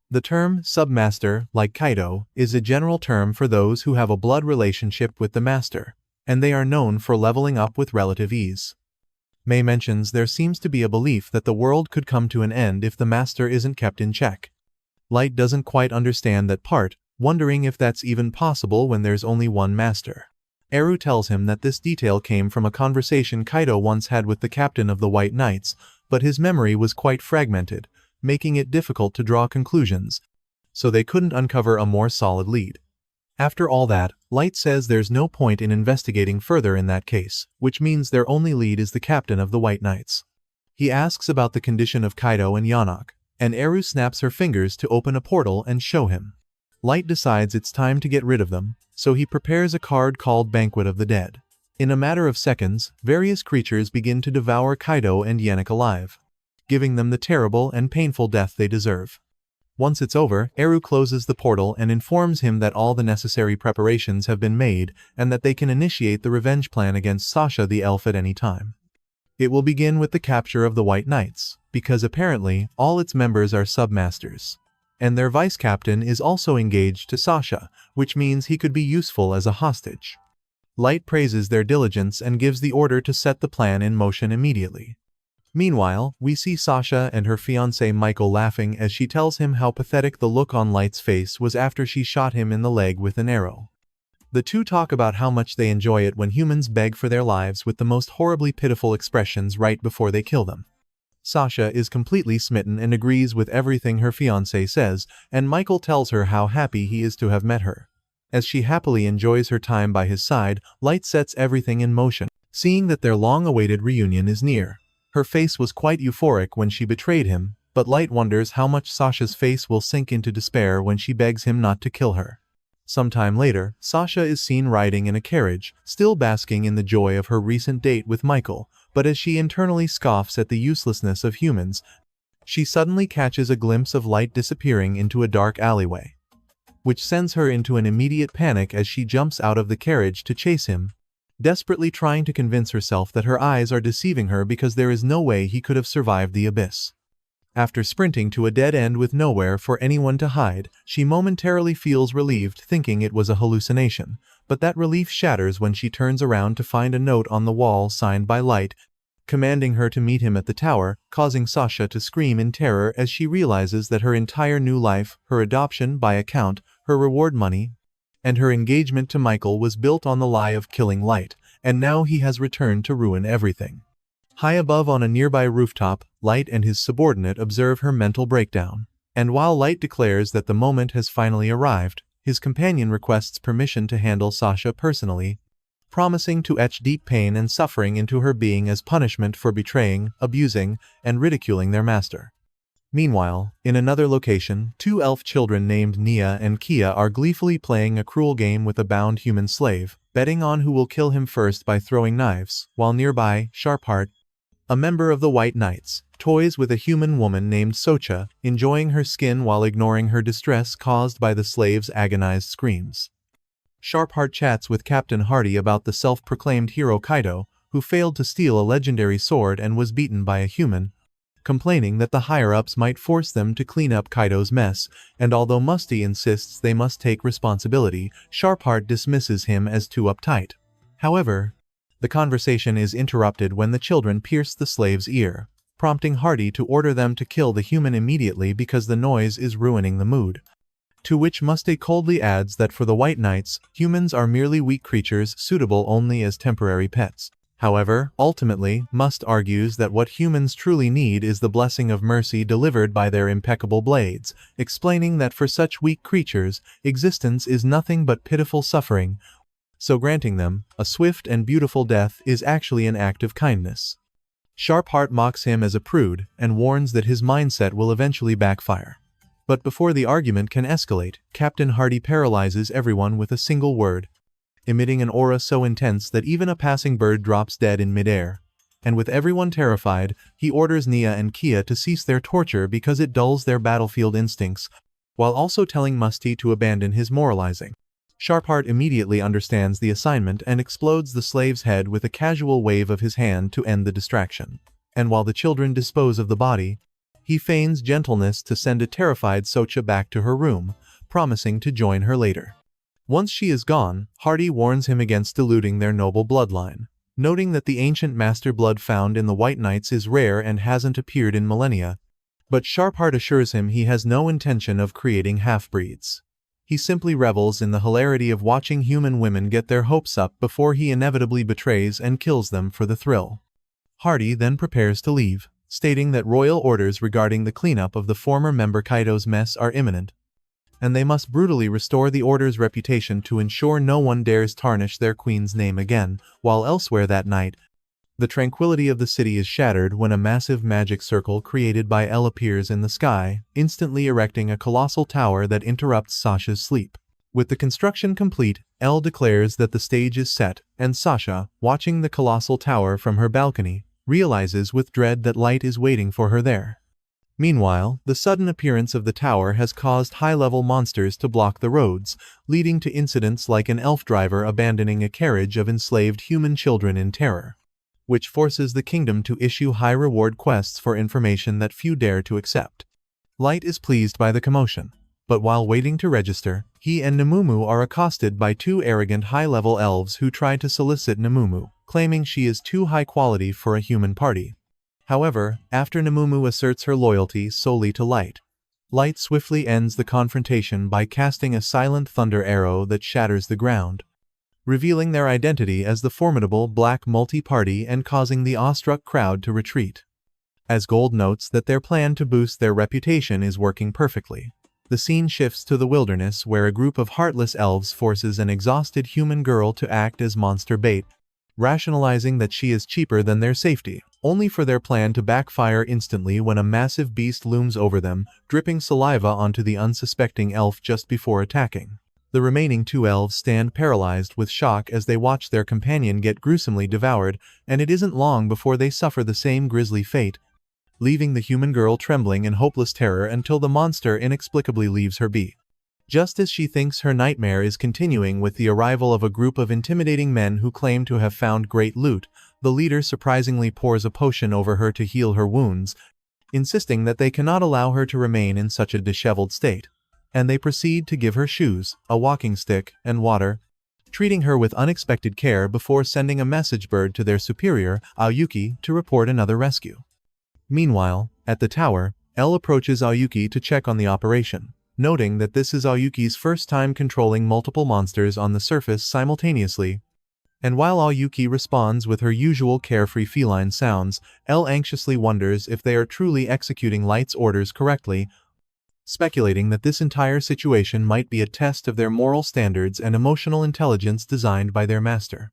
The term submaster, like Kaido, is a general term for those who have a blood relationship with the master, and they are known for leveling up with relative ease. May mentions there seems to be a belief that the world could come to an end if the master isn't kept in check. Light doesn't quite understand that part, wondering if that's even possible when there's only one master. Eru tells him that this detail came from a conversation Kaido once had with the captain of the White Knights, but his memory was quite fragmented, making it difficult to draw conclusions, so they couldn't uncover a more solid lead. After all that, Light says there's no point in investigating further in that case, which means their only lead is the captain of the White Knights. He asks about the condition of Kaido and Yanok, and Eru snaps her fingers to open a portal and show him. Light decides it's time to get rid of them, so he prepares a card called Banquet of the Dead. In a matter of seconds, various creatures begin to devour Kaido and Yannick alive, giving them the terrible and painful death they deserve. Once it's over, Eru closes the portal and informs him that all the necessary preparations have been made and that they can initiate the revenge plan against Sasha the elf at any time. It will begin with the capture of the White Knights, because apparently all its members are submasters. And their vice-captain is also engaged to Sasha, which means he could be useful as a hostage. Light praises their diligence and gives the order to set the plan in motion immediately. Meanwhile, we see Sasha and her fiancé Michael laughing as she tells him how pathetic the look on Light's face was after she shot him in the leg with an arrow. The two talk about how much they enjoy it when humans beg for their lives with the most horribly pitiful expressions right before they kill them. Sasha is completely smitten and agrees with everything her fiancé says, and Michael tells her how happy he is to have met her. As she happily enjoys her time by his side, Light sets everything in motion, seeing that their long-awaited reunion is near. Her face was quite euphoric when she betrayed him, but Light wonders how much Sasha's face will sink into despair when she begs him not to kill her. Sometime later, Sasha is seen riding in a carriage, still basking in the joy of her recent date with Michael, but as she internally scoffs at the uselessness of humans, she suddenly catches a glimpse of Light disappearing into a dark alleyway, which sends her into an immediate panic as she jumps out of the carriage to chase him, desperately trying to convince herself that her eyes are deceiving her because there is no way he could have survived the abyss. After sprinting to a dead end with nowhere for anyone to hide, she momentarily feels relieved thinking it was a hallucination, but that relief shatters when she turns around to find a note on the wall signed by Light, commanding her to meet him at the tower, causing Sasha to scream in terror as she realizes that her entire new life, her adoption by account, her reward money, and her engagement to Michael was built on the lie of killing Light, and now he has returned to ruin everything. High above on a nearby rooftop, Light and his subordinate observe her mental breakdown, and while Light declares that the moment has finally arrived, his companion requests permission to handle Sasha personally, promising to etch deep pain and suffering into her being as punishment for betraying, abusing, and ridiculing their master. Meanwhile, in another location, two elf children named Nia and Kia are gleefully playing a cruel game with a bound human slave, betting on who will kill him first by throwing knives, while nearby, Sharpheart, a member of the White Knights, toys with a human woman named Socha, enjoying her skin while ignoring her distress caused by the slave's agonized screams. Sharpheart chats with Captain Hardy about the self-proclaimed hero Kaido, who failed to steal a legendary sword and was beaten by a human, complaining that the higher-ups might force them to clean up Kaido's mess, and although Musty insists they must take responsibility, Sharpheart dismisses him as too uptight. However, the conversation is interrupted when the children pierce the slave's ear, prompting Hardy to order them to kill the human immediately because the noise is ruining the mood. To which Musty coldly adds that for the White Knights, humans are merely weak creatures suitable only as temporary pets. However, ultimately, Must argues that what humans truly need is the blessing of mercy delivered by their impeccable blades, explaining that for such weak creatures, existence is nothing but pitiful suffering, so granting them a swift and beautiful death is actually an act of kindness. Sharpheart mocks him as a prude and warns that his mindset will eventually backfire. But before the argument can escalate, Captain Hardy paralyzes everyone with a single word, emitting an aura so intense that even a passing bird drops dead in midair. And with everyone terrified, he orders Nia and Kia to cease their torture because it dulls their battlefield instincts, while also telling Musty to abandon his moralizing. Sharpheart immediately understands the assignment and explodes the slave's head with a casual wave of his hand to end the distraction. And while the children dispose of the body, he feigns gentleness to send a terrified Socha back to her room, promising to join her later. Once she is gone, Hardy warns him against diluting their noble bloodline, noting that the ancient master blood found in the White Knights is rare and hasn't appeared in millennia. But Sharpheart assures him he has no intention of creating half-breeds. He simply revels in the hilarity of watching human women get their hopes up before he inevitably betrays and kills them for the thrill. Hardy then prepares to leave, stating that royal orders regarding the cleanup of the former member Kaido's mess are imminent, and they must brutally restore the order's reputation to ensure no one dares tarnish their queen's name again, while elsewhere that night, the tranquility of the city is shattered when a massive magic circle created by El appears in the sky, instantly erecting a colossal tower that interrupts Sasha's sleep. With the construction complete, El declares that the stage is set, and Sasha, watching the colossal tower from her balcony, realizes with dread that Light is waiting for her there. Meanwhile, the sudden appearance of the tower has caused high-level monsters to block the roads, leading to incidents like an elf driver abandoning a carriage of enslaved human children in terror, which forces the kingdom to issue high-reward quests for information that few dare to accept. Light is pleased by the commotion, but while waiting to register, he and Nemumu are accosted by two arrogant high-level elves who try to solicit Nemumu, claiming she is too high quality for a human party. However, after Nemumu asserts her loyalty solely to Light, Light swiftly ends the confrontation by casting a silent thunder arrow that shatters the ground, revealing their identity as the formidable Black Multi-Party and causing the awestruck crowd to retreat. As Gold notes that their plan to boost their reputation is working perfectly, the scene shifts to the wilderness where a group of heartless elves forces an exhausted human girl to act as monster bait, rationalizing that she is cheaper than their safety, only for their plan to backfire instantly when a massive beast looms over them, dripping saliva onto the unsuspecting elf just before attacking. The remaining two elves stand paralyzed with shock as they watch their companion get gruesomely devoured, and it isn't long before they suffer the same grisly fate, leaving the human girl trembling in hopeless terror until the monster inexplicably leaves her be. Just as she thinks her nightmare is continuing with the arrival of a group of intimidating men who claim to have found great loot, the leader surprisingly pours a potion over her to heal her wounds, insisting that they cannot allow her to remain in such a disheveled state. And they proceed to give her shoes, a walking stick, and water, treating her with unexpected care before sending a message bird to their superior, Aoyuki, to report another rescue. Meanwhile, at the tower, El approaches Aoyuki to check on the operation, noting that this is Aoyuki's first time controlling multiple monsters on the surface simultaneously. And while Aoyuki responds with her usual carefree feline sounds, El anxiously wonders if they are truly executing Light's orders correctly, speculating that this entire situation might be a test of their moral standards and emotional intelligence designed by their master.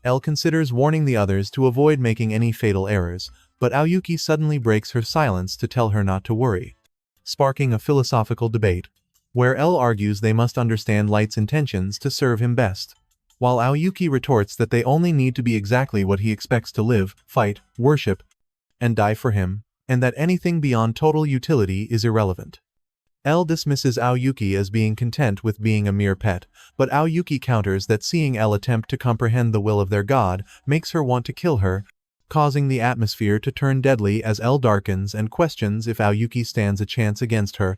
El considers warning the others to avoid making any fatal errors, but Aoyuki suddenly breaks her silence to tell her not to worry, sparking a philosophical debate, where El argues they must understand Light's intentions to serve him best, while Aoyuki retorts that they only need to be exactly what he expects to live, fight, worship, and die for him, and that anything beyond total utility is irrelevant. L dismisses Aoyuki as being content with being a mere pet, but Aoyuki counters that seeing L attempt to comprehend the will of their god makes her want to kill her, causing the atmosphere to turn deadly as L darkens and questions if Aoyuki stands a chance against her,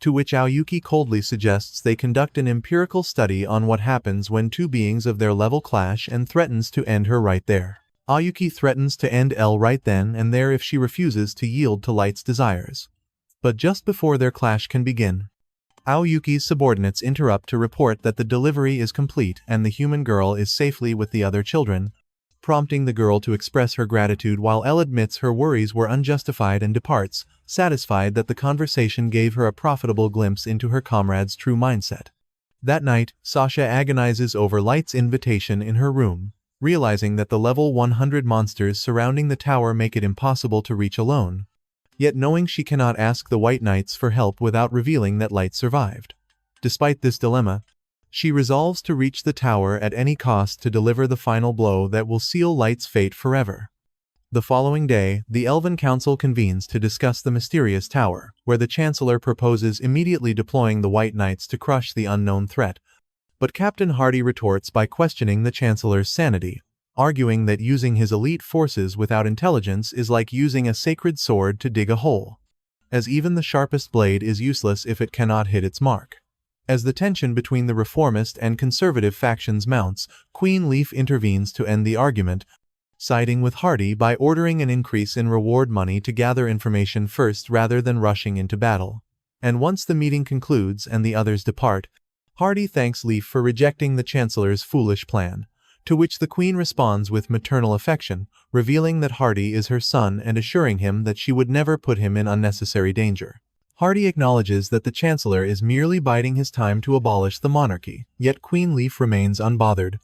to which Aoyuki coldly suggests they conduct an empirical study on what happens when two beings of their level clash and threatens to end her right there. Aoyuki threatens to end L right then and there if she refuses to yield to Light's desires. But just before their clash can begin, Aoyuki's subordinates interrupt to report that the delivery is complete and the human girl is safely with the other children, prompting the girl to express her gratitude while Elle admits her worries were unjustified and departs, satisfied that the conversation gave her a profitable glimpse into her comrade's true mindset. That night, Sasha agonizes over Light's invitation in her room, realizing that the level 100 monsters surrounding the tower make it impossible to reach alone. Yet knowing she cannot ask the White Knights for help without revealing that Light survived. Despite this dilemma, she resolves to reach the tower at any cost to deliver the final blow that will seal Light's fate forever. The following day, the Elven Council convenes to discuss the mysterious tower, where the Chancellor proposes immediately deploying the White Knights to crush the unknown threat. But Captain Hardy retorts by questioning the Chancellor's sanity, arguing that using his elite forces without intelligence is like using a sacred sword to dig a hole, as even the sharpest blade is useless if it cannot hit its mark. As the tension between the reformist and conservative factions mounts, Queen Leaf intervenes to end the argument, siding with Hardy by ordering an increase in reward money to gather information first rather than rushing into battle. And once the meeting concludes and the others depart, Hardy thanks Leaf for rejecting the Chancellor's foolish plan, to which the Queen responds with maternal affection, revealing that Hardy is her son and assuring him that she would never put him in unnecessary danger. Hardy acknowledges that the Chancellor is merely biding his time to abolish the monarchy, yet Queen Leaf remains unbothered,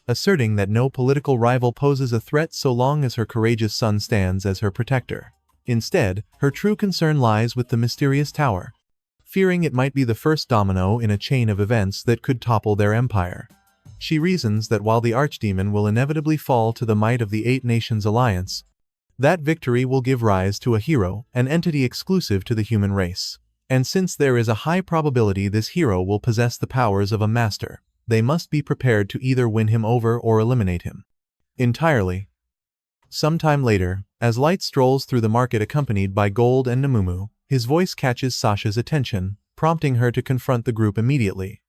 asserting that no political rival poses a threat so long as her courageous son stands as her protector. Instead, her true concern lies with the mysterious tower, fearing it might be the first domino in a chain of events that could topple their empire. She reasons that while the Archdemon will inevitably fall to the might of the Eight Nations Alliance, that victory will give rise to a hero, an entity exclusive to the human race. And since there is a high probability this hero will possess the powers of a master, they must be prepared to either win him over or eliminate him entirely. Sometime later, as Light strolls through the market accompanied by Gold and Namumu, his voice catches Sasha's attention, prompting her to confront the group immediately.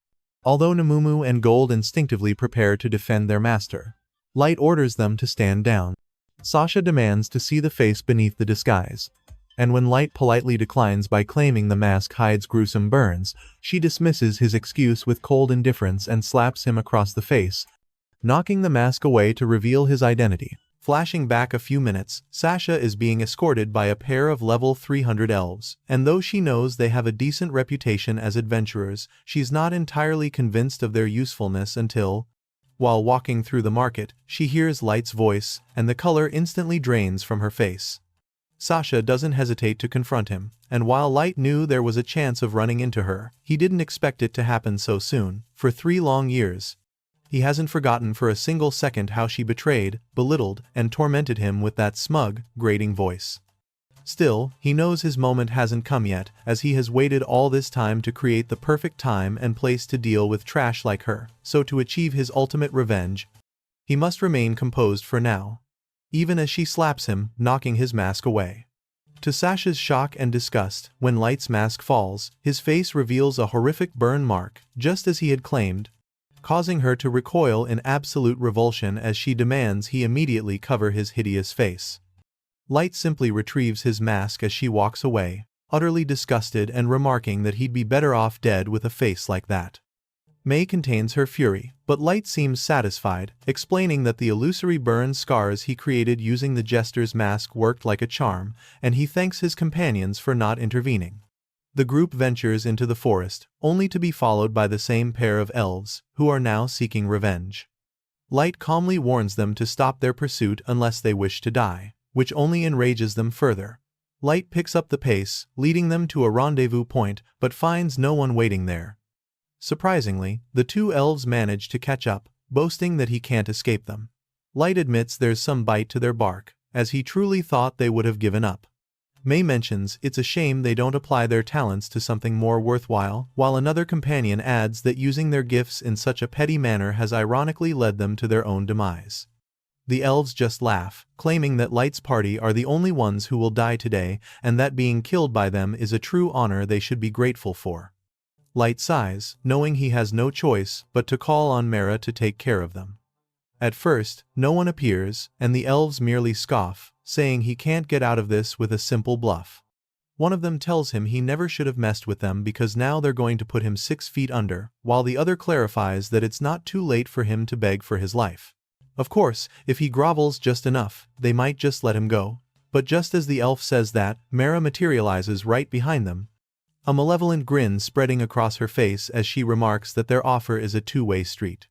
Although Namumu and Gold instinctively prepare to defend their master, Light orders them to stand down. Sasha demands to see the face beneath the disguise, and when Light politely declines by claiming the mask hides gruesome burns, she dismisses his excuse with cold indifference and slaps him across the face, knocking the mask away to reveal his identity. Flashing back a few minutes, Sasha is being escorted by a pair of level 300 elves, and though she knows they have a decent reputation as adventurers, she's not entirely convinced of their usefulness until, while walking through the market, she hears Light's voice, and the color instantly drains from her face. Sasha doesn't hesitate to confront him, and while Light knew there was a chance of running into her, he didn't expect it to happen so soon. For 3 long years, he hasn't forgotten for a single second how she betrayed, belittled, and tormented him with that smug, grating voice. Still, he knows his moment hasn't come yet, as he has waited all this time to create the perfect time and place to deal with trash like her, so to achieve his ultimate revenge, he must remain composed for now, even as she slaps him, knocking his mask away. To Sasha's shock and disgust, when Light's mask falls, his face reveals a horrific burn mark, just as he had claimed, causing her to recoil in absolute revulsion as she demands he immediately cover his hideous face. Light simply retrieves his mask as she walks away, utterly disgusted and remarking that he'd be better off dead with a face like that. May contains her fury, but Light seems satisfied, explaining that the illusory burn scars he created using the jester's mask worked like a charm, and he thanks his companions for not intervening. The group ventures into the forest, only to be followed by the same pair of elves, who are now seeking revenge. Light calmly warns them to stop their pursuit unless they wish to die, which only enrages them further. Light picks up the pace, leading them to a rendezvous point, but finds no one waiting there. Surprisingly, the 2 elves manage to catch up, boasting that he can't escape them. Light admits there's some bite to their bark, as he truly thought they would have given up. May mentions it's a shame they don't apply their talents to something more worthwhile, while another companion adds that using their gifts in such a petty manner has ironically led them to their own demise. The elves just laugh, claiming that Light's party are the only ones who will die today, and that being killed by them is a true honor they should be grateful for. Light sighs, knowing he has no choice but to call on Mera to take care of them. At first, no one appears, and the elves merely scoff, saying he can't get out of this with a simple bluff. One of them tells him he never should have messed with them because now they're going to put him 6 feet under, while the other clarifies that it's not too late for him to beg for his life. Of course, if he grovels just enough, they might just let him go. But just as the elf says that, Mera materializes right behind them, a malevolent grin spreading across her face as she remarks that their offer is a two-way street.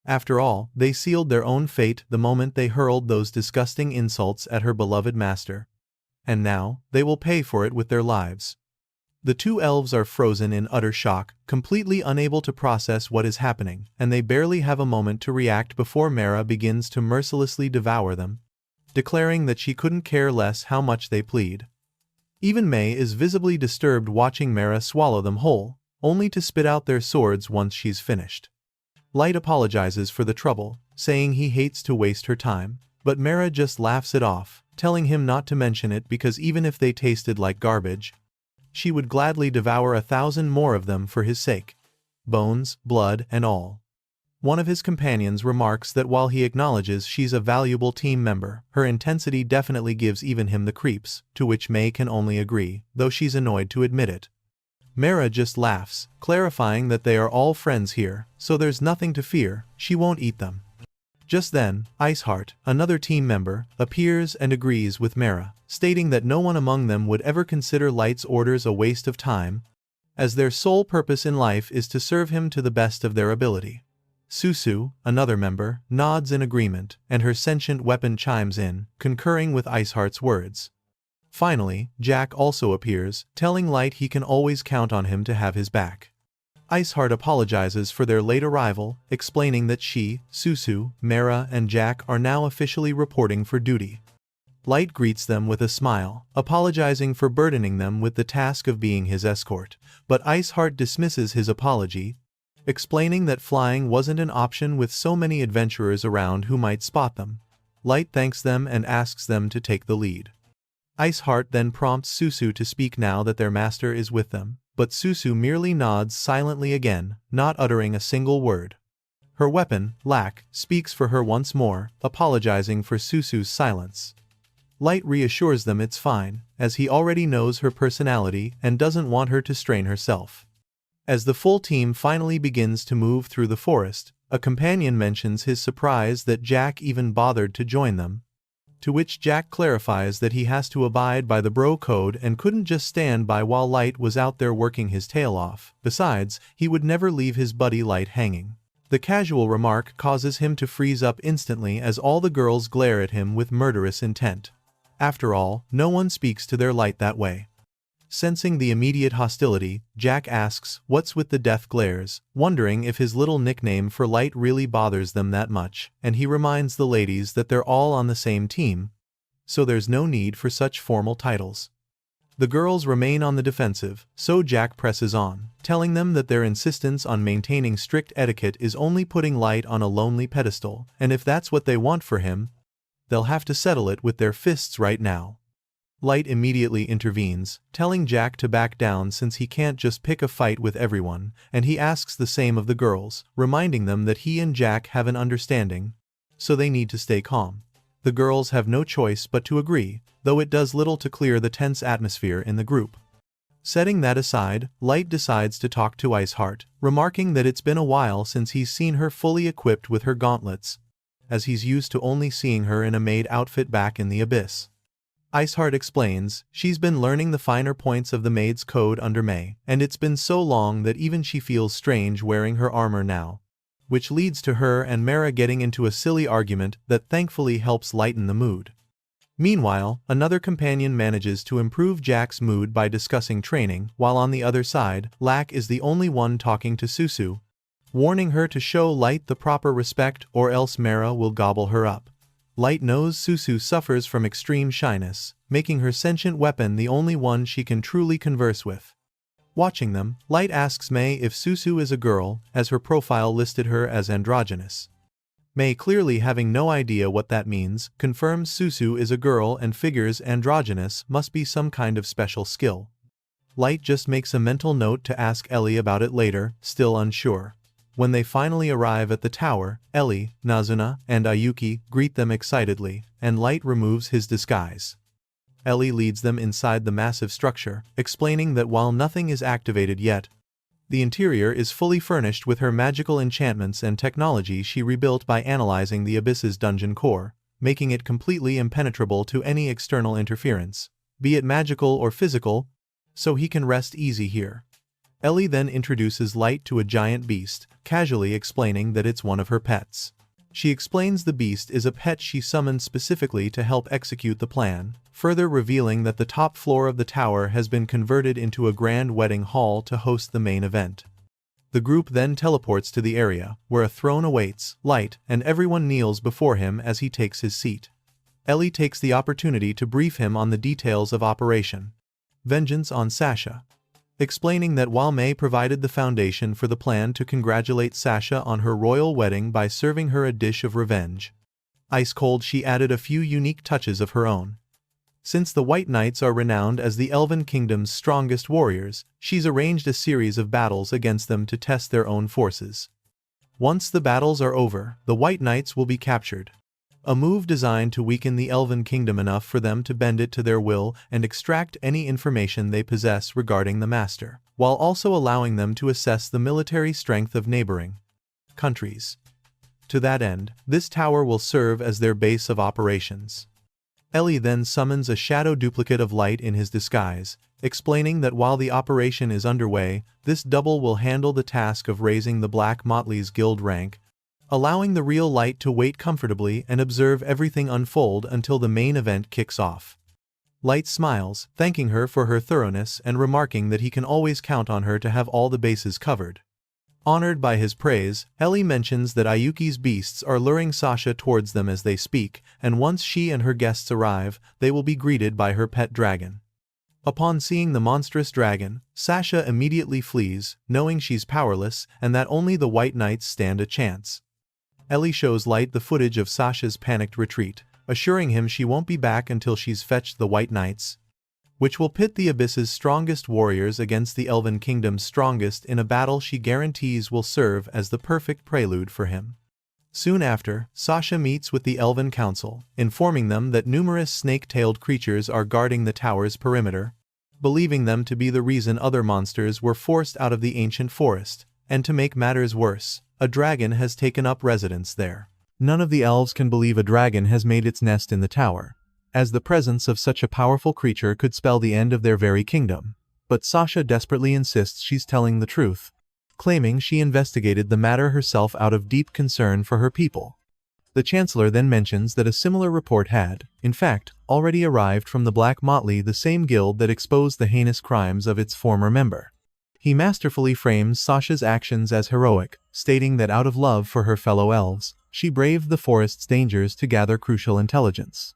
After all, they sealed their own fate the moment they hurled those disgusting insults at her beloved master. And now, they will pay for it with their lives. The two elves are frozen in utter shock, completely unable to process what is happening, and they barely have a moment to react before Mera begins to mercilessly devour them, declaring that she couldn't care less how much they plead. Even May is visibly disturbed watching Mera swallow them whole, only to spit out their swords once she's finished. Light apologizes for the trouble, saying he hates to waste her time, but Mera just laughs it off, telling him not to mention it because even if they tasted like garbage, she would gladly devour 1,000 more of them for his sake. Bones, blood, and all. One of his companions remarks that while he acknowledges she's a valuable team member, her intensity definitely gives even him the creeps, to which May can only agree, though she's annoyed to admit it. Mera just laughs, clarifying that they are all friends here, so there's nothing to fear, she won't eat them. Just then, Iceheart, another team member, appears and agrees with Mera, stating that no one among them would ever consider Light's orders a waste of time, as their sole purpose in life is to serve him to the best of their ability. Susu, another member, nods in agreement, and her sentient weapon chimes in, concurring with Iceheart's words. Finally, Jack also appears, telling Light he can always count on him to have his back. Iceheart apologizes for their late arrival, explaining that she, Susu, Mera, and Jack are now officially reporting for duty. Light greets them with a smile, apologizing for burdening them with the task of being his escort, but Iceheart dismisses his apology, explaining that flying wasn't an option with so many adventurers around who might spot them. Light thanks them and asks them to take the lead. Iceheart then prompts Susu to speak now that their master is with them, but Susu merely nods silently again, not uttering a single word. Her weapon, Lack, speaks for her once more, apologizing for Susu's silence. Light reassures them it's fine, as he already knows her personality and doesn't want her to strain herself. As the full team finally begins to move through the forest, a companion mentions his surprise that Jack even bothered to join them, to which Jack clarifies that he has to abide by the bro code and couldn't just stand by while Light was out there working his tail off. Besides, he would never leave his buddy Light hanging. The casual remark causes him to freeze up instantly as all the girls glare at him with murderous intent. After all, no one speaks to their Light that way. Sensing the immediate hostility, Jack asks what's with the death glares, wondering if his little nickname for Light really bothers them that much, and he reminds the ladies that they're all on the same team, so there's no need for such formal titles. The girls remain on the defensive, so Jack presses on, telling them that their insistence on maintaining strict etiquette is only putting Light on a lonely pedestal, and if that's what they want for him, they'll have to settle it with their fists right now. Light immediately intervenes, telling Jack to back down since he can't just pick a fight with everyone, and he asks the same of the girls, reminding them that he and Jack have an understanding, so they need to stay calm. The girls have no choice but to agree, though it does little to clear the tense atmosphere in the group. Setting that aside, Light decides to talk to Iceheart, remarking that it's been a while since he's seen her fully equipped with her gauntlets, as he's used to only seeing her in a maid outfit back in the abyss. Iceheart explains, she's been learning the finer points of the maid's code under May, and it's been so long that even she feels strange wearing her armor now, which leads to her and Mera getting into a silly argument that thankfully helps lighten the mood. Meanwhile, another companion manages to improve Jack's mood by discussing training, while on the other side, Lack is the only one talking to Susu, warning her to show Light the proper respect or else Mera will gobble her up. Light knows Susu suffers from extreme shyness, making her sentient weapon the only one she can truly converse with. Watching them, Light asks May if Susu is a girl, as her profile listed her as androgynous. May, clearly having no idea what that means, confirms Susu is a girl and figures androgynous must be some kind of special skill. Light just makes a mental note to ask Ellie about it later, still unsure. When they finally arrive at the tower, Ellie, Nazuna, and Ayuki greet them excitedly, and Light removes his disguise. Ellie leads them inside the massive structure, explaining that while nothing is activated yet, the interior is fully furnished with her magical enchantments and technology she rebuilt by analyzing the Abyss's dungeon core, making it completely impenetrable to any external interference, be it magical or physical, so he can rest easy here. Ellie then introduces Light to a giant beast, casually explaining that it's one of her pets. She explains the beast is a pet she summoned specifically to help execute the plan, further revealing that the top floor of the tower has been converted into a grand wedding hall to host the main event. The group then teleports to the area, where a throne awaits Light, and everyone kneels before him as he takes his seat. Ellie takes the opportunity to brief him on the details of Operation Vengeance on Sasha, explaining that while May provided the foundation for the plan to congratulate Sasha on her royal wedding by serving her a dish of revenge, ice cold she added a few unique touches of her own. Since the White Knights are renowned as the Elven Kingdom's strongest warriors, she's arranged a series of battles against them to test their own forces. Once the battles are over, the White Knights will be captured. A move designed to weaken the Elven Kingdom enough for them to bend it to their will and extract any information they possess regarding the Master, while also allowing them to assess the military strength of neighboring countries. To that end, this tower will serve as their base of operations. Ellie then summons a shadow duplicate of Light in his disguise, explaining that while the operation is underway, this double will handle the task of raising the Black Motley's guild rank, allowing the real Light to wait comfortably and observe everything unfold until the main event kicks off. Light smiles, thanking her for her thoroughness and remarking that he can always count on her to have all the bases covered. Honored by his praise, Ellie mentions that Ayuki's beasts are luring Sasha towards them as they speak, and once she and her guests arrive, they will be greeted by her pet dragon. Upon seeing the monstrous dragon, Sasha immediately flees, knowing she's powerless and that only the White Knights stand a chance. Ellie shows Light the footage of Sasha's panicked retreat, assuring him she won't be back until she's fetched the White Knights, which will pit the Abyss's strongest warriors against the Elven Kingdom's strongest in a battle she guarantees will serve as the perfect prelude for him. Soon after, Sasha meets with the Elven Council, informing them that numerous snake-tailed creatures are guarding the tower's perimeter, believing them to be the reason other monsters were forced out of the ancient forest, and to make matters worse, a dragon has taken up residence there. None of the elves can believe a dragon has made its nest in the tower, as the presence of such a powerful creature could spell the end of their very kingdom. But Sasha desperately insists she's telling the truth, claiming she investigated the matter herself out of deep concern for her people. The Chancellor then mentions that a similar report had, in fact, already arrived from the Black Motley, the same guild that exposed the heinous crimes of its former member. He masterfully frames Sasha's actions as heroic, stating that out of love for her fellow elves, she braved the forest's dangers to gather crucial intelligence.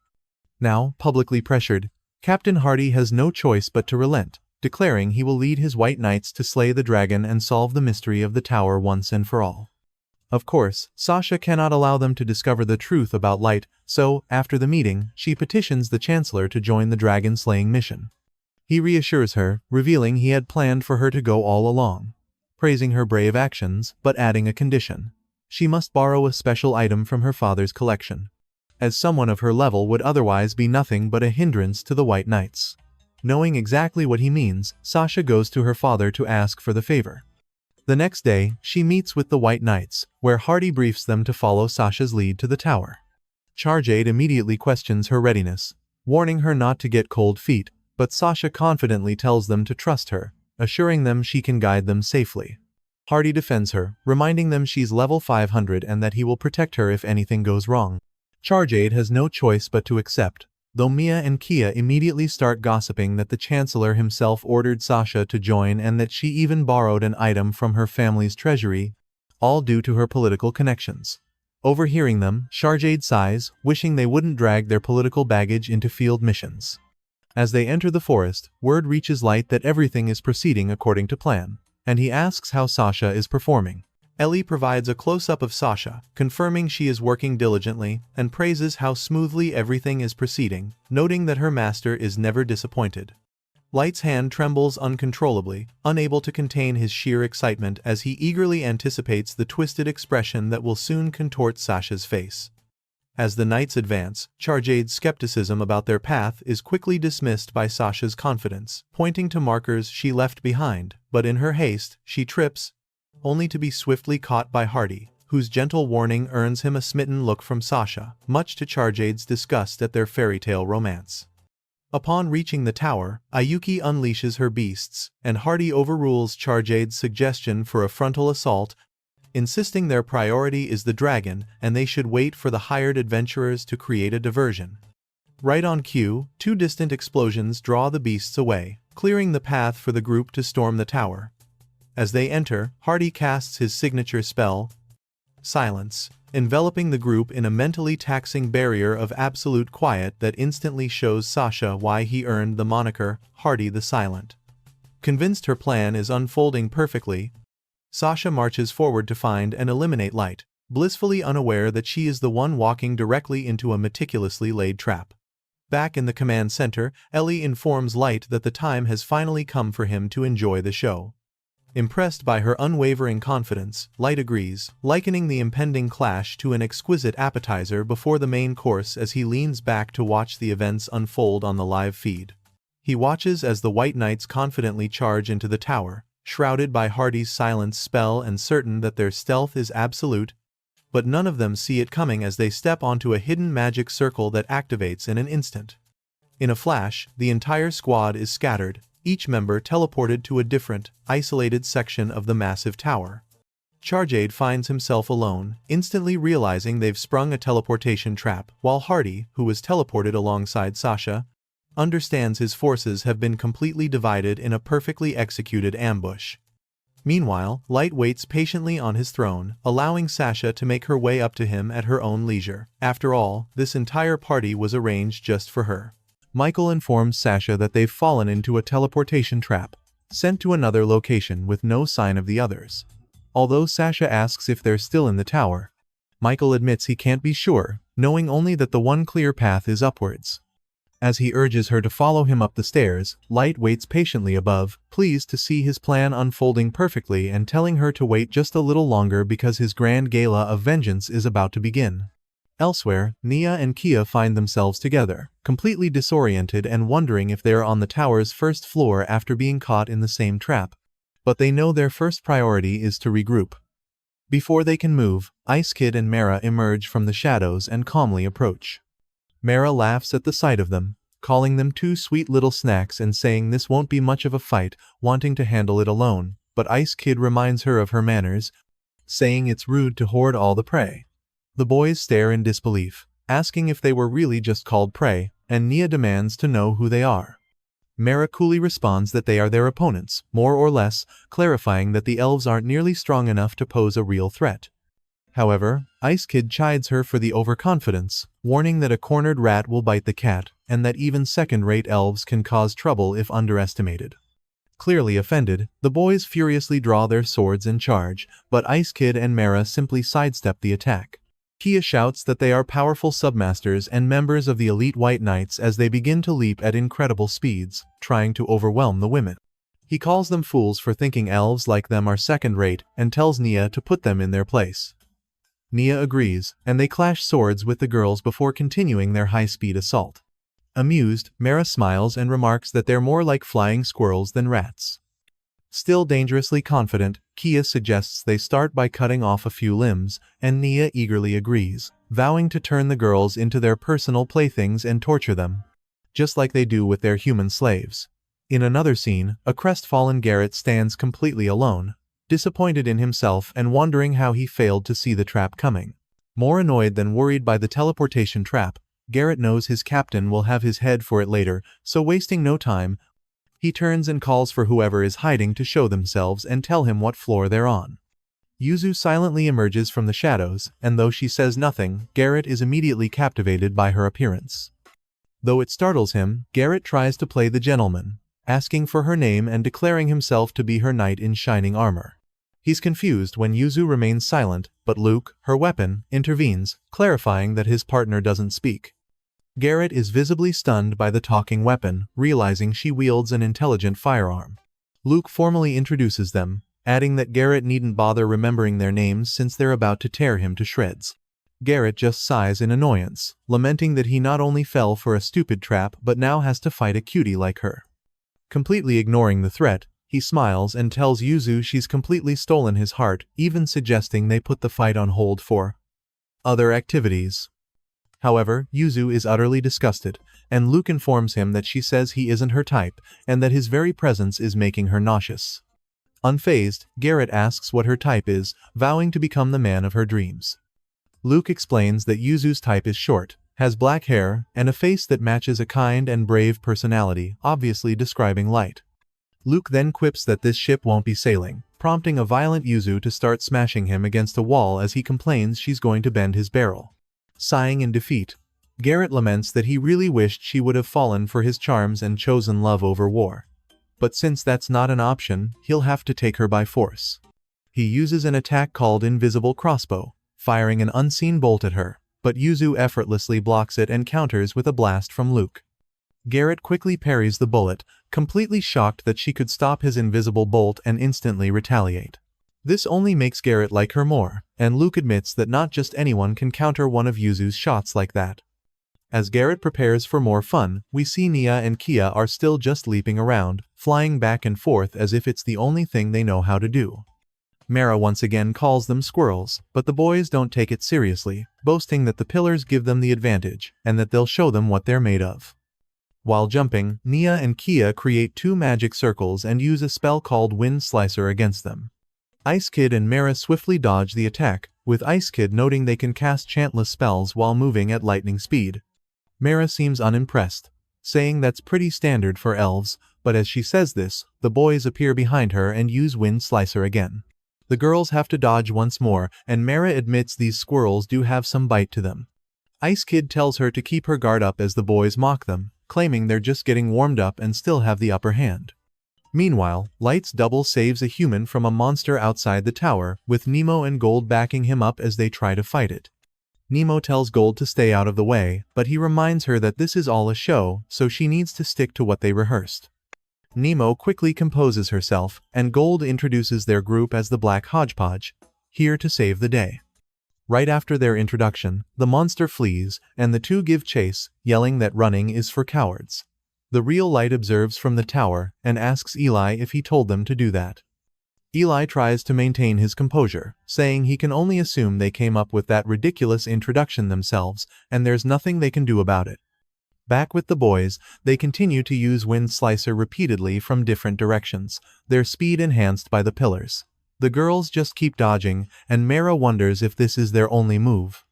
Now, publicly pressured, Captain Hardy has no choice but to relent, declaring he will lead his White Knights to slay the dragon and solve the mystery of the tower once and for all. Of course, Sasha cannot allow them to discover the truth about Light, so, after the meeting, she petitions the Chancellor to join the dragon-slaying mission. He reassures her, revealing he had planned for her to go all along, praising her brave actions, but adding a condition. She must borrow a special item from her father's collection, as someone of her level would otherwise be nothing but a hindrance to the White Knights. Knowing exactly what he means, Sasha goes to her father to ask for the favor. The next day, she meets with the White Knights, where Hardy briefs them to follow Sasha's lead to the tower. Charjade immediately questions her readiness, warning her not to get cold feet, but Sasha confidently tells them to trust her, assuring them she can guide them safely. Hardy defends her, reminding them she's level 500 and that he will protect her if anything goes wrong. Charjade has no choice but to accept, though Mia and Kia immediately start gossiping that the Chancellor himself ordered Sasha to join and that she even borrowed an item from her family's treasury, all due to her political connections. Overhearing them, Charjade sighs, wishing they wouldn't drag their political baggage into field missions. As they enter the forest, word reaches Light that everything is proceeding according to plan, and he asks how Sasha is performing. Ellie provides a close-up of Sasha, confirming she is working diligently, and praises how smoothly everything is proceeding, noting that her master is never disappointed. Light's hand trembles uncontrollably, unable to contain his sheer excitement as he eagerly anticipates the twisted expression that will soon contort Sasha's face. As the nights advance, Charjade's skepticism about their path is quickly dismissed by Sasha's confidence, pointing to markers she left behind, but in her haste, she trips, only to be swiftly caught by Hardy, whose gentle warning earns him a smitten look from Sasha, much to Charjade's disgust at their fairy tale romance. Upon reaching the tower, Ayuki unleashes her beasts, and Hardy overrules Charjade's suggestion for a frontal assault, insisting their priority is the dragon and they should wait for the hired adventurers to create a diversion. Right on cue, two distant explosions draw the beasts away, clearing the path for the group to storm the tower. As they enter, Hardy casts his signature spell, Silence, enveloping the group in a mentally taxing barrier of absolute quiet that instantly shows Sasha why he earned the moniker, Hardy the Silent. Convinced her plan is unfolding perfectly, Sasha marches forward to find and eliminate Light, blissfully unaware that she is the one walking directly into a meticulously laid trap. Back in the command center, Ellie informs Light that the time has finally come for him to enjoy the show. Impressed by her unwavering confidence, Light agrees, likening the impending clash to an exquisite appetizer before the main course as he leans back to watch the events unfold on the live feed. He watches as the White Knights confidently charge into the tower, shrouded by Hardy's silence spell and certain that their stealth is absolute, but none of them see it coming as they step onto a hidden magic circle that activates in an instant. In a flash, the entire squad is scattered, each member teleported to a different, isolated section of the massive tower. Charjade finds himself alone, instantly realizing they've sprung a teleportation trap, while Hardy, who was teleported alongside Sasha, understands his forces have been completely divided in a perfectly executed ambush. Meanwhile, Light waits patiently on his throne, allowing Sasha to make her way up to him at her own leisure. After all, this entire party was arranged just for her. Michael informs Sasha that they've fallen into a teleportation trap, sent to another location with no sign of the others. Although Sasha asks if they're still in the tower, Michael admits he can't be sure, knowing only that the one clear path is upwards. As he urges her to follow him up the stairs, Light waits patiently above, pleased to see his plan unfolding perfectly and telling her to wait just a little longer because his grand gala of vengeance is about to begin. Elsewhere, Nia and Kia find themselves together, completely disoriented and wondering if they're on the tower's first floor after being caught in the same trap. But they know their first priority is to regroup. Before they can move, Ice Kid and Mara emerge from the shadows and calmly approach. Mara laughs at the sight of them, calling them two sweet little snacks and saying this won't be much of a fight, wanting to handle it alone, but Ice Kid reminds her of her manners, saying it's rude to hoard all the prey. The boys stare in disbelief, asking if they were really just called prey, and Nia demands to know who they are. Mara coolly responds that they are their opponents, more or less, clarifying that the elves aren't nearly strong enough to pose a real threat. However, Ice Kid chides her for the overconfidence, warning that a cornered rat will bite the cat, and that even second-rate elves can cause trouble if underestimated. Clearly offended, the boys furiously draw their swords and charge, but Ice Kid and Mara simply sidestep the attack. Kia shouts that they are powerful submasters and members of the elite White Knights as they begin to leap at incredible speeds, trying to overwhelm the women. He calls them fools for thinking elves like them are second-rate and tells Nia to put them in their place. Nia agrees, and they clash swords with the girls before continuing their high-speed assault. Amused, Mara smiles and remarks that they're more like flying squirrels than rats. Still dangerously confident, Kia suggests they start by cutting off a few limbs, and Nia eagerly agrees, vowing to turn the girls into their personal playthings and torture them, just like they do with their human slaves. In another scene, a crestfallen Garrett stands completely alone, disappointed in himself and wondering how he failed to see the trap coming. More annoyed than worried by the teleportation trap, Garrett knows his captain will have his head for it later, so wasting no time, he turns and calls for whoever is hiding to show themselves and tell him what floor they're on. Yuzu silently emerges from the shadows, and though she says nothing, Garrett is immediately captivated by her appearance. Though it startles him, Garrett tries to play the gentleman, asking for her name and declaring himself to be her knight in shining armor. He's confused when Yuzu remains silent, but Luke, her weapon, intervenes, clarifying that his partner doesn't speak. Garrett is visibly stunned by the talking weapon, realizing she wields an intelligent firearm. Luke formally introduces them, adding that Garrett needn't bother remembering their names since they're about to tear him to shreds. Garrett just sighs in annoyance, lamenting that he not only fell for a stupid trap but now has to fight a cutie like her. Completely ignoring the threat, he smiles and tells Yuzu she's completely stolen his heart, even suggesting they put the fight on hold for other activities. However, Yuzu is utterly disgusted, and Luke informs him that she says he isn't her type, and that his very presence is making her nauseous. Unfazed, Garrett asks what her type is, vowing to become the man of her dreams. Luke explains that Yuzu's type is short, has black hair, and a face that matches a kind and brave personality, obviously describing light. Luke then quips that this ship won't be sailing, prompting a violent Yuzu to start smashing him against a wall as he complains she's going to bend his barrel. Sighing in defeat, Garrett laments that he really wished she would have fallen for his charms and chosen love over war. But since that's not an option, he'll have to take her by force. He uses an attack called Invisible Crossbow, firing an unseen bolt at her, but Yuzu effortlessly blocks it and counters with a blast from Luke. Garrett quickly parries the bullet, completely shocked that she could stop his invisible bolt and instantly retaliate. This only makes Garrett like her more, and Luke admits that not just anyone can counter one of Yuzu's shots like that. As Garrett prepares for more fun, we see Nia and Kia are still just leaping around, flying back and forth as if it's the only thing they know how to do. Mara once again calls them squirrels, but the boys don't take it seriously, boasting that the pillars give them the advantage, and that they'll show them what they're made of. While jumping, Nia and Kia create 2 magic circles and use a spell called Wind Slicer against them. Ice Kid and Mara swiftly dodge the attack, with Ice Kid noting they can cast chantless spells while moving at lightning speed. Mara seems unimpressed, saying that's pretty standard for elves, but as she says this, the boys appear behind her and use Wind Slicer again. The girls have to dodge once more, and Mara admits these squirrels do have some bite to them. Ice Kid tells her to keep her guard up as the boys mock them, claiming they're just getting warmed up and still have the upper hand. Meanwhile, Light's double saves a human from a monster outside the tower, with Nemo and Gold backing him up as they try to fight it. Nemo tells Gold to stay out of the way, but he reminds her that this is all a show, so she needs to stick to what they rehearsed. Nemo quickly composes herself, and Gold introduces their group as the Black Hodgepodge, here to save the day. Right after their introduction, the monster flees, and the two give chase, yelling that running is for cowards. The real Light observes from the tower, and asks Eli if he told them to do that. Eli tries to maintain his composure, saying he can only assume they came up with that ridiculous introduction themselves, and there's nothing they can do about it. Back with the boys, they continue to use Wind Slicer repeatedly from different directions, their speed enhanced by the pillars. The girls just keep dodging, and Mara wonders if this is their only move.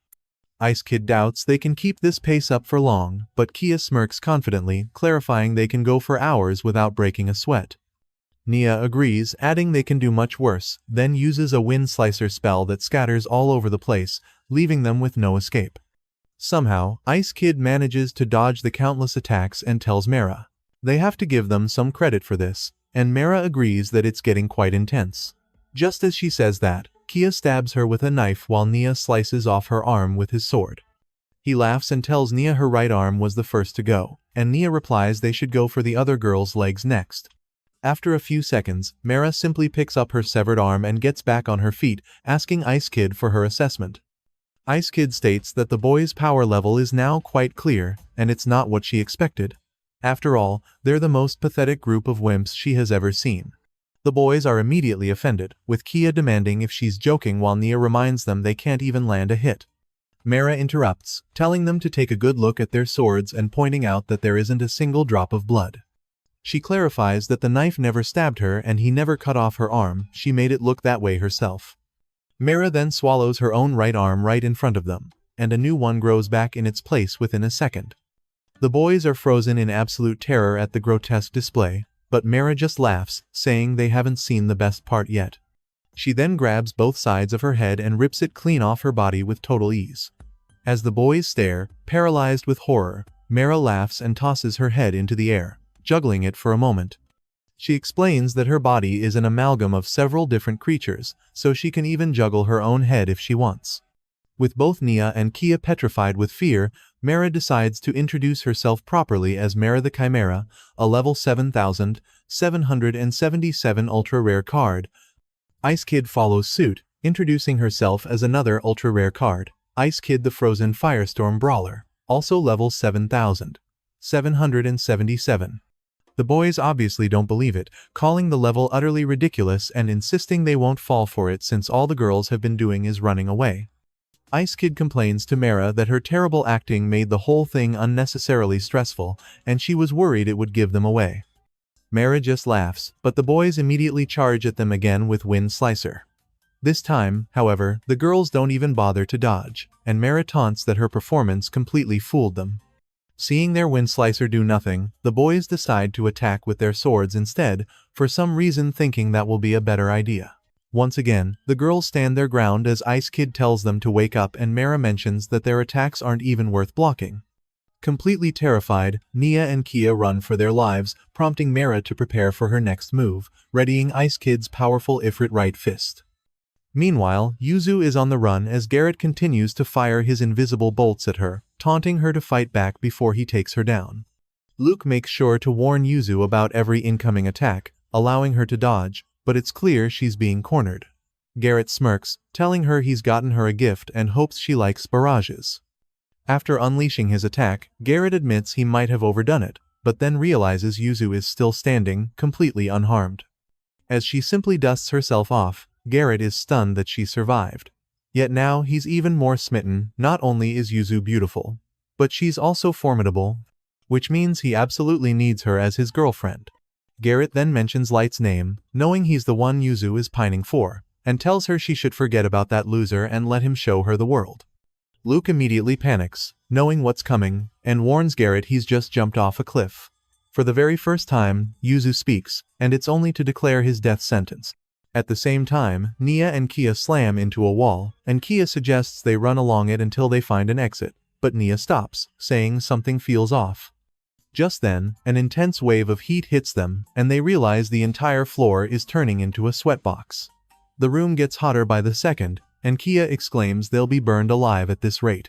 Ice Kid doubts they can keep this pace up for long, but Kia smirks confidently, clarifying they can go for hours without breaking a sweat. Nia agrees, adding they can do much worse, then uses a Wind Slicer spell that scatters all over the place, leaving them with no escape. Somehow, Ice Kid manages to dodge the countless attacks and tells Mara they have to give them some credit for this, and Mara agrees that it's getting quite intense. Just as she says that, Kia stabs her with a knife while Nia slices off her arm with his sword. He laughs and tells Nia her right arm was the first to go, and Nia replies they should go for the other girl's legs next. After a few seconds, Mara simply picks up her severed arm and gets back on her feet, asking Ice Kid for her assessment. Ice Kid states that the boys' power level is now quite clear, and it's not what she expected. After all, they're the most pathetic group of wimps she has ever seen. The boys are immediately offended, with Kia demanding if she's joking while Nia reminds them they can't even land a hit. Mara interrupts, telling them to take a good look at their swords and pointing out that there isn't a single drop of blood. She clarifies that the knife never stabbed her and he never cut off her arm, she made it look that way herself. Mara then swallows her own right arm right in front of them, and a new one grows back in its place within a second. The boys are frozen in absolute terror at the grotesque display, but Mara just laughs, saying they haven't seen the best part yet. She then grabs both sides of her head and rips it clean off her body with total ease. As the boys stare, paralyzed with horror, Mera laughs and tosses her head into the air, juggling it for a moment. She explains that her body is an amalgam of several different creatures, so she can even juggle her own head if she wants. With both Nia and Kia petrified with fear, Mera decides to introduce herself properly as Mera the Chimera, a level 7777 ultra-rare card. Ice Kid follows suit, introducing herself as another ultra-rare card, Ice Kid the Frozen Firestorm Brawler, also level 7777. The boys obviously don't believe it, calling the level utterly ridiculous and insisting they won't fall for it since all the girls have been doing is running away. Ice Kid complains to Mera that her terrible acting made the whole thing unnecessarily stressful, and she was worried it would give them away. Mera just laughs, but the boys immediately charge at them again with Wind Slicer. This time, however, the girls don't even bother to dodge, and Mera taunts that her performance completely fooled them. Seeing their Wind Slicer do nothing, the boys decide to attack with their swords instead, for some reason thinking that will be a better idea. Once again, the girls stand their ground as Ice Kid tells them to wake up and Mera mentions that their attacks aren't even worth blocking. Completely terrified, Nia and Kia run for their lives, prompting Mera to prepare for her next move, readying Ice Kid's powerful Ifrit right fist. Meanwhile, Yuzu is on the run as Garrett continues to fire his invisible bolts at her, taunting her to fight back before he takes her down. Luke makes sure to warn Yuzu about every incoming attack, allowing her to dodge, but it's clear she's being cornered. Garrett smirks, telling her he's gotten her a gift and hopes she likes barrages. After unleashing his attack, Garrett admits he might have overdone it, but then realizes Yuzu is still standing, completely unharmed. As she simply dusts herself off, Garrett is stunned that she survived. Yet now he's even more smitten. Not only is Yuzu beautiful, but she's also formidable, which means he absolutely needs her as his girlfriend. Garrett then mentions Light's name, knowing he's the one Yuzu is pining for, and tells her she should forget about that loser and let him show her the world. Luke immediately panics, knowing what's coming, and warns Garrett he's just jumped off a cliff. For the very first time, Yuzu speaks, and it's only to declare his death sentence. At the same time, Nia and Kia slam into a wall, and Kia suggests they run along it until they find an exit, but Nia stops, saying something feels off. Just then, an intense wave of heat hits them, and they realize the entire floor is turning into a sweatbox. The room gets hotter by the second, and Kia exclaims they'll be burned alive at this rate.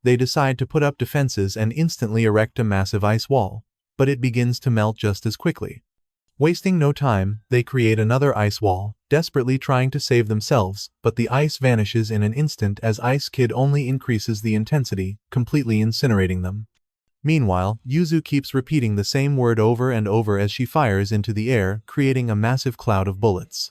They decide to put up defenses and instantly erect a massive ice wall, but it begins to melt just as quickly. Wasting no time, they create another ice wall, desperately trying to save themselves, but the ice vanishes in an instant as Ice Kid only increases the intensity, completely incinerating them. Meanwhile, Yuzu keeps repeating the same word over and over as she fires into the air, creating a massive cloud of bullets.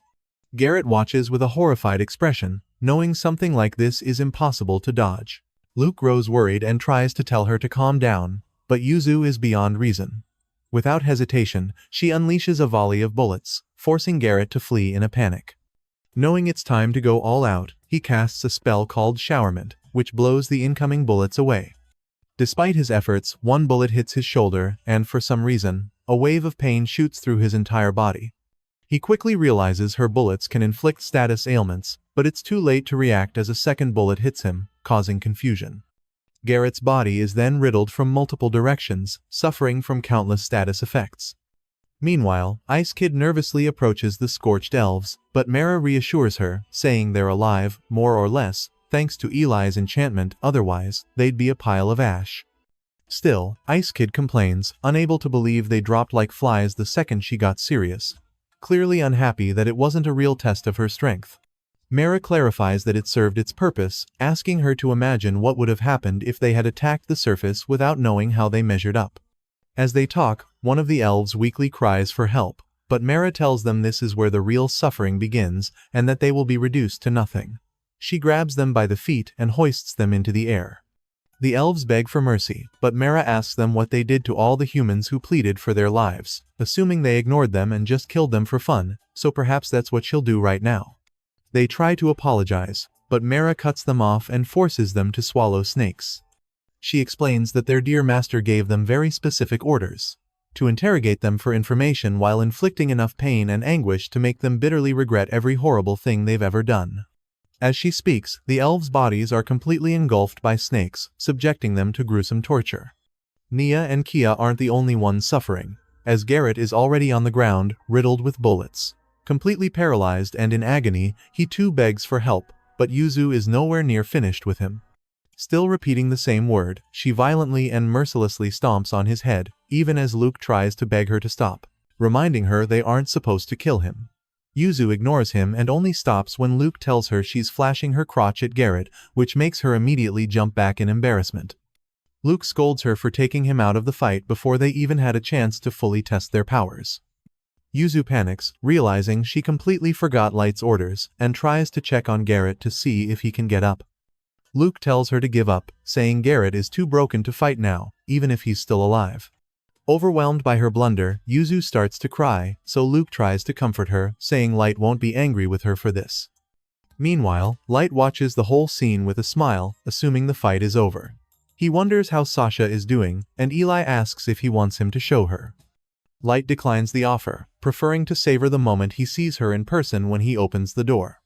Garrett watches with a horrified expression, knowing something like this is impossible to dodge. Luke grows worried and tries to tell her to calm down, but Yuzu is beyond reason. Without hesitation, she unleashes a volley of bullets, forcing Garrett to flee in a panic. Knowing it's time to go all out, he casts a spell called Showerment, which blows the incoming bullets away. Despite his efforts, one bullet hits his shoulder, and for some reason, a wave of pain shoots through his entire body. He quickly realizes her bullets can inflict status ailments, but it's too late to react as a second bullet hits him, causing confusion. Garrett's body is then riddled from multiple directions, suffering from countless status effects. Meanwhile, Ice Kid nervously approaches the Scorched Elves, but Mera reassures her, saying they're alive, more or less, thanks to Eli's enchantment, otherwise, they'd be a pile of ash. Still, Ice Kid complains, unable to believe they dropped like flies the second she got serious. Clearly unhappy that it wasn't a real test of her strength. Mera clarifies that it served its purpose, asking her to imagine what would have happened if they had attacked the surface without knowing how they measured up. As they talk, one of the elves weakly cries for help, but Mera tells them this is where the real suffering begins, and that they will be reduced to nothing. She grabs them by the feet and hoists them into the air. The elves beg for mercy, but Mera asks them what they did to all the humans who pleaded for their lives, assuming they ignored them and just killed them for fun, so perhaps that's what she'll do right now. They try to apologize, but Mera cuts them off and forces them to swallow snakes. She explains that their dear master gave them very specific orders. to interrogate them for information while inflicting enough pain and anguish to make them bitterly regret every horrible thing they've ever done. As she speaks, the elves' bodies are completely engulfed by snakes, subjecting them to gruesome torture. Nia and Kia aren't the only ones suffering, as Garrett is already on the ground, riddled with bullets. Completely paralyzed and in agony, he too begs for help, but Yuzu is nowhere near finished with him. Still repeating the same word, she violently and mercilessly stomps on his head, even as Luke tries to beg her to stop, reminding her they aren't supposed to kill him. Yuzu ignores him and only stops when Luke tells her she's flashing her crotch at Garrett, which makes her immediately jump back in embarrassment. Luke scolds her for taking him out of the fight before they even had a chance to fully test their powers. Yuzu panics, realizing she completely forgot Light's orders, and tries to check on Garrett to see if he can get up. Luke tells her to give up, saying Garrett is too broken to fight now, even if he's still alive. Overwhelmed by her blunder, Yuzu starts to cry, so Luke tries to comfort her, saying Light won't be angry with her for this. Meanwhile, Light watches the whole scene with a smile, assuming the fight is over. He wonders how Sasha is doing, and Eli asks if he wants him to show her. Light declines the offer, preferring to savor the moment he sees her in person when he opens the door.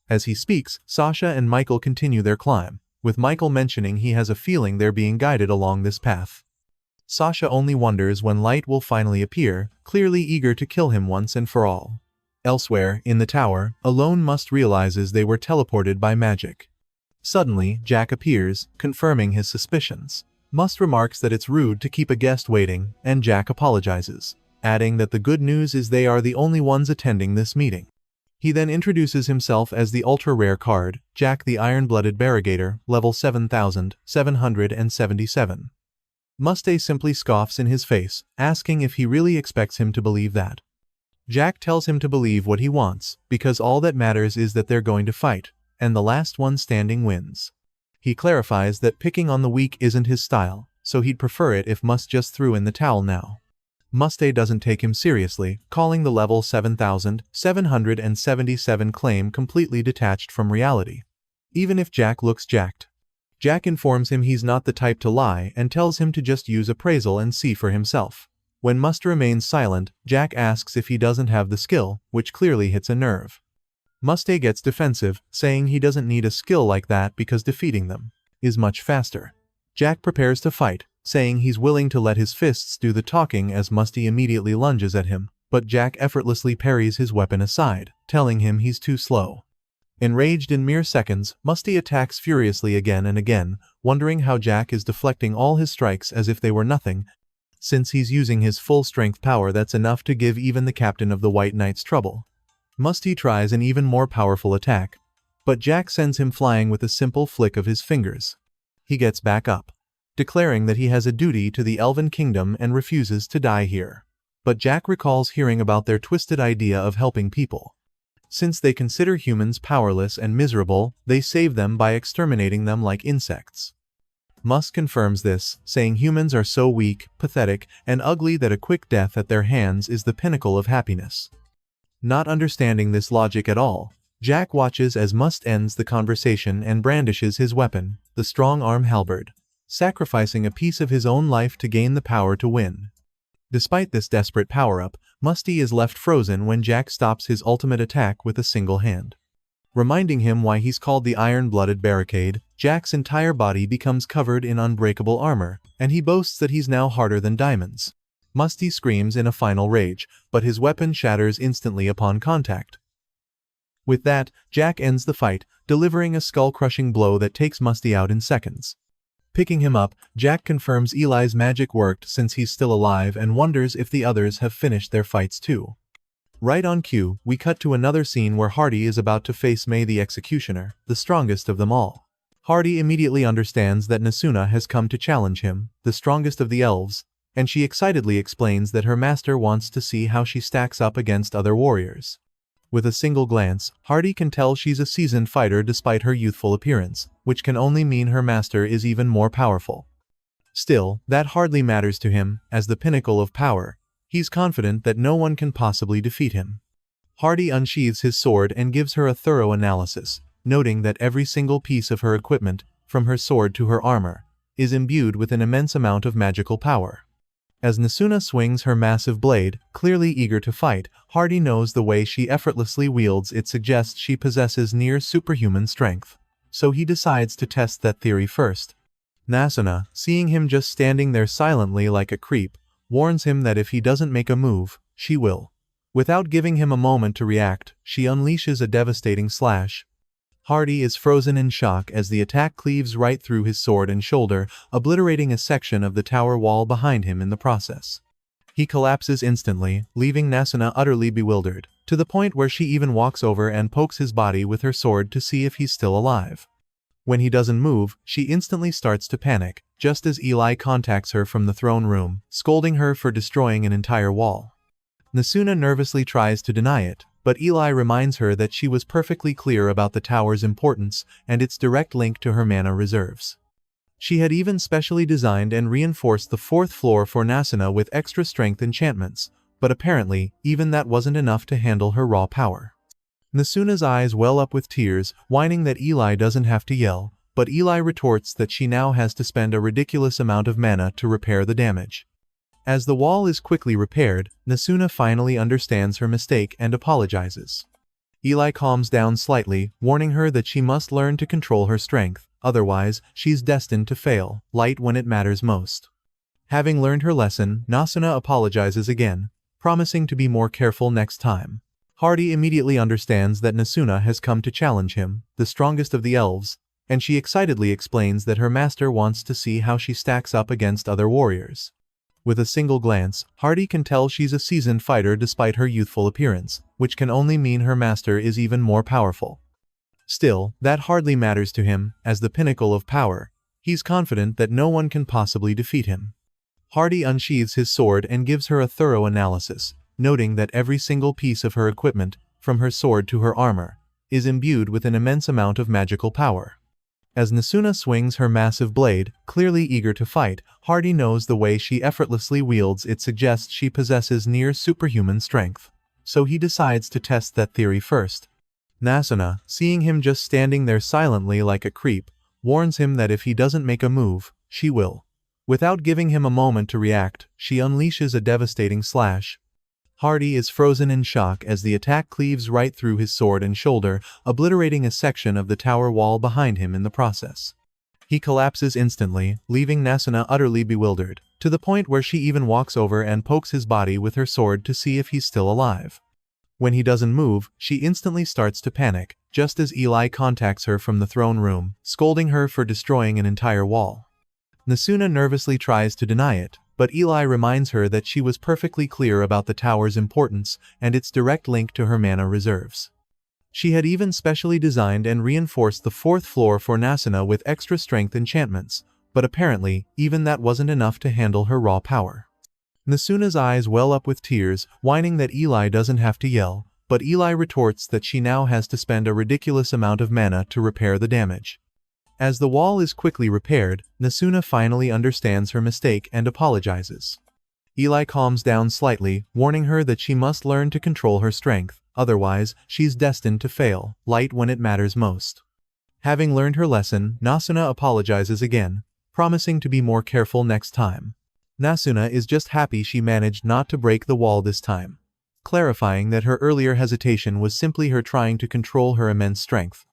As he speaks, Sasha and Michael continue their climb, with Michael mentioning he has a feeling they're being guided along this path. Sasha only wonders when Light will finally appear, clearly eager to kill him once and for all. Elsewhere, in the tower, alone Must realizes they were teleported by magic. Suddenly, Jack appears, confirming his suspicions. Must remarks that it's rude to keep a guest waiting, and Jack apologizes, adding that the good news is they are the only ones attending this meeting. He then introduces himself as the ultra-rare card, Jack the Iron-Blooded Barrigator, level 7777. Must simply scoffs in his face, asking if he really expects him to believe that. Jack tells him to believe what he wants, because all that matters is that they're going to fight, and the last one standing wins. He clarifies that picking on the weak isn't his style, so he'd prefer it if Must just threw in the towel now. Must doesn't take him seriously, calling the level 7777 claim completely detached from reality. Even if Jack looks jacked. Jack informs him he's not the type to lie and tells him to just use appraisal and see for himself. When Must remains silent, Jack asks if he doesn't have the skill, which clearly hits a nerve. Must gets defensive, saying he doesn't need a skill like that because defeating them is much faster. Jack prepares to fight, saying he's willing to let his fists do the talking as Musty immediately lunges at him, but Jack effortlessly parries his weapon aside, telling him he's too slow. Enraged in mere seconds, Musty attacks furiously again and again, wondering how Jack is deflecting all his strikes as if they were nothing. Since he's using his full strength power, that's enough to give even the captain of the White Knights trouble. Musty tries an even more powerful attack, but Jack sends him flying with a simple flick of his fingers. He gets back up, declaring that he has a duty to the Elven Kingdom and refuses to die here. But Jack recalls hearing about their twisted idea of helping people. Since they consider humans powerless and miserable, they save them by exterminating them like insects. Must confirms this, saying humans are so weak, pathetic, and ugly that a quick death at their hands is the pinnacle of happiness. Not understanding this logic at all, Jack watches as Must ends the conversation and brandishes his weapon, the strong-arm halberd, sacrificing a piece of his own life to gain the power to win. Despite this desperate power-up, Musty is left frozen when Jack stops his ultimate attack with a single hand. Reminding him why he's called the Iron-Blooded Barricade, Jack's entire body becomes covered in unbreakable armor, and he boasts that he's now harder than diamonds. Musty screams in a final rage, but his weapon shatters instantly upon contact. With that, Jack ends the fight, delivering a skull-crushing blow that takes Musty out in seconds. Picking him up, Jack confirms Eli's magic worked since he's still alive and wonders if the others have finished their fights too. Right on cue, we cut to another scene where Hardy is about to face May the Executioner, the strongest of them all. Hardy immediately understands that Nasuna has come to challenge him, the strongest of the elves, and she excitedly explains that her master wants to see how she stacks up against other warriors. With a single glance, Hardy can tell she's a seasoned fighter despite her youthful appearance, which can only mean her master is even more powerful. Still, that hardly matters to him, as the pinnacle of power. He's confident that no one can possibly defeat him. Hardy unsheathes his sword and gives her a thorough analysis, noting that every single piece of her equipment, from her sword to her armor, is imbued with an immense amount of magical power. As Nasuna swings her massive blade, clearly eager to fight, Hardy knows the way she effortlessly wields it suggests she possesses near superhuman strength. So he decides to test that theory first. Nasuna, seeing him just standing there silently like a creep, warns him that if he doesn't make a move, she will. Without giving him a moment to react, she unleashes a devastating slash. Hardy is frozen in shock as the attack cleaves right through his sword and shoulder, obliterating a section of the tower wall behind him in the process. He collapses instantly, leaving Nasuna utterly bewildered, to the point where she even walks over and pokes his body with her sword to see if he's still alive. When he doesn't move, she instantly starts to panic, just as Eli contacts her from the throne room, scolding her for destroying an entire wall. Nasuna nervously tries to deny it, but Eli reminds her that she was perfectly clear about the tower's importance and its direct link to her mana reserves. She had even specially designed and reinforced the 4th floor for Nasuna with extra strength enchantments, but apparently, even that wasn't enough to handle her raw power. Nasuna's eyes well up with tears, whining that Eli doesn't have to yell, but Eli retorts that she now has to spend a ridiculous amount of mana to repair the damage. As the wall is quickly repaired, Nasuna finally understands her mistake and apologizes. Eli calms down slightly, warning her that she must learn to control her strength, otherwise, she's destined to fail, light when it matters most. Having learned her lesson, Nasuna apologizes again, promising to be more careful next time. Hardy immediately understands that Nasuna has come to challenge him, the strongest of the elves, and she excitedly explains that her master wants to see how she stacks up against other warriors. With a single glance, Hardy can tell she's a seasoned fighter despite her youthful appearance, which can only mean her master is even more powerful. Still, that hardly matters to him, as the pinnacle of power. He's confident that no one can possibly defeat him. Hardy unsheathes his sword and gives her a thorough analysis, noting that every single piece of her equipment, from her sword to her armor, is imbued with an immense amount of magical power. As Nasuna swings her massive blade, clearly eager to fight, Hardy knows the way she effortlessly wields it suggests she possesses near superhuman strength. So he decides to test that theory first. Nasuna, seeing him just standing there silently like a creep, warns him that if he doesn't make a move, she will. Without giving him a moment to react, she unleashes a devastating slash. Hardy is frozen in shock as the attack cleaves right through his sword and shoulder, obliterating a section of the tower wall behind him in the process. He collapses instantly, leaving Nasuna utterly bewildered, to the point where she even walks over and pokes his body with her sword to see if he's still alive. When he doesn't move, she instantly starts to panic, just as Eli contacts her from the throne room, scolding her for destroying an entire wall. Nasuna nervously tries to deny it, but Eli reminds her that she was perfectly clear about the tower's importance and its direct link to her mana reserves. She had even specially designed and reinforced the 4th floor for Nasuna with extra strength enchantments, but apparently, even that wasn't enough to handle her raw power. Nasuna's eyes well up with tears, whining that Eli doesn't have to yell, but Eli retorts that she now has to spend a ridiculous amount of mana to repair the damage. As the wall is quickly repaired, Nasuna finally understands her mistake and apologizes. Eli calms down slightly, warning her that she must learn to control her strength, otherwise, she's destined to fail, light when it matters most. Having learned her lesson, Nasuna apologizes again, promising to be more careful next time. Nasuna is just happy she managed not to break the wall this time, clarifying that her earlier hesitation was simply her trying to control her immense strength,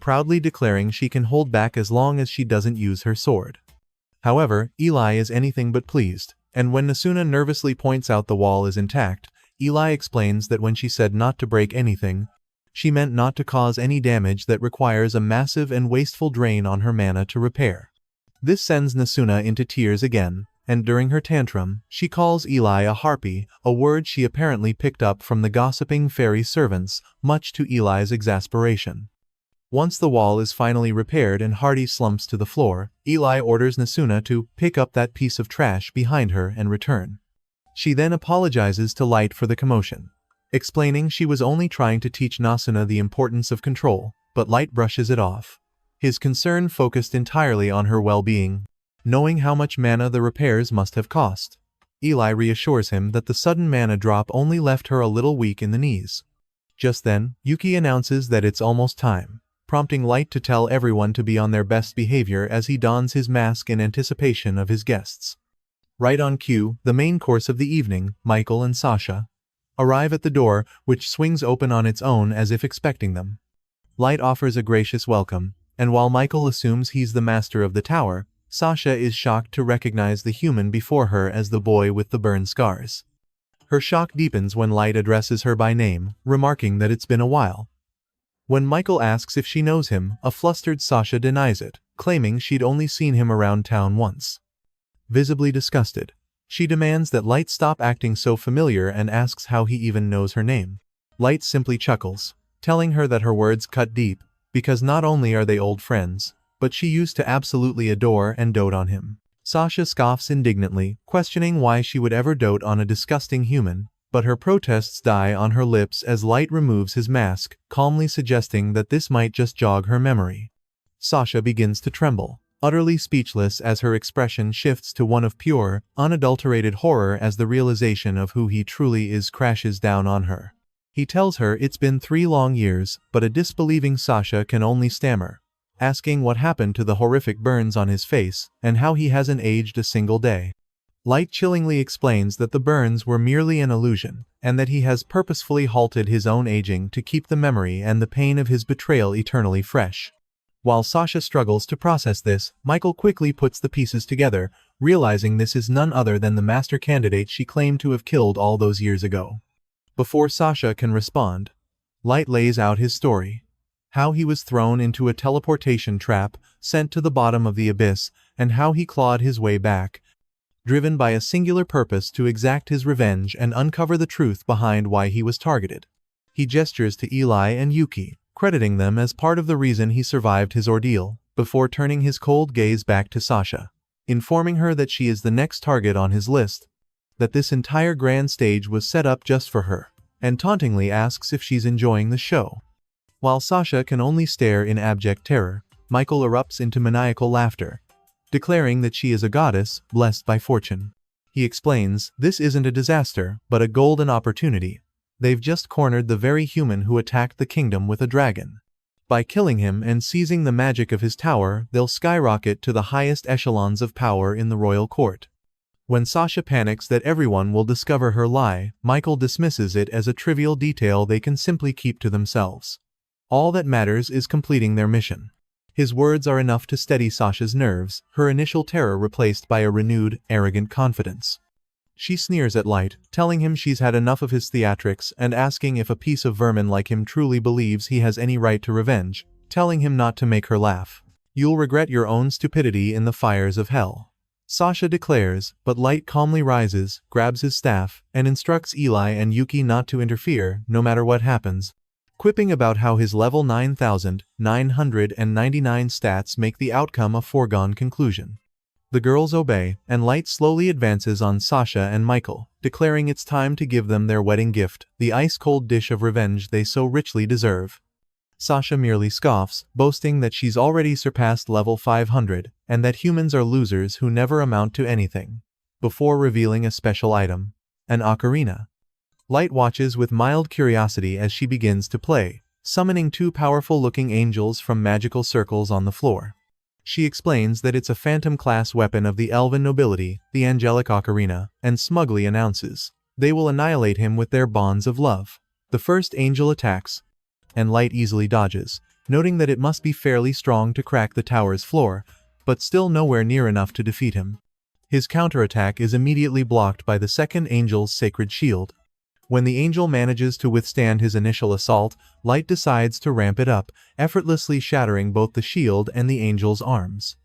proudly declaring she can hold back as long as she doesn't use her sword. However, Eli is anything but pleased, and when Nasuna nervously points out the wall is intact, Eli explains that when she said not to break anything, she meant not to cause any damage that requires a massive and wasteful drain on her mana to repair. This sends Nasuna into tears again, and during her tantrum, she calls Eli a harpy, a word she apparently picked up from the gossiping fairy servants, much to Eli's exasperation. Once the wall is finally repaired and Hardy slumps to the floor, Eli orders Nasuna to pick up that piece of trash behind her and return. She then apologizes to Light for the commotion, explaining she was only trying to teach Nasuna the importance of control, but Light brushes it off, his concern focused entirely on her well-being, knowing how much mana the repairs must have cost. Eli reassures him that the sudden mana drop only left her a little weak in the knees. Just then, Yuki announces that it's almost time, prompting Light to tell everyone to be on their best behavior as he dons his mask in anticipation of his guests. Right on cue, the main course of the evening, Michael and Sasha arrive at the door, which swings open on its own as if expecting them. Light offers a gracious welcome, and while Michael assumes he's the master of the tower, Sasha is shocked to recognize the human before her as the boy with the burn scars. Her shock deepens when Light addresses her by name, remarking that it's been a while. When Michael asks if she knows him, a flustered Sasha denies it, claiming she'd only seen him around town once. Visibly disgusted, she demands that Light stop acting so familiar and asks how he even knows her name. Light simply chuckles, telling her that her words cut deep, because not only are they old friends, but she used to absolutely adore and dote on him. Sasha scoffs indignantly, questioning why she would ever dote on a disgusting human, but her protests die on her lips as Light removes his mask, calmly suggesting that this might just jog her memory. Sasha begins to tremble, utterly speechless as her expression shifts to one of pure, unadulterated horror as the realization of who he truly is crashes down on her. He tells her it's been 3 long years, but a disbelieving Sasha can only stammer, asking what happened to the horrific burns on his face and how he hasn't aged a single day. Light chillingly explains that the burns were merely an illusion, and that he has purposefully halted his own aging to keep the memory and the pain of his betrayal eternally fresh. While Sasha struggles to process this, Michael quickly puts the pieces together, realizing this is none other than the master candidate she claimed to have killed all those years ago. Before Sasha can respond, Light lays out his story. How he was thrown into a teleportation trap, sent to the bottom of the abyss, and how he clawed his way back, driven by a singular purpose to exact his revenge and uncover the truth behind why he was targeted. He gestures to Eli and Yuki, crediting them as part of the reason he survived his ordeal, before turning his cold gaze back to Sasha, informing her that she is the next target on his list, that this entire grand stage was set up just for her, and tauntingly asks if she's enjoying the show. While Sasha can only stare in abject terror, Michael erupts into maniacal laughter, declaring that she is a goddess, blessed by fortune. He explains, this isn't a disaster, but a golden opportunity. They've just cornered the very human who attacked the kingdom with a dragon. By killing him and seizing the magic of his tower, they'll skyrocket to the highest echelons of power in the royal court. When Sasha panics that everyone will discover her lie, Michael dismisses it as a trivial detail they can simply keep to themselves. All that matters is completing their mission. His words are enough to steady Sasha's nerves, her initial terror replaced by a renewed, arrogant confidence. She sneers at Light, telling him she's had enough of his theatrics and asking if a piece of vermin like him truly believes he has any right to revenge, telling him not to make her laugh. You'll regret your own stupidity in the fires of hell. Sasha declares, but Light calmly rises, grabs his staff, and instructs Eli and Yuki not to interfere, no matter what happens, quipping about how his level 9,999 stats make the outcome a foregone conclusion. The girls obey, and Light slowly advances on Sasha and Michael, declaring it's time to give them their wedding gift, the ice-cold dish of revenge they so richly deserve. Sasha merely scoffs, boasting that she's already surpassed level 500, and that humans are losers who never amount to anything, before revealing a special item, an ocarina. Light watches with mild curiosity as she begins to play, summoning 2 powerful-looking angels from magical circles on the floor. She explains that it's a phantom-class weapon of the elven nobility, the angelic ocarina, and smugly announces they will annihilate him with their bonds of love. The first angel attacks, and Light easily dodges, noting that it must be fairly strong to crack the tower's floor, but still nowhere near enough to defeat him. His counterattack is immediately blocked by the second angel's sacred shield. When the angel manages to withstand his initial assault, Light decides to ramp it up, effortlessly shattering both the shield and the angel's arms.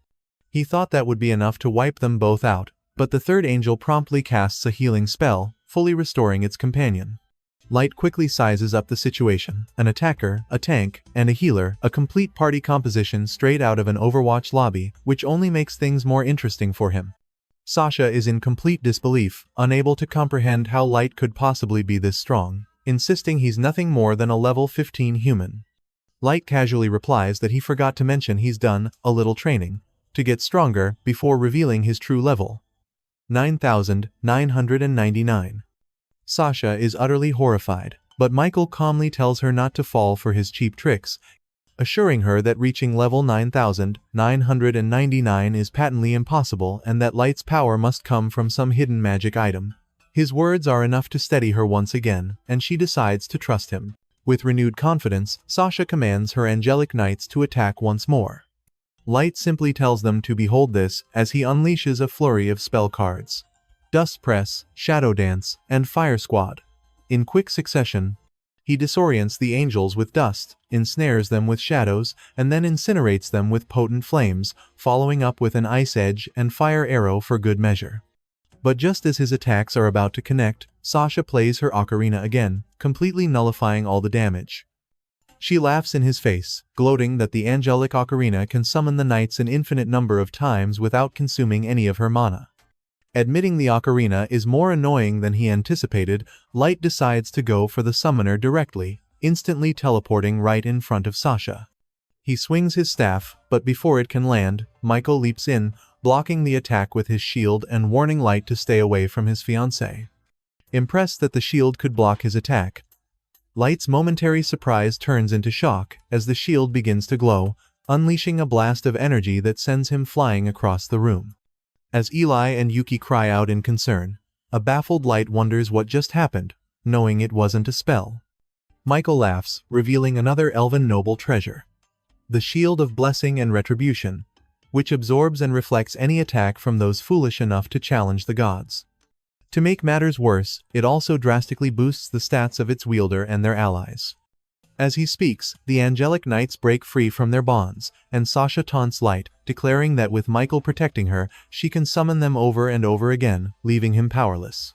He thought that would be enough to wipe them both out, but the third angel promptly casts a healing spell, fully restoring its companion. Light quickly sizes up the situation, an attacker, a tank, and a healer, a complete party composition straight out of an Overwatch lobby, which only makes things more interesting for him. Sasha is in complete disbelief, unable to comprehend how Light could possibly be this strong, insisting he's nothing more than a level 15 human. Light casually replies that he forgot to mention he's done a little training to get stronger before revealing his true level. 9,999. Sasha is utterly horrified, but Michael calmly tells her not to fall for his cheap tricks, assuring her that reaching level 9999 is patently impossible and that Light's power must come from some hidden magic item. His words are enough to steady her once again, and she decides to trust him. With renewed confidence, Sasha commands her angelic knights to attack once more. Light simply tells them to behold this as he unleashes a flurry of spell cards. Dust Press, Shadow Dance, and Fire Squad. In quick succession, he disorients the angels with dust, ensnares them with shadows, and then incinerates them with potent flames, following up with an ice edge and fire arrow for good measure. But just as his attacks are about to connect, Sasha plays her ocarina again, completely nullifying all the damage. She laughs in his face, gloating that the angelic ocarina can summon the knights an infinite number of times without consuming any of her mana. Admitting the ocarina is more annoying than he anticipated, Light decides to go for the summoner directly, instantly teleporting right in front of Sasha. He swings his staff, but before it can land, Michael leaps in, blocking the attack with his shield and warning Light to stay away from his fiancée. Impressed that the shield could block his attack, Light's momentary surprise turns into shock as the shield begins to glow, unleashing a blast of energy that sends him flying across the room. As Eli and Yuki cry out in concern, a baffled Light wonders what just happened, knowing it wasn't a spell. Michael laughs, revealing another elven noble treasure. The Shield of Blessing and Retribution, which absorbs and reflects any attack from those foolish enough to challenge the gods. To make matters worse, it also drastically boosts the stats of its wielder and their allies. As he speaks, the angelic knights break free from their bonds, and Sasha taunts Light, declaring that with Michael protecting her, she can summon them over and over again, leaving him powerless.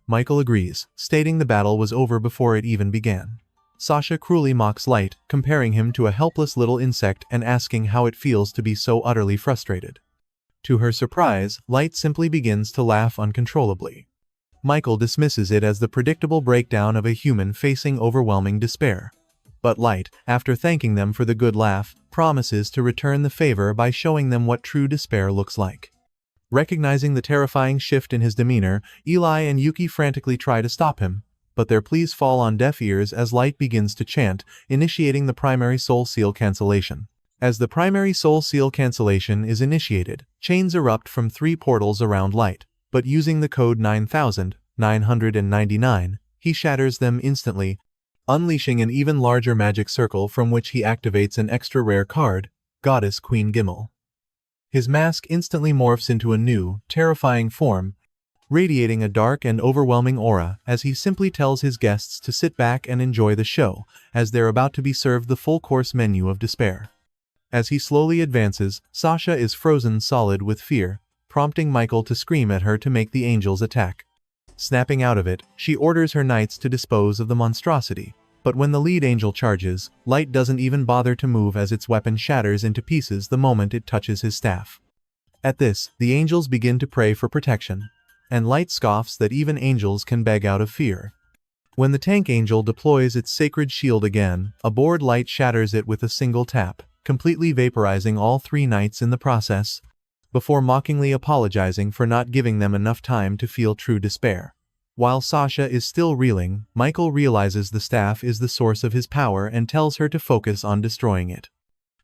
Michael agrees, stating the battle was over before it even began. Sasha cruelly mocks Light, comparing him to a helpless little insect and asking how it feels to be so utterly frustrated. To her surprise, Light simply begins to laugh uncontrollably. Michael dismisses it as the predictable breakdown of a human facing overwhelming despair. But Light, after thanking them for the good laugh, promises to return the favor by showing them what true despair looks like. Recognizing the terrifying shift in his demeanor, Eli and Yuki frantically try to stop him, but their pleas fall on deaf ears as Light begins to chant, initiating the primary soul seal cancellation. As the primary soul seal cancellation is initiated, chains erupt from 3 portals around Light, but using the code 9999, he shatters them instantly, unleashing an even larger magic circle from which he activates an extra rare card, Goddess Queen Gimel. His mask instantly morphs into a new, terrifying form, radiating a dark and overwhelming aura as he simply tells his guests to sit back and enjoy the show, as they're about to be served the full-course menu of despair. As he slowly advances, Sasha is frozen solid with fear, prompting Michael to scream at her to make the angels attack. Snapping out of it, she orders her knights to dispose of the monstrosity, but when the lead angel charges, Light doesn't even bother to move as its weapon shatters into pieces the moment it touches his staff. At this, the angels begin to pray for protection, and Light scoffs that even angels can beg out of fear. When the tank angel deploys its sacred shield again, aboard Light shatters it with a single tap, completely vaporizing all 3 knights in the process, before mockingly apologizing for not giving them enough time to feel true despair. While Sasha is still reeling, Michael realizes the staff is the source of his power and tells her to focus on destroying it.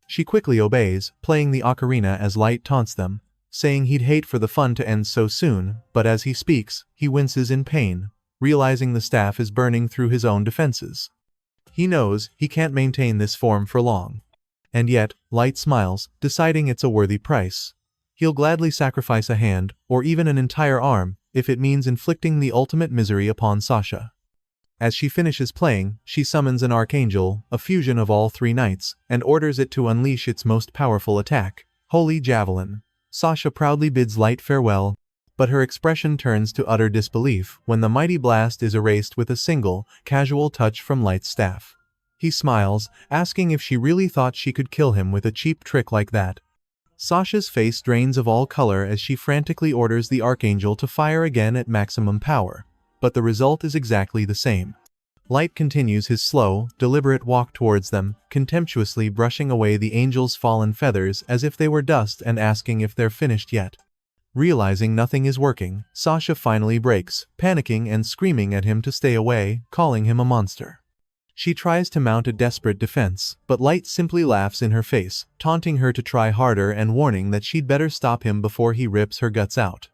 She quickly obeys, playing the ocarina as Light taunts them, saying he'd hate for the fun to end so soon, but as he speaks, he winces in pain, realizing the staff is burning through his own defenses. He knows he can't maintain this form for long. And yet, Light smiles, deciding it's a worthy price. He'll gladly sacrifice a hand, or even an entire arm, if it means inflicting the ultimate misery upon Sasha. As she finishes playing, she summons an archangel, a fusion of all 3 knights, and orders it to unleash its most powerful attack, Holy Javelin. Sasha proudly bids Light farewell, but her expression turns to utter disbelief when the mighty blast is erased with a single, casual touch from Light's staff. He smiles, asking if she really thought she could kill him with a cheap trick like that. Sasha's face drains of all color as she frantically orders the Archangel to fire again at maximum power, but the result is exactly the same. Light continues his slow, deliberate walk towards them, contemptuously brushing away the angel's fallen feathers as if they were dust and asking if they're finished yet. Realizing nothing is working, Sasha finally breaks, panicking and screaming at him to stay away, calling him a monster. She tries to mount a desperate defense, but Light simply laughs in her face, taunting her to try harder and warning that she'd better stop him before he rips her guts out.